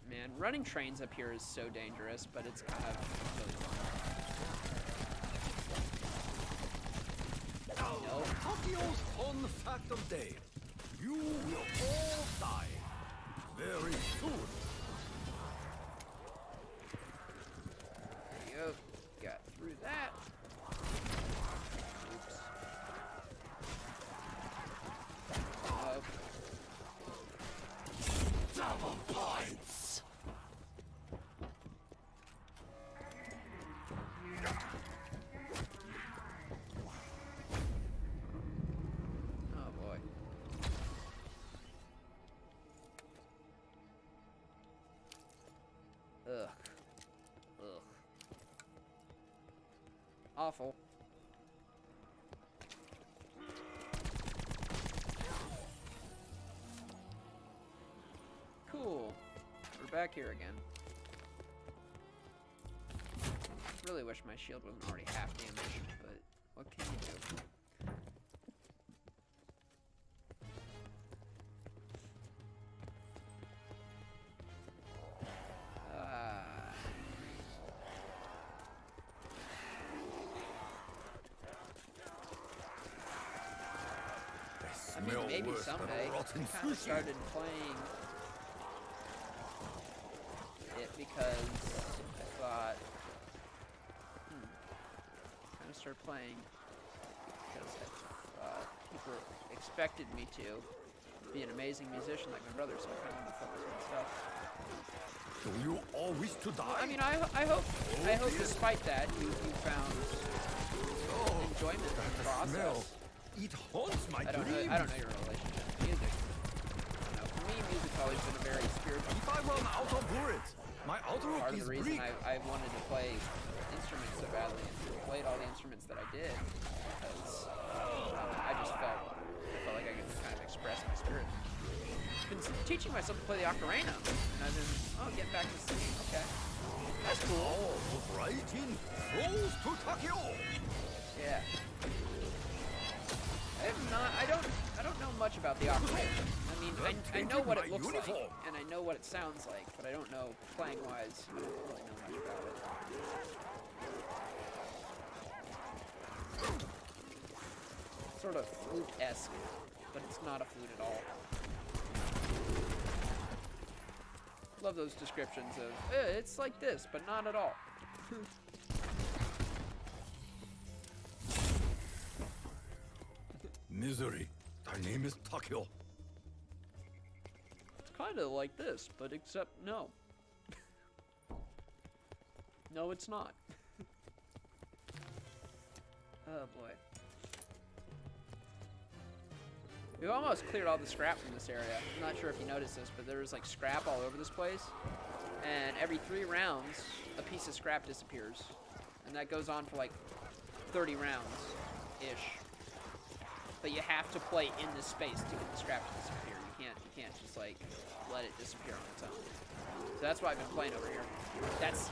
Man, running trains up here is so dangerous, but it's kind of really fun. No. Tokyo's fun fact of day. You will all die very soon. There you go. Got through that. Oops. Oh. Double points. Oh boy. Ugh. Ugh. Awful. Cool. We're back here again. Really wish my shield wasn't already half damaged, but what can you do? I mean, maybe someday. I kind of started playing it because I thought, kind of started playing because I thought people expected me to be an amazing musician like my brother, so I kind of wanted to focus on stuff. Do you all wish to die? I mean, I hope despite that you found enjoyment in the process. It haunts my dreams. I don't know your relationship to music. You know, for me, music's always been a very spiritual. If I run out of words, my outlook part of is the reason bleak. I wanted to play instruments so badly and played all the instruments that I did because I just felt like I could kind of express my spirit. I've been teaching myself to play the ocarina, and I've been getting back to singing. Okay, that's cool. Oh, writing flows to Tokyo. Yeah. I don't know much about the ocarina. I mean, I know what it looks like, and I know what it sounds like, but I don't know, playing-wise, I don't really know much about it. Sort of flute-esque, but it's not a flute at all. Love those descriptions of, it's like this, but not at all. Misery, thy name is Tokyo. It's kind of like this, but except no. No, it's not. Oh boy. We've almost cleared all the scrap from this area. I'm not sure if you noticed this, but there's like scrap all over this place. And every 3 rounds, a piece of scrap disappears. And that goes on for like 30 rounds-ish. But you have to play in this space to get the scrap to disappear. You can't just like let it disappear on its own. So that's why I've been playing over here. That's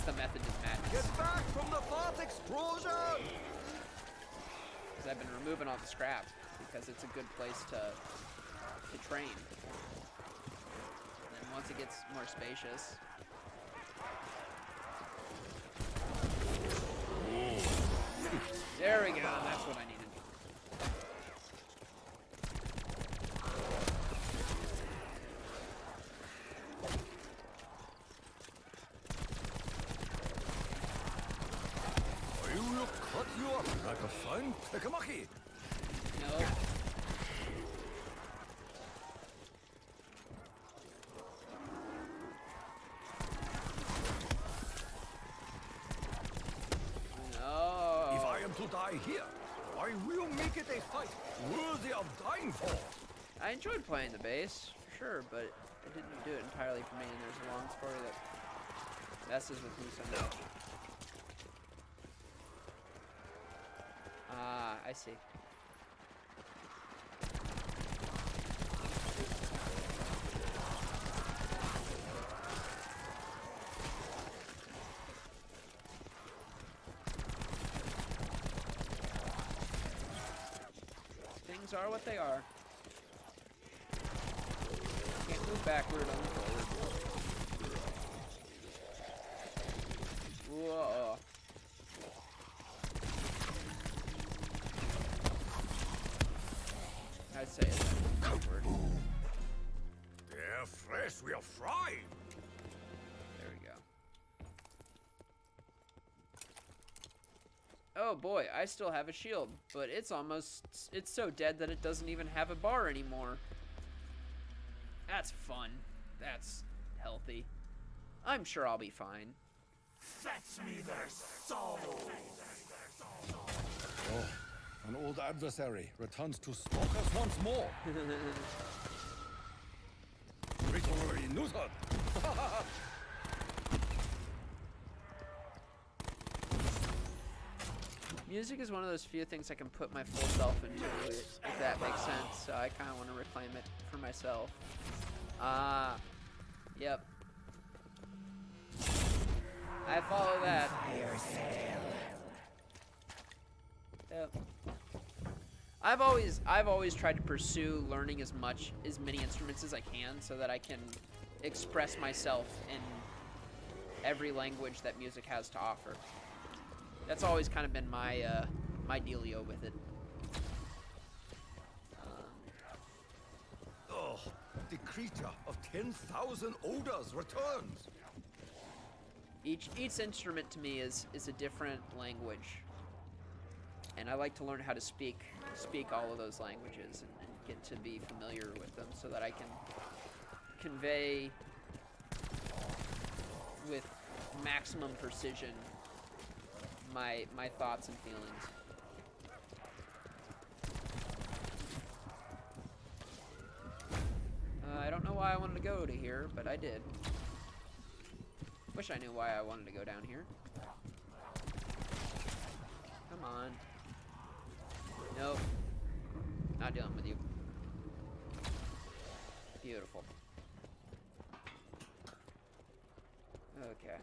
the method to madness. Get back from the fart explosion! Because I've been removing all the scrap because it's a good place to train. And then once it gets more spacious, There we go. That's what I needed. I will cut you up like a fine tekamaki. No. No. If I am to die here, I will make it a fight worthy of dying for. I enjoyed playing the bass, for sure, but it didn't do it entirely for me, and there's a long story that messes with me so much. Ah, I see. Things are what they are. Can't move backward, only forward. Whoa. I'd say it's backward. Their flesh will fry. There we go. Oh boy, I still have a shield, but it's so dead that it doesn't even have a bar anymore. That's fun. That's healthy. I'm sure I'll be fine. Fetch me their soul! Oh, an old adversary returns to stalk us once more. Victory Newton. Music is one of those few things I can put my full self into, if that makes sense. So I kind of want to reclaim it for myself. Yep. I follow that. Yep. I've always tried to pursue learning as many instruments as I can, so that I can express myself in every language that music has to offer. That's always kind of been my my dealio with it. Oh, the creature of 10,000 odors returns. Each instrument to me is a different language, and I like to learn how to speak all of those languages and get to be familiar with them, so that I can convey with maximum precision my thoughts and feelings. I don't know why I wanted to go to here, but I did. Wish I knew why I wanted to go down here. Come on. Nope. Not dealing with you. Beautiful. Okay.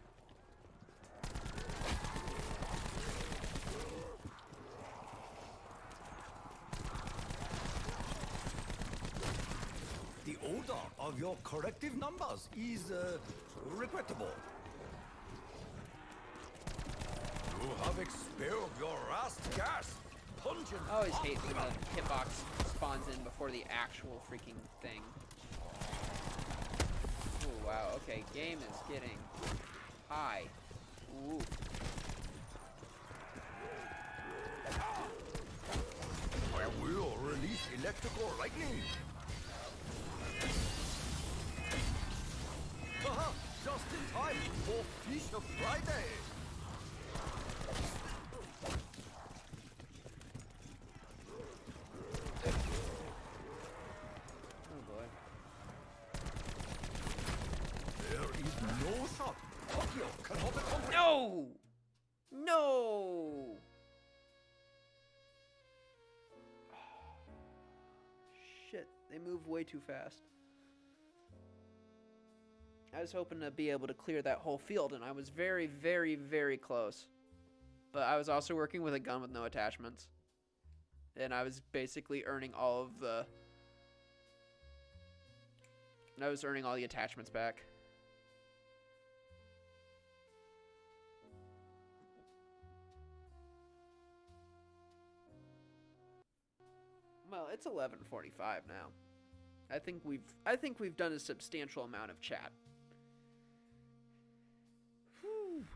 The odor of your corrective numbers is regrettable. You have expelled your last gas. Pungent. I always hate when the hitbox spawns in before the actual freaking thing. Oh wow, okay, game is getting high. Ooh. I will release electrical lightning. Haha, just in time for Fish of Friday. Oh boy. There is no shot. Tokyo cannot accomplish. No! No! Shit, they move way too fast. I was hoping to be able to clear that whole field, and I was very, very, very close. But I was also working with a gun with no attachments. And I was basically earning all of the... I was earning all the attachments back. Well, it's 11:45 now. I think we've done a substantial amount of chat. Whew.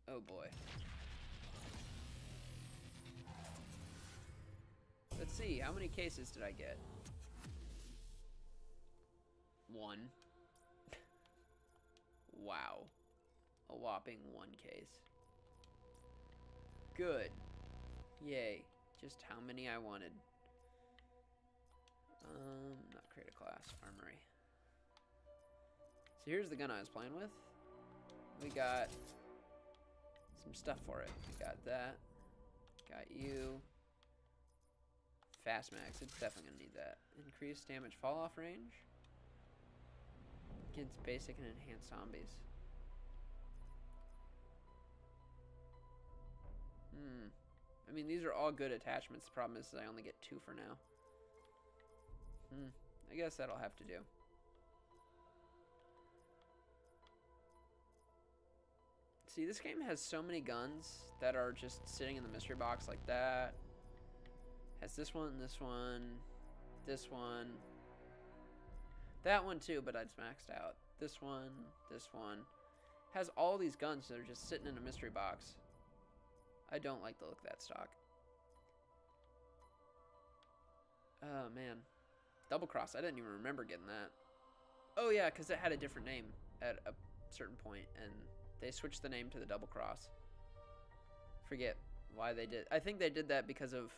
Oh boy. Let's see, how many cases did I get? 1. Wow. A whopping 1 case. Good. Yay. Just how many I wanted. Not create a class. Armory. So here's the gun I was playing with. We got some stuff for it. We got that. Got you. Fast mags. It's definitely gonna need that. Increased damage fall off range. Against basic and enhanced zombies. I mean, these are all good attachments. The problem is I only get 2 for now. I guess that'll have to do. See, this game has so many guns that are just sitting in the mystery box like that. Has this one, this one, this one. That one too, but I just maxed out. This one, this one. Has all these guns that are just sitting in a mystery box. I don't like the look of that stock. Oh, man. Double Cross. I didn't even remember getting that. Oh, yeah, because it had a different name at a certain point, and they switched the name to the Double Cross. Forget why they did. I think they did that because of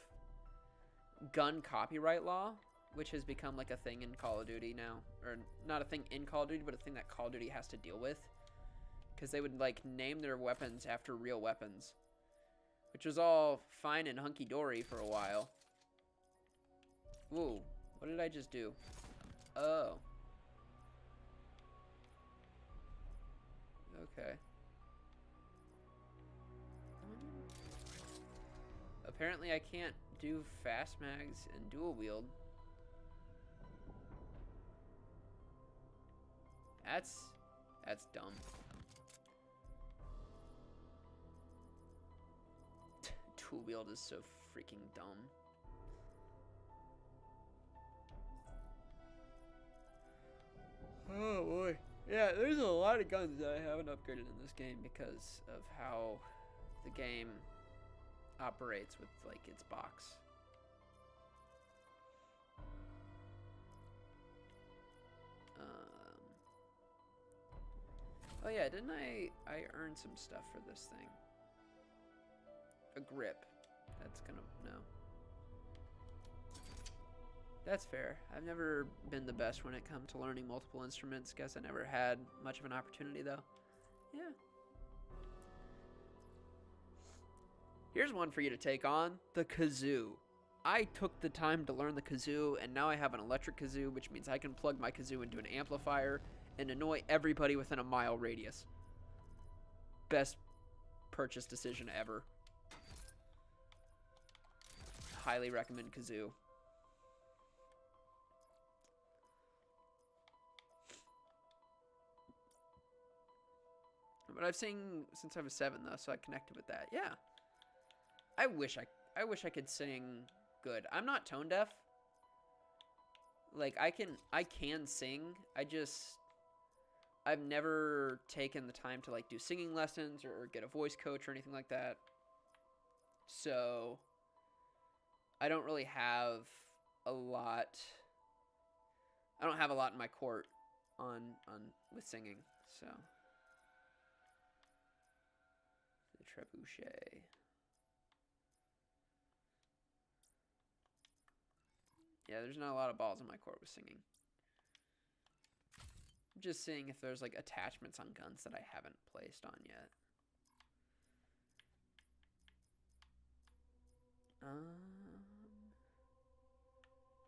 gun copyright law, which has become like a thing in Call of Duty now. Or not a thing in Call of Duty, but a thing that Call of Duty has to deal with. Because they would, like, name their weapons after real weapons. Which was all fine and hunky-dory for a while. Whoa, what did I just do? Oh. Okay. Apparently I can't do fast mags and dual wield. That's dumb. Dual wield is so freaking dumb. Oh boy. Yeah, there's a lot of guns that I haven't upgraded in this game because of how the game operates with, like, its box. Oh yeah, didn't I earned some stuff for this thing? A grip. That's gonna, no. That's fair. I've never been the best when it comes to learning multiple instruments. Guess I never had much of an opportunity though. Yeah. Here's one for you to take on. The kazoo. I took the time to learn the kazoo, and now I have an electric kazoo, which means I can plug my kazoo into an amplifier and annoy everybody within a mile radius. Best purchase decision ever. Highly recommend kazoo. But I've sing since I was 7 though, so I connected with that. Yeah. I wish I could sing good. I'm not tone deaf. Like I can sing. I've never taken the time to like do singing lessons or get a voice coach or anything like that. So I don't really have a lot. I don't have a lot in my court on with singing. So the trebuchet. Yeah, there's not a lot of balls in my court with singing. I'm just seeing if there's like attachments on guns that I haven't placed on yet.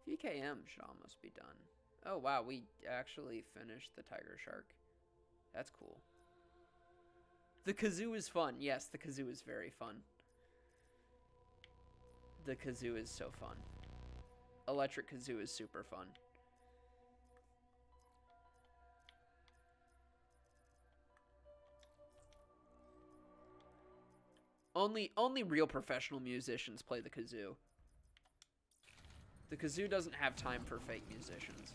VKM should almost be done. Oh wow, we actually finished the Tiger Shark. That's cool. The kazoo is fun. Yes, the kazoo is very fun. The kazoo is so fun. Electric kazoo is super fun. Only real professional musicians play the kazoo. The kazoo doesn't have time for fake musicians.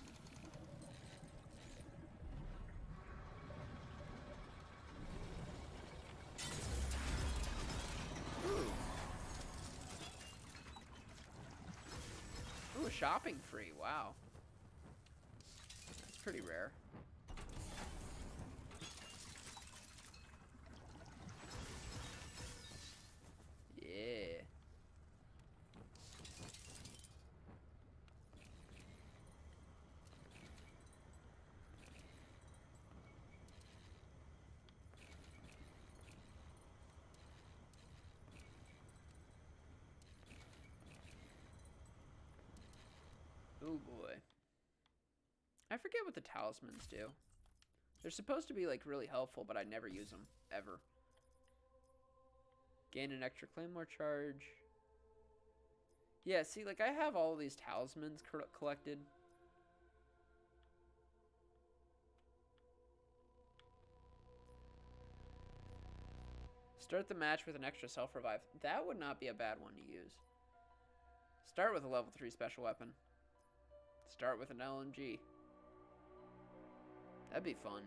Ooh. Ooh, a shopping free. Wow. That's pretty rare. Yeah. Oh boy. I forget what the talismans do. They're supposed to be like really helpful, but I never use them ever. Gain an extra claymore charge. Yeah, see, like I have all these talismans collected. Start the match with an extra self-revive. That would not be a bad one to use. Start with a level 3 special weapon. Start with an LMG. That'd be fun.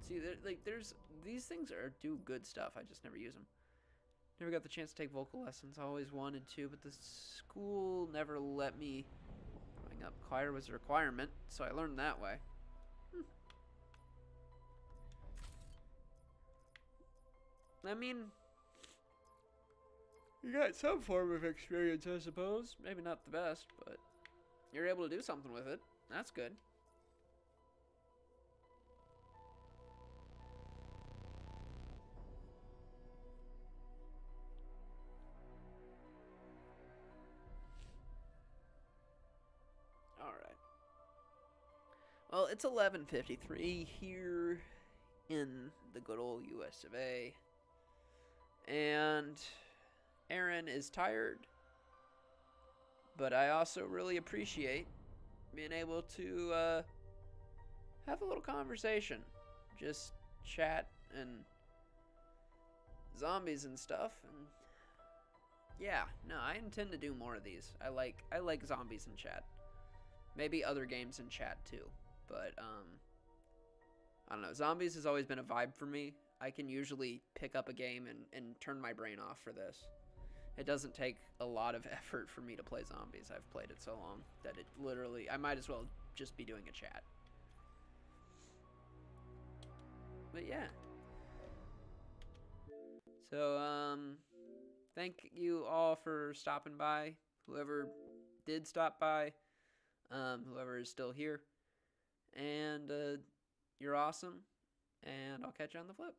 See, there's these things do good stuff. I just never use them. Never got the chance to take vocal lessons. I always wanted to, but the school never let me. Growing up, choir was a requirement, so I learned that way. I mean, you got some form of experience, I suppose. Maybe not the best, but you're able to do something with it. That's good. Alright. Well, it's 11:53 here in the good old US of A. And Aaron is tired. But I also really appreciate being able to have a little conversation. Just chat and zombies and stuff. And yeah, no, I intend to do more of these. I like zombies in chat. Maybe other games in chat too. But I don't know. Zombies has always been a vibe for me. I can usually pick up a game and turn my brain off for this. It doesn't take a lot of effort for me to play zombies. I've played it so long that it literally, I might as well just be doing a chat. But yeah. So, thank you all for stopping by. Whoever did stop by, whoever is still here. And, you're awesome. And I'll catch you on the flip.